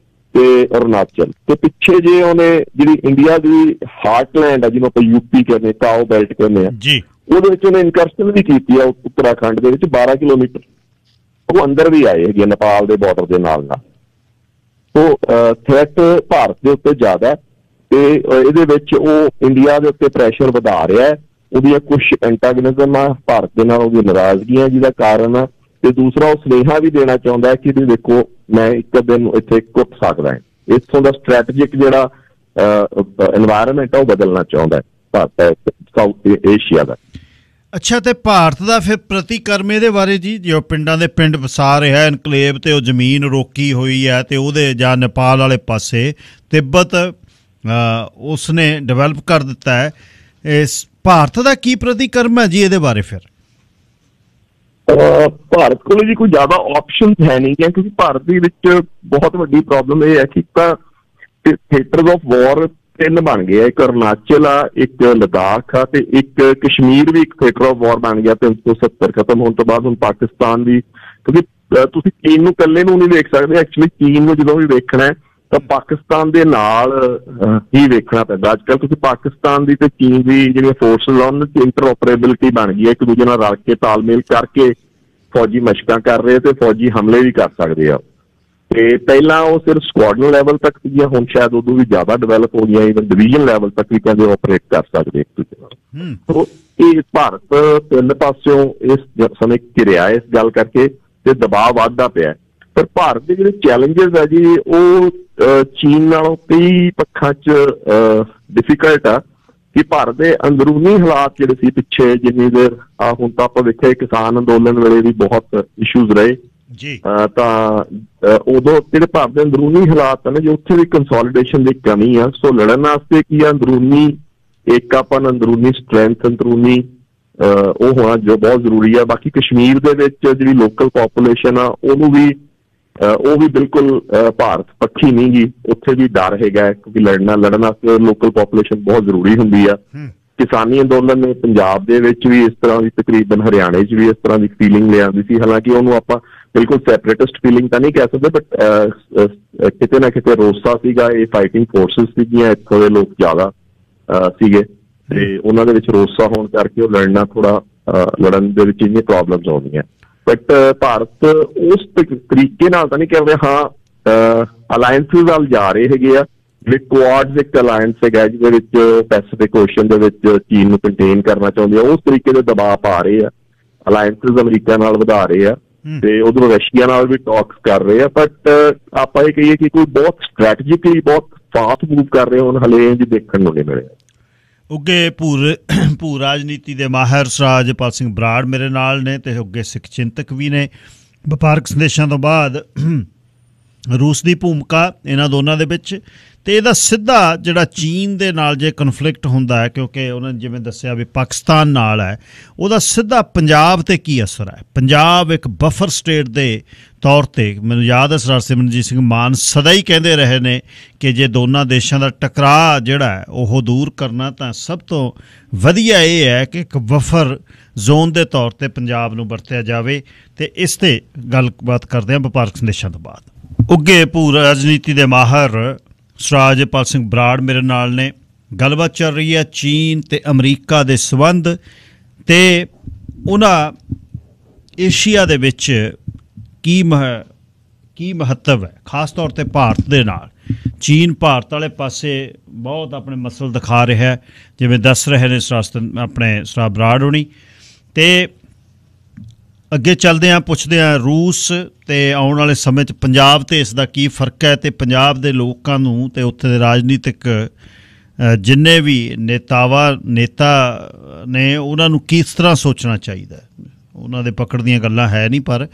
ਤੇ ਅਰੁਣਾਚਲ। ਤੇ ਪਿੱਛੇ ਜੇ ਉਹਨੇ ਜਿਹੜੀ ਇੰਡੀਆ ਦੀ ਹਾਰਟਲੈਂਡ ਆ ਜਿਹਨੂੰ ਆਪਾਂ ਯੂਪੀ ਕਹਿੰਦੇ, ਕਾਓ ਬੈਲਟ ਕਹਿੰਦੇ ਆ, ਉਹਦੇ ਵਿੱਚ ਉਹਨੇ ਇਨਕਰਸ਼ਨ ਵੀ ਕੀਤੀ ਆ ਉੱਤਰਾਖੰਡ ਦੇ ਵਿੱਚ 12 ਕਿਲੋਮੀਟਰ। ਉਹ ਅੰਦਰ ਵੀ ਆਏ ਹੈਗੇ ਨੇਪਾਲ ਦੇ ਬਾਰਡਰ ਦੇ ਨਾਲ। ਉਹ ਥ੍ਰੈਟ ਭਾਰਤ ਦੇ ਉੱਤੇ ਜ਼ਿਆਦਾ ਤੇ ਇਹਦੇ ਵਿੱਚ ਉਹ ਇੰਡੀਆ ਦੇ ਉੱਤੇ ਪ੍ਰੈਸ਼ਰ ਵਧਾ ਰਿਹਾ। ਉਹਦੀਆਂ ਕੁਛ ਐਂਟਾਗਨਿਜ਼ਮ ਆ ਭਾਰਤ ਦੇ ਨਾਲ, ਉਹਦੀ ਨਾਰਾਜ਼ਗੀਆਂ ਜਿਹਦਾ ਕਾਰਨ ਆ। ਤੇ ਦੂਸਰਾ ਉਹ ਸੁਨੇਹਾ ਵੀ ਦੇਣਾ ਚਾਹੁੰਦਾ ਹੈ ਕਿ ਵੀ ਦੇਖੋ ਮੈਂ ਇੱਕ ਦਿਨ ਇੱਥੇ ਕੁੱਟ ਸਕਦਾ ਹੈ। ਇੱਥੋਂ ਦਾ ਸਟ੍ਰੈਟੇਜਿਕ ਜਿਹੜਾ এনवायरमेंट ਆ ਉਹ ਬਦਲਣਾ ਚਾਹੁੰਦਾ ਹੈ ਭਾਰਤ ਸਾਊਥ ਏਸ਼ੀਆ ਦਾ। ਅੱਛਾ, ਤੇ ਭਾਰਤ ਦਾ ਫਿਰ ਪ੍ਰਤੀਕਰਮ ਇਹਦੇ ਬਾਰੇ ਜੀ, ਜੋ ਪਿੰਡਾਂ ਦੇ ਪਿੰਡ ਵਸਾ ਰਿਹਾ ਇਨਕਲੇਵ ਤੇ ਉਹ ਜ਼ਮੀਨ ਰੋਕੀ ਹੋਈ ਹੈ ਤੇ ਉਹਦੇ ਜਾਂ ਨੇਪਾਲ ਵਾਲੇ ਪਾਸੇ ਤਿੱਬਤ ਉਸਨੇ ਡਿਵੈਲਪ ਕਰ ਦਿੱਤਾ ਹੈ, ਇਸ ਭਾਰਤ ਦਾ ਕੀ ਪ੍ਰਤੀਕਰਮ ਹੈ ਜੀ ਇਹਦੇ ਬਾਰੇ? ਫਿਰ ਭਾਰਤ ਕੋਲ ਜੀ ਕੋਈ ਜ਼ਿਆਦਾ ਆਪਸ਼ਨ ਹੈ ਨਹੀਂ, ਕਿਉਂਕਿ ਭਾਰਤ ਦੇ ਵਿੱਚ ਬਹੁਤ ਵੱਡੀ ਪ੍ਰੋਬਲਮ ਇਹ ਹੈ ਕਿ ਤਾਂ ਥੀਏਟਰਸ ਆਫ ਵਾਰ 3 ਬਣ ਗਏ ਆ। ਇੱਕ ਅਰੁਣਾਚਲ ਆ, ਇੱਕ ਲਦਾਖ ਆ ਤੇ ਇੱਕ ਕਸ਼ਮੀਰ ਵੀ ਇੱਕ ਥੀਏਟਰ ਆਫ ਵਾਰ ਬਣ ਗਿਆ 370 ਖਤਮ ਹੋਣ ਤੋਂ ਬਾਅਦ। ਹੁਣ ਪਾਕਿਸਤਾਨ ਵੀ, ਕਿਉਂਕਿ ਤੁਸੀਂ ਚੀਨ ਨੂੰ ਇਕੱਲੇ ਨੂੰ ਨਹੀਂ ਵੇਖ ਸਕਦੇ, ਐਕਚੁਅਲੀ ਚੀਨ ਨੂੰ ਜਦੋਂ ਵੀ ਵੇਖਣਾ ਹੈ ਤਾਂ ਪਾਕਿਸਤਾਨ ਦੇ ਨਾਲ ਹੀ ਵੇਖਣਾ ਪੈਂਦਾ ਅੱਜ ਕੱਲ੍ਹ, ਕਿਉਂਕਿ ਪਾਕਿਸਤਾਨ ਦੀ ਤੇ ਚੀਨ ਦੀ ਜਿਹੜੀਆਂ ਫੋਰਸਿਸ ਆ ਉਹਨਾਂ ਦੀ ਇੰਟਰਓਪਰੇਬਿਲਿਟੀ ਬਣ ਗਈ ਹੈ, ਇੱਕ ਦੂਜੇ ਨਾਲ ਰਲ ਕੇ ਤਾਲਮੇਲ ਕਰਕੇ ਫੌਜੀ ਮਸ਼ਕਾਂ ਕਰ ਰਹੇ ਤੇ ਫੌਜੀ ਹਮਲੇ ਵੀ ਕਰ ਸਕਦੇ ਆ। ਤੇ ਪਹਿਲਾਂ ਉਹ ਸਿਰਫ ਸਕੁਆਡਰਨ ਲੈਵਲ ਤੱਕ ਸੀਗੀਆਂ, ਹੁਣ ਸ਼ਾਇਦ ਉਦੋਂ ਵੀ ਜ਼ਿਆਦਾ ਡਿਵੈਲਪ ਹੋ ਗਈਆਂ, ਈਵਨ ਡਿਵੀਜ਼ਨ ਲੈਵਲ ਤੱਕ ਵੀ ਕਹਿੰਦੇ ਆਪਰੇਟ ਕਰ ਸਕਦੇ ਇੱਕ ਦੂਜੇ ਨਾਲ। ਸੋ ਇਹ ਭਾਰਤ 3 ਪਾਸਿਓਂ ਇਸ ਸਮੇਂ ਘਿਰਿਆ ਇਸ ਗੱਲ ਕਰਕੇ ਤੇ ਦਬਾਅ ਵੱਧਦਾ ਪਿਆ। ਪਰ ਭਾਰਤ ਦੇ ਜਿਹੜੇ ਚੈਲੰਜਸ ਆ ਜੀ ਉਹ ਚੀਨ ਨਾਲੋਂ ਕਈ ਪੱਖਾਂ 'ਚ ਡਿਫਿਕਲਟ ਆ। ਕਿ ਭਾਰਤ ਦੇ ਅੰਦਰੂਨੀ ਹਾਲਾਤ ਜਿਹੜੇ ਸੀ ਪਿੱਛੇ ਜਿੰਨੀ ਦੇਰ ਹੁਣ ਤਾਂ ਆਪਾਂ ਵੇਖਿਆ ਕਿਸਾਨ ਅੰਦੋਲਨ ਵੇਲੇ ਵੀ ਬਹੁਤ ਇਸ਼ੂਜ਼ ਰਹੇ ਜੀ, ਤਾਂ ਉਦੋਂ ਜਿਹੜੇ ਭਾਰਤ ਦੇ ਅੰਦਰੂਨੀ ਹਾਲਾਤ ਨੇ ਜੋ ਉੱਥੇ ਵੀ ਕੰਸੋਲੀਡੇਸ਼ਨ ਦੀ ਕਮੀ ਆ। ਸੋ ਲੜਨ ਵਾਸਤੇ ਕੀ ਆ, ਅੰਦਰੂਨੀ ਏਕਾਪਨ, ਅੰਦਰੂਨੀ ਸਟਰੈਂਥ, ਅੰਦਰੂਨੀ ਉਹ ਹੋਣਾ ਜੋ ਬਹੁਤ ਜ਼ਰੂਰੀ ਆ। ਬਾਕੀ ਕਸ਼ਮੀਰ ਦੇ ਵਿੱਚ ਜਿਹੜੀ ਲੋਕਲ ਪਾਪੂਲੇਸ਼ਨ ਆ ਉਹ ਵੀ ਬਿਲਕੁਲ ਭਾਰਤ ਪੱਖੀ ਨਹੀਂ ਗੀ, ਉੱਥੇ ਵੀ ਡਰ ਹੈਗਾ ਕਿਉਂਕਿ ਲੜਨ ਵਾਸਤੇ ਲੋਕਲ ਪਾਪੂਲੇਸ਼ਨ ਬਹੁਤ ਜ਼ਰੂਰੀ ਹੁੰਦੀ ਆ। ਕਿਸਾਨੀ ਅੰਦੋਲਨ ਨੇ ਪੰਜਾਬ ਦੇ ਵਿੱਚ ਵੀ ਇਸ ਤਰ੍ਹਾਂ ਦੀ, ਤਕਰੀਬਨ ਹਰਿਆਣੇ 'ਚ ਵੀ ਇਸ ਤਰ੍ਹਾਂ ਦੀ ਫੀਲਿੰਗ ਲਿਆਂਦੀ ਸੀ। ਹਾਲਾਂਕਿ ਉਹਨੂੰ ਆਪਾਂ ਬਿਲਕੁਲ ਸੈਪਰੇਟਿਸਟ ਫੀਲਿੰਗ ਤਾਂ ਨਹੀਂ ਕਹਿ ਸਕਦੇ, ਬਟ ਕਿਤੇ ਨਾ ਕਿਤੇ ਰੋਸਾ ਸੀਗਾ, ਇਹ ਫਾਈਟਿੰਗ ਫੋਰਸਿਸ ਸੀਗੀਆਂ, ਇੱਥੋਂ ਦੇ ਲੋਕ ਜ਼ਿਆਦਾ ਸੀਗੇ ਤੇ ਉਹਨਾਂ ਦੇ ਵਿੱਚ ਰੋਸਾ ਹੋਣ ਕਰਕੇ ਉਹ ਲੜਨ ਦੇ ਵਿੱਚ ਇੰਨੀਆਂ ਪ੍ਰੋਬਲਮਸ ਆਉਂਦੀਆਂ। ਬਟ ਭਾਰਤ ਉਸ ਤਰੀਕੇ ਨਾਲ ਤਾਂ ਨਹੀਂ ਕਹਿੰਦੇ, ਹਾਂ ਅਲਾਇੰਸਿਸ ਵੱਲ ਜਾ ਰਹੇ ਹੈਗੇ ਆ। ਜਿਹੜੇ ਕੁਆਡਸ ਇੱਕ ਅਲਾਇੰਸ ਹੈਗਾ ਜਿਹਦੇ ਵਿੱਚ ਪੈਸੀਫਿਕ ਓਸ਼ਨ ਦੇ ਵਿੱਚ ਚੀਨ ਨੂੰ ਕੰਟੇਨ ਕਰਨਾ ਚਾਹੁੰਦੇ ਆ, ਉਸ ਤਰੀਕੇ ਦੇ ਦਬਾਅ ਪਾ ਰਹੇ ਆ। ਅਲਾਇੰਸਿਸ ਅਮਰੀਕਾ ਨਾਲ ਵਧਾ ਰਹੇ ਆ ਤੇ ਉਧਰੋਂ ਰਸ਼ੀਆ ਨਾਲ ਵੀ ਟਾਕਸ ਕਰ ਰਹੇ ਆ। ਬਟ ਆਪਾਂ ਇਹ ਕਹੀਏ ਕਿ ਕੋਈ ਬਹੁਤ ਸਟ੍ਰੈਟਜਿਕਲੀ ਬਹੁਤ ਫਾਸਟ ਮੂਵ ਕਰ ਰਹੇ ਹੁਣ ਹਲੇ ਇੰਝ ਦੇਖਣ ਨੂੰ ਨਹੀਂ ਮਿਲਿਆ। ਉੱਗੇ ਭੂ ਰਾਜਨੀਤੀ ਦੇ ਮਾਹਿਰ ਸਰਾਜਪਾਲ ਸਿੰਘ ਬਰਾੜ ਮੇਰੇ ਨਾਲ ਨੇ ਤੇ ਉੱਗੇ ਸਿੱਖ ਚਿੰਤਕ ਵੀ ਨੇ। ਵਪਾਰਕ ਸੰਦੇਸ਼ਾਂ ਤੋਂ ਬਾਅਦ ਰੂਸ ਦੀ ਭੂਮਿਕਾ ਇਹਨਾਂ ਦੋਨਾਂ ਦੇ ਵਿੱਚ ਤੇ ਇਹਦਾ ਸਿੱਧਾ ਜਿਹੜਾ ਚੀਨ ਦੇ ਨਾਲ ਜੇ ਕਨਫਲਿਕਟ ਹੁੰਦਾ ਹੈ, ਕਿਉਂਕਿ ਉਹਨਾਂ ਨੇ ਜਿਵੇਂ ਦੱਸਿਆ ਵੀ ਪਾਕਿਸਤਾਨ ਨਾਲ ਹੈ, ਉਹਦਾ ਸਿੱਧਾ ਪੰਜਾਬ 'ਤੇ ਕੀ ਅਸਰ ਹੈ? ਪੰਜਾਬ ਇੱਕ ਬਫਰ ਸਟੇਟ ਦੇ ਤੌਰ 'ਤੇ ਮੈਨੂੰ ਯਾਦ ਹੈ ਸਰਦਾਰ ਸਿਮਰਨਜੀਤ ਸਿੰਘ ਮਾਨ ਸਦਾ ਹੀ ਕਹਿੰਦੇ ਰਹੇ ਨੇ ਕਿ ਜੇ ਦੋਨਾਂ ਦੇਸ਼ਾਂ ਦਾ ਟਕਰਾਅ ਜਿਹੜਾ ਹੈ ਉਹ ਦੂਰ ਕਰਨਾ ਤਾਂ ਸਭ ਤੋਂ ਵਧੀਆ ਇਹ ਹੈ ਕਿ ਇੱਕ ਬਫਰ ਜ਼ੋਨ ਦੇ ਤੌਰ 'ਤੇ ਪੰਜਾਬ ਨੂੰ ਵਰਤਿਆ ਜਾਵੇ। ਤੇ ਇਸ 'ਤੇ ਗੱਲਬਾਤ ਕਰਦੇ ਹਾਂ ਵਪਾਰਕ ਸੰਦੇਸ਼ਾਂ ਤੋਂ ਬਾਅਦ। ਉੱਗੇ ਭੂ ਰਾਜਨੀਤੀ ਦੇ ਮਾਹਰ ਸਰਾਜਪਾਲ ਸਿੰਘ ਬਰਾੜ ਮੇਰੇ ਨਾਲ ਨੇ। ਗੱਲਬਾਤ ਚੱਲ ਰਹੀ ਹੈ ਚੀਨ ਤੇ ਅਮਰੀਕਾ ਦੇ ਸੰਬੰਧ ਤੇ ਉਹਨਾਂ ਏਸ਼ੀਆ ਦੇ ਵਿੱਚ ਕੀ ਮਹੱਤਵ ਹੈ, ਖਾਸ ਤੌਰ 'ਤੇ ਭਾਰਤ ਦੇ ਨਾਲ। ਚੀਨ ਭਾਰਤ ਵਾਲੇ ਪਾਸੇ ਬਹੁਤ ਆਪਣੇ ਮਸਲ ਦਿਖਾ ਰਿਹਾ, ਜਿਵੇਂ ਦੱਸ ਰਹੇ ਨੇ ਆਪਣੇ ਸਰਾ ਬਰਾੜ ਹੋਣੀ। ਅਤੇ ਅੱਗੇ ਚੱਲਦੇ ਹਾਂ, ਪੁੱਛਦੇ ਹਾਂ ਰੂਸ ਅਤੇ ਆਉਣ ਵਾਲੇ ਸਮੇਂ 'ਚ ਪੰਜਾਬ ਅਤੇ ਇਸ ਦਾ ਕੀ ਫ਼ਰਕ ਹੈ, ਅਤੇ ਪੰਜਾਬ ਦੇ ਲੋਕਾਂ ਨੂੰ ਅਤੇ ਉੱਥੇ ਦੇ ਰਾਜਨੀਤਿਕ ਜਿੰਨੇ ਵੀ ਨੇਤਾ ਨੇ ਉਹਨਾਂ ਨੂੰ ਕਿਸ ਤਰ੍ਹਾਂ ਸੋਚਣਾ ਚਾਹੀਦਾ। ਉਹਨਾਂ ਦੇ ਪਕੜ ਦੀਆਂ ਗੱਲਾਂ ਹੈ ਨਹੀਂ, ਪਰ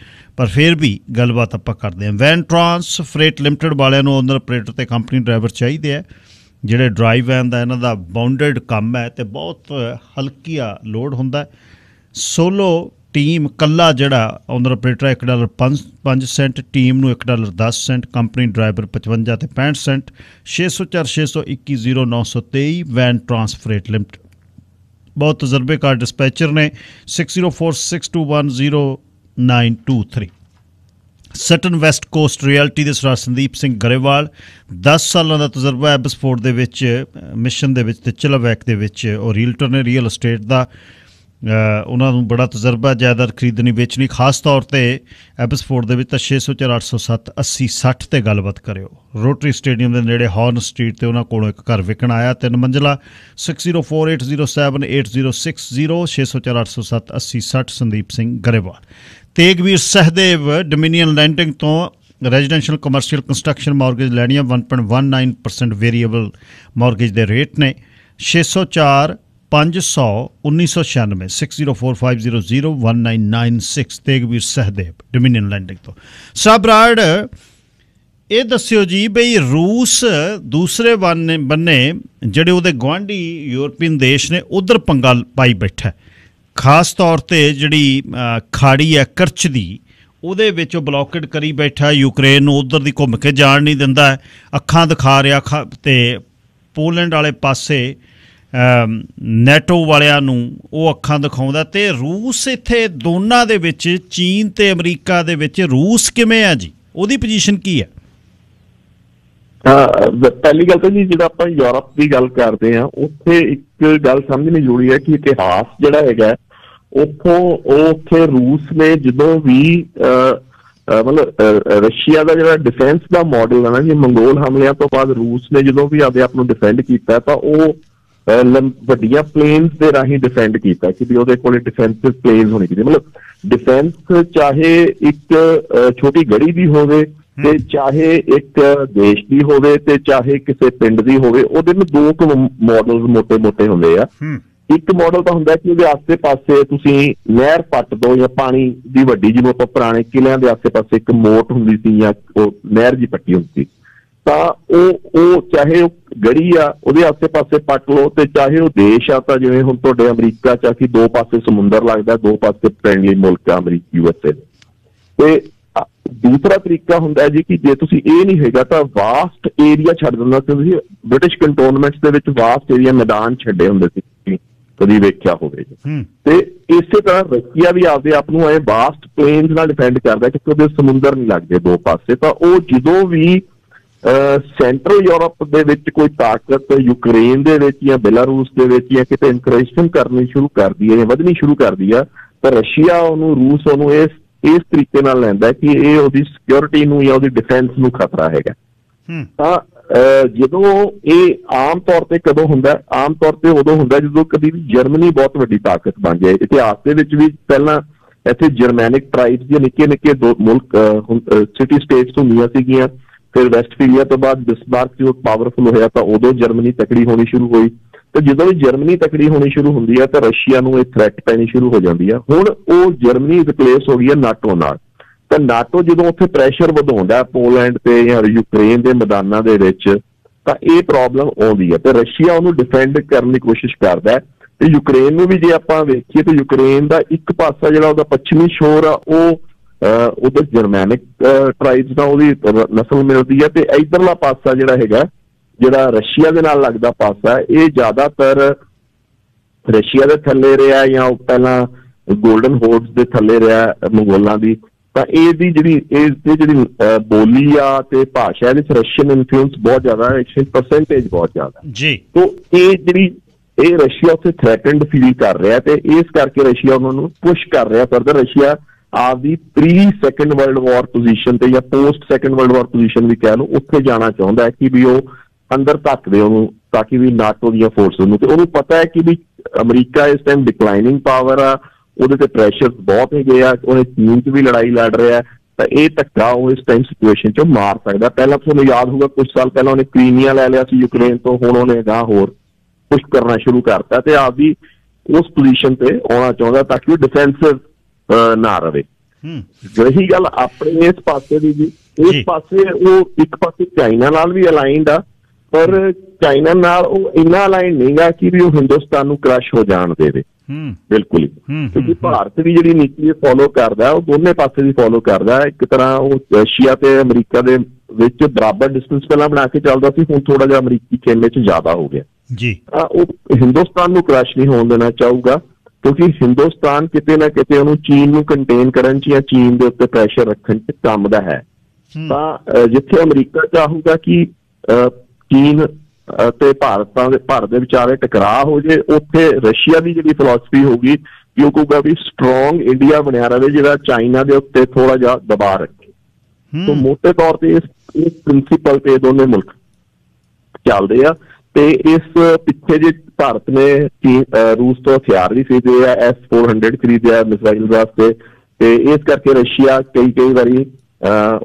ਫਿਰ ਵੀ ਗੱਲਬਾਤ ਆਪਾਂ ਕਰਦੇ ਹਾਂ। ਵੈਨ ਟਰਾਂਸ ਫਰੇਟ ਲਿਮਟਿਡ ਵਾਲਿਆਂ ਨੂੰ ਓਨਰ ਆਪਰੇਟਰ ਅਤੇ ਕੰਪਨੀ ਡਰਾਈਵਰ ਚਾਹੀਦੇ ਹੈ, ਜਿਹੜੇ ਡਰਾਈਵ ਵੈਨ ਦਾ ਇਹਨਾਂ ਦਾ ਬਾਉਂਡਡ ਕੰਮ ਹੈ ਅਤੇ ਬਹੁਤ ਹਲਕੀਆ ਲੋਡ ਹੁੰਦਾ। ਸੋਲੋ ਟੀਮ ਕੱਲਾ ਜਿਹੜਾ ਓਨਰ ਆਪਰੇਟਰ $1.05, ਟੀਮ ਨੂੰ $1.10, ਕੰਪਨੀ ਡਰਾਈਵਰ 55 ਅਤੇ 65 604 621 0923 ਵੈਨ ਟਰਾਂਸ ਫਰੇਟ ਲਿਮਟਿਡ। ਬਹੁਤ ਤਜਰਬੇਕਾਰ ਡਿਸਪੈਚਰ ਨੇ। 6046210923। ਸਟਨ ਵੈਸਟ ਕੋਸਟ ਰਿਐਲਿਟੀ ਦੇ ਸਰਦਾਰ ਸੰਦੀਪ ਸਿੰਘ ਗਰੇਵਾਲ, 10 ਸਾਲਾਂ ਦਾ ਤਜਰਬਾ ਐਬਸਫੋਰਡ ਦੇ ਵਿੱਚ, ਮਿਸ਼ਨ ਦੇ ਵਿੱਚ ਅਤੇ ਚਿਲਵੈਕ ਦੇ ਵਿੱਚ। ਉਹ ਰੀਅਲਟਰ ਨੇ ਰੀਅਲ estate ਦਾ, ਉਹਨਾਂ ਨੂੰ ਬੜਾ ਤਜਰਬਾ ਜਾਇਦਾਦ ਖਰੀਦਣੀ ਵੇਚਣੀ, ਖਾਸ ਤੌਰ 'ਤੇ ਐਬਸਫੋਰਡ ਦੇ ਵਿੱਚ। ਤਾਂ 604 807 80 60 'ਤੇ ਗੱਲਬਾਤ ਕਰਿਓ। ਰੋਟਰੀ ਸਟੇਡੀਅਮ ਦੇ ਨੇੜੇ ਹੌਰਨ ਸਟਰੀਟ 'ਤੇ ਉਹਨਾਂ ਕੋਲੋਂ ਇੱਕ ਘਰ ਵਿਕਣ ਆਇਆ 3 ਮੰਜ਼ਿਲਾ। 604807 8060 604 807 80 60 ਸੰਦੀਪ ਸਿੰਘ ਗਰੇਵਾਲ। ਤੇਗਵੀਰ ਸਹਿਦੇਵ ਡੋਮੀਨੀਅਨ ਲੈਂਡਿੰਗ ਤੋਂ ਰੈਜ਼ੀਡੈਂਸ਼ੀਅਲ ਕਮਰਸ਼ੀਅਲ ਕੰਸਟਰਕਸ਼ਨ ਮਾਰਗੇਜ ਲੈਣੀ ਆ। 1.19% ਵੇਰੀਏਬਲ ਮਾਰਗੇਜ ਦੇ ਰੇਟ ਨੇ। 604 500 1996 6045001996 ਤੇਗਵੀਰ ਸਹਿਦੇਵ ਡੋਮੀਨੀਅਨ ਲੈਂਡਿੰਗ ਤੋਂ। ਸਾਬਰਾੜ, ਇਹ ਦੱਸਿਓ ਜੀ ਬਈ ਰੂਸ ਦੂਸਰੇ ਬੰਨੇ ਜਿਹੜੇ ਉਹਦੇ ਗੁਆਂਢੀ ਯੂਰਪੀਅਨ ਦੇਸ਼ ਨੇ ਉੱਧਰ ਪੰਗਾ ਪਾਈ ਬੈਠਾ, ਖਾਸ ਤੌਰ 'ਤੇ ਜਿਹੜੀ ਖਾੜੀ ਹੈ ਕਰਚ ਦੀ, ਉਹਦੇ ਵਿੱਚ ਉਹ ਬਲੌਕੇਡ ਕਰੀ ਬੈਠਾ। ਯੂਕਰੇਨ ਨੂੰ ਉੱਧਰ ਦੀ ਘੁੰਮ ਕੇ ਜਾਣ ਨਹੀਂ ਦਿੰਦਾ, ਅੱਖਾਂ ਦਿਖਾ ਰਿਹਾ। ਅਤੇ ਪੋਲੈਂਡ ਵਾਲੇ ਪਾਸੇ ਨੈਟੋ ਵਾਲਿਆਂ ਨੂੰ ਉਹ ਅੱਖਾਂ ਦਿਖਾਉਂਦਾ। ਅਤੇ ਰੂਸ ਇੱਥੇ ਦੋਨਾਂ ਦੇ ਵਿੱਚ, ਚੀਨ ਅਤੇ ਅਮਰੀਕਾ ਦੇ ਵਿੱਚ ਰੂਸ ਕਿਵੇਂ ਹੈ ਜੀ, ਉਹਦੀ ਪੋਜੀਸ਼ਨ ਕੀ ਹੈ? ਪਹਿਲੀ ਗੱਲ ਤਾਂ ਜੀ, ਜਿਹੜਾ ਆਪਾਂ ਯੂਰਪ ਦੀ ਗੱਲ ਕਰਦੇ ਹਾਂ, ਉੱਥੇ ਇੱਕ ਗੱਲ ਸਮਝਣੀ ਜ਼ਰੂਰੀ ਹੈ ਕਿ ਇਤਿਹਾਸ ਜਿਹੜਾ ਹੈਗਾ ਉੱਥੇ ਰੂਸ ਨੇ ਜਦੋਂ ਵੀ ਮਤਲਬ ਰਸ਼ੀਆ ਦਾ ਜਿਹੜਾ ਡਿਫੈਂਸ ਦਾ ਮਾਡਲ ਹੈ ਨਾ ਜੀ, ਮੰਗੋਲ ਹਮਲਿਆਂ ਤੋਂ ਬਾਅਦ ਰੂਸ ਨੇ ਜਦੋਂ ਵੀ ਆਪਦੇ ਆਪ ਨੂੰ ਡਿਫੈਂਡ ਕੀਤਾ ਤਾਂ ਉਹ ਵੱਡੀਆਂ ਪਲੇਨਸ ਦੇ ਰਾਹੀਂ ਡਿਫੈਂਡ ਕੀਤਾ ਕਿ ਵੀ ਉਹਦੇ ਕੋਲ ਡਿਫੈਂਸਿਵ ਪਲੇਨਸ ਹੋਣੀ ਚਾਹੀਦੀ। ਮਤਲਬ ਡਿਫੈਂਸ ਚਾਹੇ ਇੱਕ ਛੋਟੀ ਗੜੀ ਦੀ ਹੋਵੇ ਤੇ ਚਾਹੇ ਇੱਕ ਦੇਸ਼ ਦੀ ਹੋਵੇ ਤੇ ਚਾਹੇ ਕਿਸੇ ਪਿੰਡ ਦੀ ਹੋਵੇ, ਉਹਦੇ ਨੂੰ ਦੋ ਮਾਡਲ ਮੋਟੇ ਹੁੰਦੇ ਆ। ਇੱਕ ਮਾਡਲ ਤਾਂ ਹੁੰਦਾ ਕਿ ਉਹਦੇ ਆਸੇ ਪਾਸੇ ਤੁਸੀਂ ਨਹਿਰ ਪੱਟ ਦੋ, ਜਾਂ ਪਾਣੀ ਦੀ ਵੱਡੀ, ਜਿਵੇਂ ਆਪਾਂ ਪੁਰਾਣੇ ਕਿਲਿਆਂ ਦੇ ਆਸੇ ਪਾਸੇ ਇੱਕ ਮੋਟ ਹੁੰਦੀ ਸੀ ਜਾਂ ਉਹ ਨਹਿਰ ਜੀ ਪੱਟੀ ਹੁੰਦੀ ਸੀ, ਤਾਂ ਉਹ ਚਾਹੇ ਉਹ ਗੜੀ ਆ ਉਹਦੇ ਆਸੇ ਪਾਸੇ ਪੱਟ ਲਓ, ਤੇ ਚਾਹੇ ਉਹ ਦੇਸ਼ ਆ ਤਾਂ ਜਿਵੇਂ ਹੁਣ ਤੁਹਾਡੇ ਅਮਰੀਕਾ ਚ ਕਿ ਦੋ ਪਾਸੇ ਸਮੁੰਦਰ ਲੱਗਦਾ, ਦੋ ਪਾਸੇ ਫਰੈਂਡਲੀ ਮੁਲਕ ਆ ਅਮਰੀਕੀ USA। ਤੇ ਦੂਸਰਾ ਤਰੀਕਾ ਹੁੰਦਾ ਜੀ ਕਿ ਜੇ ਤੁਸੀਂ ਇਹ ਨਹੀਂ ਹੈਗਾ ਤਾਂ ਵਾਸਟ ਏਰੀਆ ਛੱਡ ਦਿੰਦਾ। ਤੁਸੀਂ ਬ੍ਰਿਟਿਸ਼ ਕੰਟੋਨਮੈਂਟਸ ਦੇ ਵਿੱਚ ਵਾਸਟ ਏਰੀਆ, ਮੈਦਾਨ ਛੱਡੇ ਹੁੰਦੇ ਸੀ, ਕਦੀ ਵੇਖਿਆ ਹੋਵੇ। ਤੇ ਇਸੇ ਤਰ੍ਹਾਂ ਰਸ਼ੀਆ ਵੀ ਆਪਦੇ ਆਪ ਨੂੰ ਇਹ ਵਾਸਟ ਪਲੇਨਸ ਨਾਲ ਡਿਫੈਂਡ ਕਰਦਾ ਕਿਉਂਕਿ ਉਹਦੇ ਸਮੁੰਦਰ ਨਹੀਂ ਲੱਗਦੇ ਦੋ ਪਾਸੇ। ਤਾਂ ਉਹ ਜਦੋਂ ਵੀ ਸੈਂਟਰਲ ਯੂਰਪ ਦੇ ਵਿੱਚ ਕੋਈ ਤਾਕਤ ਯੂਕਰੇਨ ਦੇ ਵਿੱਚ ਜਾਂ ਬੇਲਾਰੂਸ ਦੇ ਵਿੱਚ ਜਾਂ ਕਿਤੇ ਇਨਕਰੇਸ਼ਨ ਕਰਨੀ ਸ਼ੁਰੂ ਕਰਦੀ ਹੈ ਜਾਂ ਵਧਣੀ ਸ਼ੁਰੂ ਕਰਦੀ ਆ, ਤਾਂ ਰਸ਼ੀਆ ਰੂਸ ਉਹਨੂੰ ਇਸ ਤਰੀਕੇ ਨਾਲ ਲੈਂਦਾ ਕਿ ਇਹ ਉਹਦੀ ਸਿਕਿਉਰਿਟੀ ਨੂੰ ਜਾਂ ਉਹਦੀ ਡਿਫੈਂਸ ਨੂੰ ਖਤਰਾ ਹੈਗਾ। ਤਾਂ ਜਦੋਂ ਇਹ ਆਮ ਤੌਰ ਤੇ ਕਦੋਂ ਹੁੰਦਾ? ਆਮ ਤੌਰ ਤੇ ਉਦੋਂ ਹੁੰਦਾ ਜਦੋਂ ਕਦੀ ਵੀ ਜਰਮਨੀ ਬਹੁਤ ਵੱਡੀ ਤਾਕਤ ਬਣ ਜਾਏ। ਇਤਿਹਾਸ ਦੇ ਵਿੱਚ ਵੀ ਪਹਿਲਾਂ ਇੱਥੇ ਜਰਮੈਨਿਕ ਟਰਾਈਬਸ ਦੀਆਂ ਨਿੱਕੇ ਦੋ ਮੁਲਕ ਸਿਟੀ ਸਟੇਟਸ ਹੁੰਦੀਆਂ ਸੀਗੀਆਂ। ਫਿਰ ਵੈਸਟਫੀਲੀਆ ਤੋਂ ਬਾਅਦ ਬਿਸਮਾਰਕ ਜੋ ਪਾਵਰਫੁਲ ਹੋਇਆ ਤਾਂ ਉਦੋਂ ਜਰਮਨੀ ਤਕੜੀ ਹੋਣੀ ਸ਼ੁਰੂ ਹੋਈ। ਤੇ ਜਦੋਂ ਵੀ ਜਰਮਨੀ ਤਕੜੀ ਹੋਣੀ ਸ਼ੁਰੂ ਹੁੰਦੀ ਹੈ ਤਾਂ ਰਸ਼ੀਆ ਨੂੰ ਇਹ ਥ੍ਰੈਟ ਪੈਣੀ ਸ਼ੁਰੂ ਹੋ ਜਾਂਦੀ ਹੈ। ਹੁਣ ਉਹ ਜਰਮਨੀ ਰਿਪਲੇਸ ਹੋ ਗਈ ਹੈ ਨਾਟੋ ਨਾਲ। ਤਾਂ ਨਾਟੋ ਜਦੋਂ ਉੱਥੇ ਪ੍ਰੈਸ਼ਰ ਵਧਾਉਂਦਾ ਪੋਲੈਂਡ ਤੇ ਜਾਂ ਯੂਕਰੇਨ ਦੇ ਮੈਦਾਨਾਂ ਦੇ ਵਿੱਚ, ਤਾਂ ਇਹ ਪ੍ਰੋਬਲਮ ਆਉਂਦੀ ਹੈ। ਤੇ ਰਸ਼ੀਆ ਉਹਨੂੰ ਡਿਫੈਂਡ ਕਰਨ ਦੀ ਕੋਸ਼ਿਸ਼ ਕਰਦਾ ਹੈ। ਤੇ ਯੂਕਰੇਨ ਨੂੰ ਵੀ ਜੇ ਆਪਾਂ ਵੇਖੀਏ ਤਾਂ ਯੂਕਰੇਨ ਦਾ ਇੱਕ ਪਾਸਾ ਜਿਹੜਾ ਉਹਦਾ ਪੱਛਮੀ ਸ਼ੋਰ ਆ ਉਹ ਉਧਰ ਜਰਮੈਨਿਕ ਟਰਾਈਬਸ ਦਾ ਉਹਦੀ ਨਸਲ ਮਿਲਦੀ ਹੈ। ਤੇ ਇੱਧਰਲਾ ਪਾਸਾ ਜਿਹੜਾ ਹੈਗਾ, ਜਿਹੜਾ ਰਸ਼ੀਆ ਦੇ ਨਾਲ ਲੱਗਦਾ ਪਾਸਾ, ਇਹ ਜ਼ਿਆਦਾਤਰ ਰਸ਼ੀਆ ਦੇ ਥੱਲੇ ਰਿਹਾ ਜਾਂ ਉਹ ਪਹਿਲਾਂ ਗੋਲਡਨ ਹੋਰਡਸ ਦੇ ਥੱਲੇ ਰਿਹਾ ਮੰਗੋਲਾਂ ਦੀ। ਤਾਂ ਇਹਦੀ ਜਿਹੜੀ ਬੋਲੀ ਆ ਤੇ ਭਾਸ਼ਾ ਇਹਦੇ ਚ ਰਸ਼ੀਅਨ ਇਨਫਲੂਐਂਸ ਬਹੁਤ ਜ਼ਿਆਦਾ ਹੈ, ਪਰਸੈਂਟੇਜ ਬਹੁਤ ਜ਼ਿਆਦਾ ਜੀ। ਤੋ ਇਹ ਰਸ਼ੀਆ ਉੱਥੇ ਥ੍ਰੈਟਨਡ ਫੀਲ ਕਰ ਰਿਹਾ ਤੇ ਇਸ ਕਰਕੇ ਰਸ਼ੀਆ ਉਹਨਾਂ ਨੂੰ ਪੁਸ਼ ਕਰ ਰਿਹਾ ਫਰਦਰ। ਰਸ਼ੀਆ ਆਪਦੀ pre second world war position ਤੇ ਜਾਂ post second world war position ਵੀ ਕਹਿ ਲਓ, ਉੱਥੇ ਜਾਣਾ ਚਾਹੁੰਦਾ ਹੈ ਕਿ ਵੀ ਉਹ ਅੰਦਰ ਧੱਕ ਦੇ ਉਹਨੂੰ, ਤਾਂ ਕਿ ਵੀ ਨਾਟੋ ਦੀਆਂ ਫੋਰਸਿਸ ਨੂੰ। ਤੇ ਉਹਨੂੰ ਪਤਾ ਹੈ ਕਿ ਵੀ ਅਮਰੀਕਾ ਇਸ ਟਾਈਮ ਡਿਕਲਾਈਨਿੰਗ ਪਾਵਰ ਆ, ਉਹਦੇ ਤੇ ਪ੍ਰੈਸ਼ਰ ਬਹੁਤ ਹੈਗੇ ਆ, ਉਹਨੇ ਚੀਨ 'ਚ ਵੀ ਲੜਾਈ ਲੜ ਰਿਹਾ, ਤਾਂ ਇਹ ਧੱਕਾ ਉਹ ਇਸ ਟਾਈਮ ਸਿਚੁਏਸ਼ਨ 'ਚ ਮਾਰ ਸਕਦਾ। ਪਹਿਲਾਂ ਤੁਹਾਨੂੰ ਯਾਦ ਹੋਊਗਾ ਕੁਝ ਸਾਲ ਪਹਿਲਾਂ ਉਹਨੇ ਕ੍ਰੀਮੀਆ ਲੈ ਲਿਆ ਸੀ ਯੂਕਰੇਨ ਤੋਂ, ਹੁਣ ਉਹਨੇ ਅਗਾਂਹ ਹੋਰ ਕੁਛ ਕਰਨਾ ਸ਼ੁਰੂ ਕਰਤਾ ਤੇ ਆਪਦੀ ਉਸ ਪੋਜੀਸ਼ਨ ਤੇ ਆਉਣਾ ਚਾਹੁੰਦਾ ਤਾਂ ਕਿ ਉਹ ਡਿਫੈਂਸਿਵ ਨਾ ਰਵੇ। ਰਹੀ ਗੱਲ ਆਪਣੇ ਇਸ ਪਾਸੇ ਦੀ ਜੀ, ਇਸ ਪਾਸੇ ਉਹ ਇੱਕ ਪਾਸੇ ਚਾਈਨਾ ਨਾਲ ਵੀ ਅਲਾਈਨਡ ਆ, ਪਰ ਚਾਈਨਾ ਨਾਲ ਉਹ ਇੰਨਾ ਅਲਾਈਨ ਨਹੀਂ ਗਾ ਕਿ ਵੀ ਉਹ ਹਿੰਦੁਸਤਾਨ ਨੂੰ ਕ੍ਰਸ਼ ਹੋ ਜਾਣ ਦੇਵੇ, ਬਿਲਕੁਲ ਹੀ। ਕਿਉਂਕਿ ਭਾਰਤ ਦੀ ਜਿਹੜੀ ਨੀਤੀ ਫੋਲੋ ਕਰਦਾ ਉਹ ਦੋਨੇ ਪਾਸੇ ਦੀ ਫੋਲੋ ਕਰਦਾ। ਇੱਕ ਤਰ੍ਹਾਂ ਉਹ ਰਸ਼ੀਆ ਤੇ ਅਮਰੀਕਾ ਦੇ ਵਿੱਚ ਬਰਾਬਰ ਡਿਸਟੈਂਸ ਪਹਿਲਾਂ ਬਣਾ ਕੇ ਚੱਲਦਾ ਸੀ, ਹੁਣ ਥੋੜਾ ਜਿਹਾ ਅਮਰੀਕੀ ਖੇਮੇ 'ਚ ਜ਼ਿਆਦਾ ਹੋ ਗਿਆ ਜੀ। ਉਹ ਹਿੰਦੁਸਤਾਨ ਨੂੰ ਕ੍ਰਸ਼ ਨਹੀਂ ਹੋਣ ਦੇਣਾ ਚਾਹੂਗਾ, ਕਿਉਂਕਿ ਹਿੰਦੁਸਤਾਨ ਕਿਤੇ ਨਾ ਕਿਤੇ ਉਹਨੂੰ ਚੀਨ ਨੂੰ ਕੰਟੇਨ ਕਰਨ 'ਚ ਜਾਂ ਚੀਨ ਦੇ ਉੱਤੇ ਪ੍ਰੈਸ਼ਰ ਰੱਖਣ 'ਚ ਕੰਮ ਦਾ ਹੈ। ਤਾਂ ਜਿੱਥੇ ਅਮਰੀਕਾ ਚਾਹੂਗਾ ਕਿ ਚੀਨ ਤੇ ਭਾਰਤ ਦੇ ਵਿਚਾਲੇ ਟਕਰਾਅ ਹੋ ਜੇ, ਉੱਥੇ ਰਸ਼ੀਆ ਦੀ ਜਿਹੜੀ ਫਿਲਾਸਫੀ ਹੋਊਗੀ ਕਿ ਉਹ ਕਹੂਗਾ ਵੀ ਸਟਰੋਂਗ ਇੰਡੀਆ ਬਣਿਆ ਰਹੇ ਜਿਹੜਾ ਚਾਈਨਾ ਦੇ ਉੱਤੇ ਥੋੜਾ ਜਿਹਾ ਦਬਾਅ ਰੱਖੇ। ਸੋ ਮੋਟੇ ਤੌਰ ਤੇ ਇਸ ਪ੍ਰਿੰਸੀਪਲ ਤੇ ਦੋਨੇ ਮੁਲਕ ਚੱਲਦੇ ਆ। ਤੇ ਇਸ ਪਿੱਛੇ ਜੇ ਭਾਰਤ ਨੇ ਰੂਸ ਤੋਂ ਹਥਿਆਰ ਵੀ ਖਰੀਦੇ ਆ, S-400 ਖਰੀਦਿਆ ਮਿਸਾਈਲ ਵਾਸਤੇ, ਤੇ ਇਸ ਕਰਕੇ ਰਸ਼ੀਆ ਕਈ ਵਾਰੀ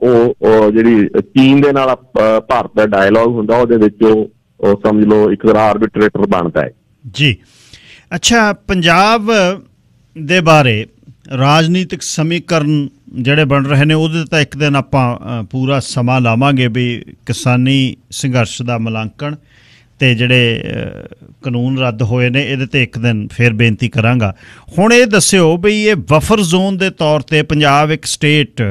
ਉਹ ਜਿਹੜੀ ਚੀਨ ਦੇ ਨਾਲ ਭਾਰਤ ਦਾ ਡਾਇਲੋਗ ਹੁੰਦਾ ਉਹਦੇ ਵਿੱਚ ਉਹ ਸਮਝ ਲਓ ਇੱਕ ਤਰ੍ਹਾਂ ਆਰਬਿਟਰੇਟਰ ਬਣਦਾ ਹੈ ਜੀ। ਅੱਛਾ, ਪੰਜਾਬ ਦੇ ਬਾਰੇ ਰਾਜਨੀਤਿਕ ਸਮੀਕਰਨ ਜਿਹੜੇ ਬਣ ਰਹੇ ਨੇ ਉਹਦੇ ਤਾਂ ਇੱਕ ਦਿਨ ਆਪਾਂ ਪੂਰਾ ਸਮਾਂ ਲਾਵਾਂਗੇ ਵੀ ਕਿਸਾਨੀ ਸੰਘਰਸ਼ ਦਾ ਮੁਲਾਂਕਣ ਤੇ ਜਿਹੜੇ ਕਾਨੂੰਨ ਰੱਦ ਹੋਏ ਨੇ ਇਹਦੇ ਤੇ ਇੱਕ ਦਿਨ ਫਿਰ ਬੇਨਤੀ ਕਰਾਂਗਾ। ਹੁਣ ਇਹ ਦੱਸਿਓ ਵੀ ਇਹ ਬਫਰ ਜ਼ੋਨ ਦੇ ਤੌਰ ਤੇ ਪੰਜਾਬ ਇੱਕ ਸਟੇਟ,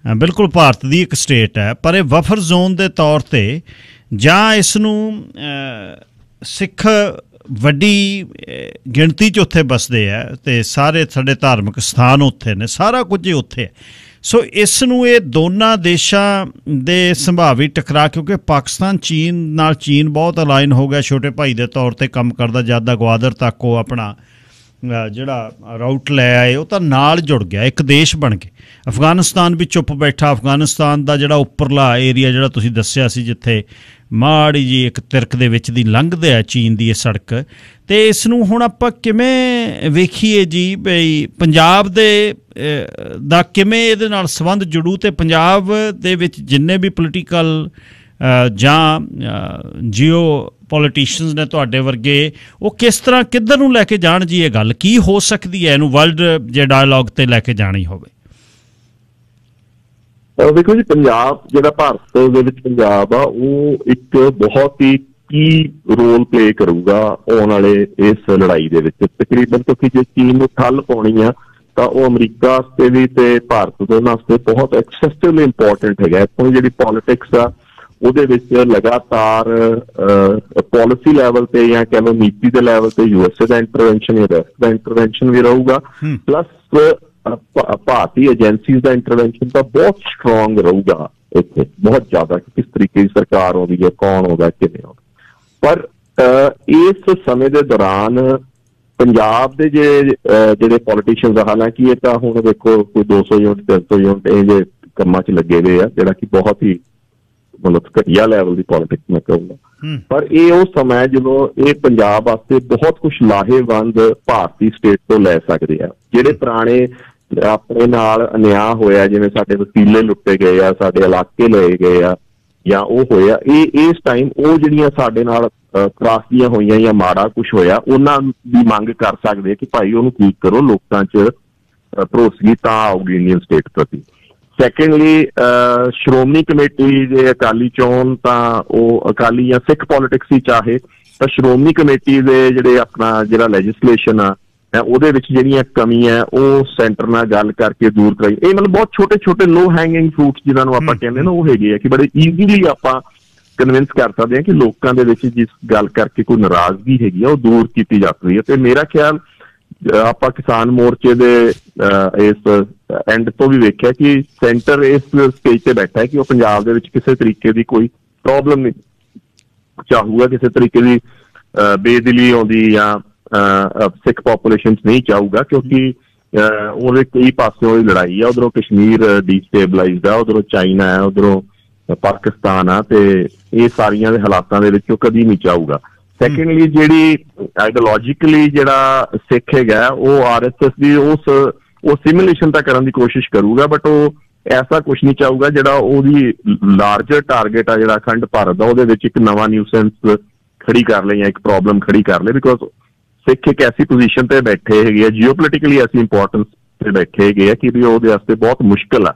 ਬਿਲਕੁਲ ਭਾਰਤ ਦੀ ਇੱਕ ਸਟੇਟ ਹੈ, ਪਰ ਇਹ ਬਫਰ ਜ਼ੋਨ ਦੇ ਤੌਰ ਤੇ ਜਾਂ ਇਸ ਨੂੰ ਸਿੱਖ ਵੱਡੀ ਗਿਣਤੀ 'ਚ ਉੱਥੇ ਵੱਸਦੇ ਆ ਤੇ ਸਾਰੇ ਸਾਡੇ ਧਾਰਮਿਕ ਸਥਾਨ ਉੱਥੇ ਨੇ, ਸਾਰਾ ਕੁਝ ਹੀ ਉੱਥੇ ਹੈ। ਸੋ ਇਸ ਨੂੰ ਇਹ ਦੋਨਾਂ ਦੇਸ਼ਾਂ ਦੇ ਸੰਭਾਵੀ ਟਕਰਾਅ, ਕਿਉਂਕਿ ਪਾਕਿਸਤਾਨ ਚੀਨ ਨਾਲ ਚੀਨ ਬਹੁਤ ਅਲਾਈਨ ਹੋ ਗਿਆ, ਛੋਟੇ ਭਾਈ ਦੇ ਤੌਰ ਤੇ ਕੰਮ ਕਰਦਾ, ਜਦ ਦਾ ਗਵਾਦਰ ਤੱਕ ਉਹ ਆਪਣਾ ਜਿਹੜਾ ਰਾਊਟ ਲੈ ਆਏ ਉਹ ਤਾਂ ਨਾਲ ਜੁੜ ਗਿਆ, ਇੱਕ ਦੇਸ਼ ਬਣ ਗਏ। ਅਫਗਾਨਿਸਤਾਨ ਵੀ ਚੁੱਪ ਬੈਠਾ, ਅਫਗਾਨਿਸਤਾਨ ਦਾ ਜਿਹੜਾ ਉੱਪਰਲਾ ਏਰੀਆ ਜਿਹੜਾ ਤੁਸੀਂ ਦੱਸਿਆ ਸੀ ਜਿੱਥੇ ਮਾੜੀ ਜੀ ਇੱਕ ਤਿਰਕ ਦੇ ਵਿੱਚ ਦੀ ਲੰਘਦੇ ਆ ਚੀਨ ਦੀ ਇਹ ਸੜਕ, ਤੇ ਇਸ ਨੂੰ ਹੁਣ ਆਪਾਂ ਕਿਵੇਂ ਵੇਖੀਏ ਜੀ ਬਈ ਪੰਜਾਬ ਦਾ ਕਿਵੇਂ ਇਹਦੇ ਨਾਲ ਸੰਬੰਧ ਜੁੜੂ, ਤੇ ਪੰਜਾਬ ਦੇ ਵਿੱਚ ਜਿੰਨੇ ਵੀ ਪੋਲੀਟੀਕਲ ਜਾਂ ਜੀਓ ਪੋਲੀਟੀਸ਼ੀਅਨਸ ਨੇ ਤੁਹਾਡੇ ਵਰਗੇ, ਉਹ ਕਿਸ ਤਰ੍ਹਾਂ ਕਿੱਧਰ ਨੂੰ ਲੈ ਕੇ ਜਾਣ ਜੀ? ਇਹ ਗੱਲ ਕੀ ਹੋ ਸਕਦੀ ਹੈ ਇਹਨੂੰ ਵਰਲਡ ਜੇ ਡਾਇਲੋਗ ਤੇ ਲੈ ਕੇ ਜਾਣੀ ਹੋਵੇ? ਦੇਖੋ ਜੀ, ਪੰਜਾਬ ਜਿਹੜਾ ਭਾਰਤ ਦੇ ਵਿੱਚ ਪੰਜਾਬ ਆ ਉਹ ਇੱਕ ਬਹੁਤ ਹੀ ਕੀ ਰੋਲ ਪਲੇ ਕਰੂਗਾ ਆਉਣ ਵਾਲੇ ਇਸ ਲੜਾਈ ਦੇ ਵਿੱਚ ਤਕਰੀਬਨ, ਕਿਉਂਕਿ ਜੇ ਚੀਨ ਨੂੰ ਠੱਲ ਪਾਉਣੀ ਆ ਤਾਂ ਉਹ ਅਮਰੀਕਾ ਵਾਸਤੇ ਵੀ ਤੇ ਭਾਰਤ ਦੋਨਾਂ ਵਾਸਤੇ ਬਹੁਤ ਐਕਸੈਸਿਵਲੀ ਇੰਪੋਰਟੈਂਟ ਹੈਗਾ। ਇੱਥੋਂ ਜਿਹੜੀ ਪੋਲੀਟਿਕਸ ਆ ਉਹਦੇ ਵਿੱਚ ਲਗਾਤਾਰ ਪਾਲਿਸੀ ਲੈਵਲ ਤੇ ਜਾਂ ਕਹਿ ਲਓ ਨੀਤੀ ਦੇ ਲੈਵਲ ਤੇ USA ਦਾ ਇੰਟਰਵੈਂਸ਼ਨ ਜਾਂ ਰੈਸਟ ਦਾ ਇੰਟਰਵੈਂਸ਼ਨ ਵੀ ਰਹੂਗਾ, ਪਲੱਸ ਭਾਰਤੀ ਏਜੰਸੀਜ਼ ਦਾ ਇੰਟਰਵੈਂਸ਼ਨ ਤਾਂ ਬਹੁਤ ਸਟਰੋਂਗ ਰਹੂਗਾ ਇੱਥੇ, ਬਹੁਤ ਜ਼ਿਆਦਾ, ਕਿ ਕਿਸ ਤਰੀਕੇ ਦੀ ਸਰਕਾਰ ਆਉਂਦੀ ਹੈ, ਕੌਣ ਆਉਂਦਾ, ਕਿਵੇਂ ਆਉਂਦਾ। ਪਰ ਇਸ ਸਮੇਂ ਦੇ ਦੌਰਾਨ ਪੰਜਾਬ ਦੇ ਜਿਹੜੇ ਪੋਲੀਟੀਸ਼ੀਅਨਸ ਆ, ਹਾਲਾਂਕਿ ਇਹ ਤਾਂ ਹੁਣ ਦੇਖੋ ਕੋਈ 200 ਯੂਨਿਟ 300 ਯੂਨਿਟ ਇਹ ਜੇ ਕੰਮਾਂ 'ਚ ਲੱਗੇ ਹੋਏ ਆ, ਜਿਹੜਾ ਕਿ ਬਹੁਤ ਹੀ ਮਤਲਬ ਘਟੀਆ ਲੈਵਲ ਦੀ ਪੋਲੀਟਿਕਸ ਮੈਂ ਕਹੂੰਗਾ, ਪਰ ਇਹ ਉਹ ਸਮਾਂ ਹੈ ਜਦੋਂ ਇਹ ਪੰਜਾਬ ਵਾਸਤੇ ਬਹੁਤ ਕੁਛ ਲਾਹੇਵੰਦ ਭਾਰਤੀ ਸਟੇਟ ਤੋਂ ਲੈ ਸਕਦੇ ਆ। ਜਿਹੜੇ ਪੁਰਾਣੇ ਆਪਣੇ ਨਾਲ ਅਨਿਆਂ ਹੋਇਆ, ਜਿਵੇਂ ਸਾਡੇ ਵਸੀਲੇ ਲੁੱਟੇ ਗਏ ਆ, ਸਾਡੇ ਇਲਾਕੇ ਲਏ ਗਏ ਆ ਜਾਂ ਉਹ ਹੋਇਆ, ਇਹ ਇਸ ਟਾਈਮ ਉਹ ਜਿਹੜੀਆਂ ਸਾਡੇ ਨਾਲ ਤਰਾਸਦੀਆਂ ਹੋਈਆਂ ਜਾਂ ਮਾੜਾ ਕੁਛ ਹੋਇਆ ਉਹਨਾਂ ਦੀ ਮੰਗ ਕਰ ਸਕਦੇ ਆ ਕਿ ਭਾਈ ਉਹਨੂੰ ਠੀਕ ਕਰੋ, ਲੋਕਾਂ 'ਚ ਭਰੋਸਗੀ ਤਾਂ ਆਊਗੀ ਇੰਡੀਅਨ ਸਟੇਟ ਪ੍ਰਤੀ। ਸੈਕੰਡਲੀ, ਸ਼੍ਰੋਮਣੀ ਕਮੇਟੀ ਦੇ ਅਕਾਲੀ ਚੋਣ ਤਾਂ ਉਹ ਅਕਾਲੀ ਜਾਂ ਸਿੱਖ ਪੋਲੀਟਿਕਸ ਹੀ ਚਾਹੇ ਤਾਂ ਸ਼੍ਰੋਮਣੀ ਕਮੇਟੀ ਦੇ ਜਿਹੜੇ ਆਪਣਾ ਜਿਹੜਾ ਲੈਜਿਸਲੇਸ਼ਨ ਆ ਉਹਦੇ ਵਿੱਚ ਜਿਹੜੀਆਂ ਕਮੀਆਂ ਉਹ ਸੈਂਟਰ ਨਾਲ ਗੱਲ ਕਰਕੇ ਦੂਰ ਕਰਾਈ। ਇਹ ਮਤਲਬ ਬਹੁਤ ਛੋਟੇ ਛੋਟੇ ਲੋ ਹੈਂਗਿੰਗ ਫਰੂਟਸ ਜਿਹਨਾਂ ਨੂੰ ਆਪਾਂ ਕਹਿੰਦੇ ਨਾ, ਉਹ ਹੈਗੇ ਆ ਕਿ ਬੜੇ ਈਜ਼ੀਲੀ ਆਪਾਂ ਕਨਵਿੰਸ ਕਰ ਸਕਦੇ ਹਾਂ ਕਿ ਲੋਕਾਂ ਦੇ ਵਿੱਚ ਜਿਸ ਗੱਲ ਕਰਕੇ ਕੋਈ ਨਾਰਾਜ਼ਗੀ ਹੈਗੀ ਆ ਉਹ ਦੂਰ ਕੀਤੀ ਜਾ ਸਕਦੀ ਹੈ। ਤੇ ਮੇਰਾ ਖਿਆਲ ਆਪਾਂ ਕਿਸਾਨ ਮੋਰਚੇ ਦੇ ਇਸ ਐਂਡ ਤੋਂ ਵੀ ਵੇਖਿਆ ਕਿ ਸੈਂਟਰ ਇਸ ਸਟੇਜ ਤੇ ਬੈਠਾ ਹੈ ਕਿ ਉਹ ਪੰਜਾਬ ਦੇ ਵਿੱਚ ਕਿਸੇ ਤਰੀਕੇ ਦੀ ਕੋਈ ਪ੍ਰੋਬਲਮ ਨਹੀਂ ਚਾਹੂਗਾ, ਕਿਸੇ ਤਰੀਕੇ ਦੀ ਬੇਦਿਲੀ ਆਉਂਦੀ ਜਾਂ ਸਿੱਖ ਪਾਪੂਲੇਸ਼ਨ ਨਹੀਂ ਚਾਹੂਗਾ, ਕਿਉਂਕਿ ਉਹਦੇ ਕਈ ਪਾਸਿਓਂ ਲੜਾਈ ਆ, ਉਧਰੋਂ ਕਸ਼ਮੀਰ ਡੀਸਟੇਬਲਾਈਜ਼ਡ ਆ, ਉਧਰੋਂ ਚਾਈਨਾ ਹੈ, ਉਧਰੋਂ ਪਾਕਿਸਤਾਨ ਆ, ਤੇ ਇਹ ਸਾਰੀਆਂ ਦੇ ਹਾਲਾਤਾਂ ਦੇ ਵਿੱਚੋਂ ਕਦੀ ਨਹੀਂ ਚਾਹੂਗਾ। ਸੈਕੰਡਲੀ ਜਿਹੜੀ ਆਈਡੀਓਲੋਜੀਕਲੀ ਜਿਹੜਾ ਸਿੱਖ ਹੈਗਾ ਉਹ RSS ਦੀ ਉਹ ਸਿਮੂਲੇਸ਼ਨ ਤਾਂ ਕਰਨ ਦੀ ਕੋਸ਼ਿਸ਼ ਕਰੂਗਾ, ਬਟ ਉਹ ਐਸਾ ਕੁਛ ਨਹੀਂ ਚਾਹੂਗਾ ਜਿਹੜਾ ਉਹਦੀ ਲਾਰਜਰ ਟਾਰਗੇਟ ਆ ਜਿਹੜਾ ਅਖੰਡ ਭਾਰਤ ਦਾ, ਉਹਦੇ ਵਿੱਚ ਇੱਕ ਨਵਾਂ ਨਿਊਸੈਂਸ ਖੜੀ ਕਰ ਲੈ ਜਾਂ ਇੱਕ ਪ੍ਰੋਬਲਮ ਖੜੀ ਕਰ ਲੈ। ਬਿਕੋਜ਼ ਸਿੱਖ ਇੱਕ ਐਸੀ ਪੋਜੀਸ਼ਨ ਤੇ ਬੈਠੇ ਹੈਗੇ ਆ, ਜੀਓਪੋਲੀਟਿਕਲੀ ਐਸੀ ਇੰਪੋਰਟੈਂਸ ਤੇ ਬੈਠੇ ਹੈਗੇ ਆ ਕਿ ਵੀ ਉਹਦੇ ਵਾਸਤੇ ਬਹੁਤ ਮੁਸ਼ਕਿਲ ਆ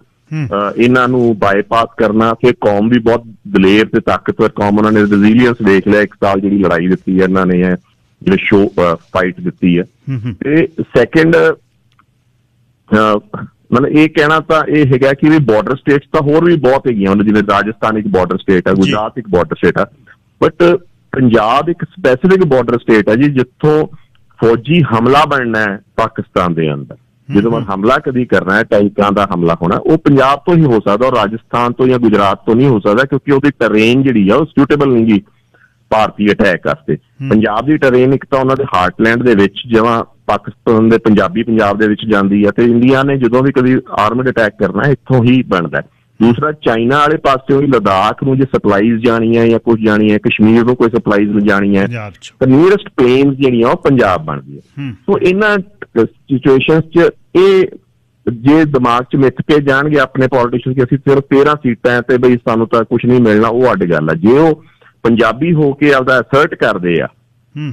ਇਹਨਾਂ ਨੂੰ ਬਾਈਪਾਸ ਕਰਨਾ। ਫਿਰ ਕੌਮ ਵੀ ਬਹੁਤ ਦਲੇਰ ਤੇ ਤਾਕਤਵਰ ਕੌਮ, ਉਹਨਾਂ ਨੇ ਰੈਜ਼ੀਲੀਅੰਸ ਦੇਖ ਲਿਆ, 1 ਸਾਲ ਜਿਹੜੀ ਲੜਾਈ ਦਿੱਤੀ ਹੈ ਇਹਨਾਂ ਨੇ, ਜਿਹੜੇ ਸ਼ੋ ਫਾਈਟ ਦਿੱਤੀ ਹੈ। ਤੇ ਸੈਕਿੰਡ ਮਤਲਬ ਇਹ ਕਹਿਣਾ ਤਾਂ ਇਹ ਹੈਗਾ ਕਿ ਵੀ ਬਾਰਡਰ ਸਟੇਟਸ ਤਾਂ ਹੋਰ ਵੀ ਬਹੁਤ ਹੈਗੀਆਂ, ਜਿਵੇਂ ਰਾਜਸਥਾਨ ਇੱਕ ਬਾਰਡਰ ਸਟੇਟ ਆ, ਗੁਜਰਾਤ ਇੱਕ ਬਾਰਡਰ ਸਟੇਟ ਆ, ਬਟ ਪੰਜਾਬ ਇੱਕ ਸਪੈਸੀਫਿਕ ਬਾਰਡਰ ਸਟੇਟ ਆ ਜੀ, ਜਿੱਥੋਂ ਫੌਜੀ ਹਮਲਾ ਬਣਨਾ ਹੈ ਪਾਕਿਸਤਾਨ ਦੇ ਅੰਦਰ। ਜਦੋਂ ਮੈਂ ਹਮਲਾ ਕਦੀ ਕਰਨਾ ਹੈ, ਟੈਂਕਾਂ ਦਾ ਹਮਲਾ ਹੋਣਾ, ਉਹ ਪੰਜਾਬ ਤੋਂ ਹੀ ਹੋ ਸਕਦਾ, ਔਰ ਰਾਜਸਥਾਨ ਤੋਂ ਜਾਂ ਗੁਜਰਾਤ ਤੋਂ ਨਹੀਂ ਹੋ ਸਕਦਾ, ਕਿਉਂਕਿ ਉਹਦੀ ਟਰੇਨ ਜਿਹੜੀ ਆ ਉਹ ਸੁਟੇਬਲ ਨਹੀਂ ਗੀ ਭਾਰਤੀ ਅਟੈਕ ਵਾਸਤੇ। ਪੰਜਾਬ ਦੀ ਟਰੇਨ ਇੱਕ ਤਾਂ ਉਹਨਾਂ ਦੇ ਹਾਰਟਲੈਂਡ ਦੇ ਵਿੱਚ, ਜਿਵੇਂ ਪਾਕਿਸਤਾਨ ਦੇ ਪੰਜਾਬੀ ਪੰਜਾਬ ਦੇ ਵਿੱਚ ਜਾਂਦੀ ਹੈ, ਤੇ ਇੰਡੀਆ ਨੇ ਜਦੋਂ ਵੀ ਕਦੀ ਆਰਮਡ ਅਟੈਕ ਕਰਨਾ ਇੱਥੋਂ ਹੀ ਬਣਦਾ। ਦੂਸਰਾ ਚਾਈਨਾ ਵਾਲੇ ਪਾਸਿਓਂ ਹੀ ਲਦਾਖ ਨੂੰ ਜੇ ਸਪਲਾਈਜ਼ ਜਾਣੀ ਹੈ ਜਾਂ ਕੁਝ ਜਾਣੀ ਹੈ, ਕਸ਼ਮੀਰ ਨੂੰ ਕੋਈ ਸਪਲਾਈਜ਼ ਜਾਣੀ ਹੈ, ਤਾਂ ਨੀਅਰੈਸਟ ਪਲੇਨਸ ਜਿਹੜੀਆਂ ਉਹ ਪੰਜਾਬ ਬਣਦੀ ਹੈ। ਸੋ ਇਹਨਾਂ ਸਿਚੁਏਸ਼ਨਸ 'ਚ ਇਹ ਜੇ ਦਿਮਾਗ 'ਚ ਮਿੱਥ ਕੇ ਜਾਣਗੇ ਆਪਣੇ ਪੋਲੀਟੀਸ਼ੀਅਨ ਕਿ ਅਸੀਂ ਸਿਰਫ 13 ਸੀਟਾਂ ਤੇ ਬਈ ਸਾਨੂੰ ਤਾਂ ਕੁਛ ਨਹੀਂ ਮਿਲਣਾ, ਉਹ ਅੱਡ ਗੱਲ ਆ। ਜੇ ਉਹ ਪੰਜਾਬੀ ਹੋ ਕੇ ਆਪਦਾ ਅਸਰਟ ਕਰਦੇ ਆ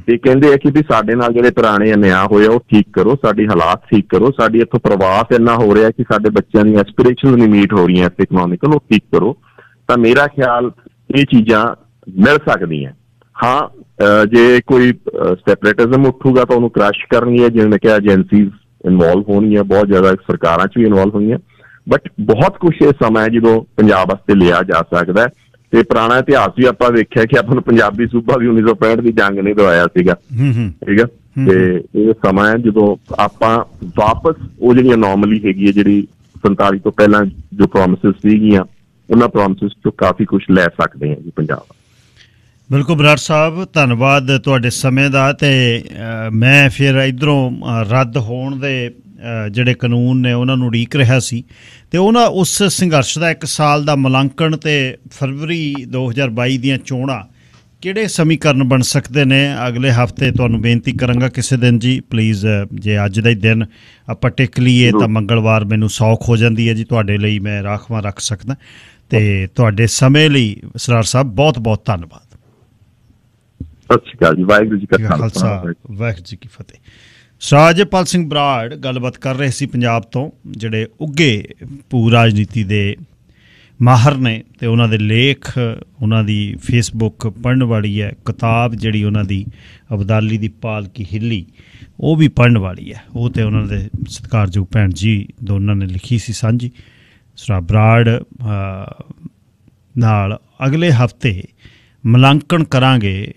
ਤੇ ਕਹਿੰਦੇ ਆ ਕਿ ਵੀ ਸਾਡੇ ਨਾਲ ਜਿਹੜੇ ਪੁਰਾਣੇ ਅਨਿਆਂ ਹੋਏ ਉਹ ਠੀਕ ਕਰੋ, ਸਾਡੀ ਹਾਲਾਤ ਠੀਕ ਕਰੋ, ਸਾਡੀ ਇੱਥੋਂ ਪ੍ਰਵਾਸ ਇੰਨਾ ਹੋ ਰਿਹਾ ਕਿ ਸਾਡੇ ਬੱਚਿਆਂ ਦੀਆਂ ਐਸਪੀਰੇਸ਼ਨਸ ਨਹੀਂ ਮੀਟ ਹੋ ਰਹੀਆਂ ਇਕਨੋਮਿਕਲ, ਉਹ ਠੀਕ ਕਰੋ, ਤਾਂ ਮੇਰਾ ਖਿਆਲ ਇਹ ਚੀਜ਼ਾਂ ਮਿਲ ਸਕਦੀਆਂ। ਹਾਂ, ਜੇ ਕੋਈ ਸੈਪਰੇਟਿਜ਼ਮ ਉੱਠੂਗਾ ਤਾਂ ਉਹਨੂੰ ਕ੍ਰਸ਼ ਕਰਨੀ ਹੈ, ਜਿਵੇਂ ਮੈਂ ਕਿਹਾ ਏਜੰਸੀਜ਼ ਇਨਵੋਲਵ ਹੋਣਗੀਆਂ, ਬਹੁਤ ਜ਼ਿਆਦਾ ਸਰਕਾਰਾਂ 'ਚ ਵੀ ਇਨਵੋਲਵ ਹੋਈਆਂ, ਬਟ ਬਹੁਤ ਕੁਛ ਇਹ ਸਮਾਂ ਹੈ ਜਦੋਂ ਪੰਜਾਬ ਵਾਸਤੇ ਲਿਆ ਜਾ ਸਕਦਾ। ਤੇ ਪੁਰਾਣਾ ਇਤਿਹਾਸ ਵੀ ਆਪਾਂ ਵੇਖਿਆ ਕਿ ਆਪਾਂ ਨੂੰ ਪੰਜਾਬੀ ਸੂਬਾ ਵੀ 1965 ਦੀ ਜੰਗ ਨੇ ਦਵਾਇਆ ਸੀਗਾ, ਠੀਕ ਆ। ਤੇ ਇਹ ਸਮਾਂ ਹੈ ਜਦੋਂ ਆਪਾਂ ਵਾਪਸ ਉਹ ਜਿਹੜੀ ਅਨੋਮਲੀ ਹੈਗੀ ਹੈ, ਜਿਹੜੀ 47 ਤੋਂ ਪਹਿਲਾਂ ਜੋ ਪ੍ਰੋਮਿਸਿਸ ਸੀਗੀਆਂ, ਉਹਨਾਂ ਪ੍ਰੋਮਿਸਿਸ ਤੋਂ ਕਾਫੀ ਕੁਛ ਲੈ ਸਕਦੇ ਹਾਂ ਜੀ ਪੰਜਾਬ। ਬਿਲਕੁਲ ਬਰਾੜ ਸਾਹਿਬ, ਧੰਨਵਾਦ ਤੁਹਾਡੇ ਸਮੇਂ ਦਾ। ਤੇ ਮੈਂ ਫਿਰ ਇੱਧਰੋਂ ਰੱਦ ਹੋਣ ਦੇ ਜਿਹੜੇ ਕਾਨੂੰਨ ਨੇ ਉਹਨਾਂ ਨੂੰ ਉਡੀਕ ਰਿਹਾ ਸੀ, ਤੇ ਉਹਨਾਂ ਉਸ ਸੰਘਰਸ਼ ਦਾ 1 ਸਾਲ ਦਾ ਮੁਲਾਂਕਣ ਤੇ ਫਰਵਰੀ 2022 ਦੀਆਂ ਚੋਣਾਂ ਕਿਹੜੇ ਸਮੀਕਰਨ ਬਣ ਸਕਦੇ ਨੇ, ਅਗਲੇ ਹਫ਼ਤੇ ਤੁਹਾਨੂੰ ਬੇਨਤੀ ਕਰਾਂਗਾ ਕਿਸੇ ਦਿਨ ਜੀ ਪਲੀਜ਼। ਜੇ ਅੱਜ ਦਾ ਹੀ ਦਿਨ ਆਪਾਂ ਟਿਕ ਲਈਏ ਤਾਂ ਮੰਗਲਵਾਰ ਮੈਨੂੰ ਸੌਖ ਹੋ ਜਾਂਦੀ ਹੈ ਜੀ, ਤੁਹਾਡੇ ਲਈ ਮੈਂ ਰਾਖਵਾਂ ਰੱਖ ਸਕਦਾ। ਤੇ ਤੁਹਾਡੇ ਸਮੇਂ ਲਈ ਸਰਾਰ ਸਾਹਿਬ ਬਹੁਤ ਬਹੁਤ ਧੰਨਵਾਦ। ਸਤਿ ਸ਼੍ਰੀ ਅਕਾਲ ਜੀ, ਵਾਹਿਗੁਰੂ ਜੀ ਕਾ ਖਾਲਸਾ, ਵਾਹਿਗੁਰੂ ਜੀ ਕੀ ਫਤਿਹ। ਰਾਜਪਾਲ ਸਿੰਘ ਬਰਾੜ ਗੱਲਬਾਤ ਕਰ ਰਹੇ ਸੀ ਪੰਜਾਬ ਤੋਂ, ਜਿਹੜੇ ਉੱਘੇ ਭੂ ਰਾਜਨੀਤੀ ਦੇ ਮਾਹਰ ਨੇ, ਤੇ ਉਹਨਾਂ ਦੇ ਲੇਖ, ਉਹਨਾਂ ਦੀ ਫੇਸਬੁੱਕ ਪੜ੍ਹਨ ਵਾਲੀ ਹੈ, ਕਿਤਾਬ ਜਿਹੜੀ ਉਹਨਾਂ ਦੀ ਅਬਦਾਲੀ ਦੀ ਪਾਲਕੀ ਹਿੱਲੀ, ਉਹ ਵੀ ਪੜ੍ਹਨ ਵਾਲੀ ਹੈ। ਉਹ ਤੇ ਉਹਨਾਂ ਦੇ ਸਤਿਕਾਰਯੋਗ ਭੈਣ ਜੀ ਦੋਨਾਂ ਨੇ ਲਿਖੀ ਸੀ ਸਾਂਝੀ। ਸਰਾ ਬਰਾੜ ਨਾਲ ਅਗਲੇ ਹਫ਼ਤੇ ਮੁਲਾਂਕਣ ਕਰਾਂਗੇ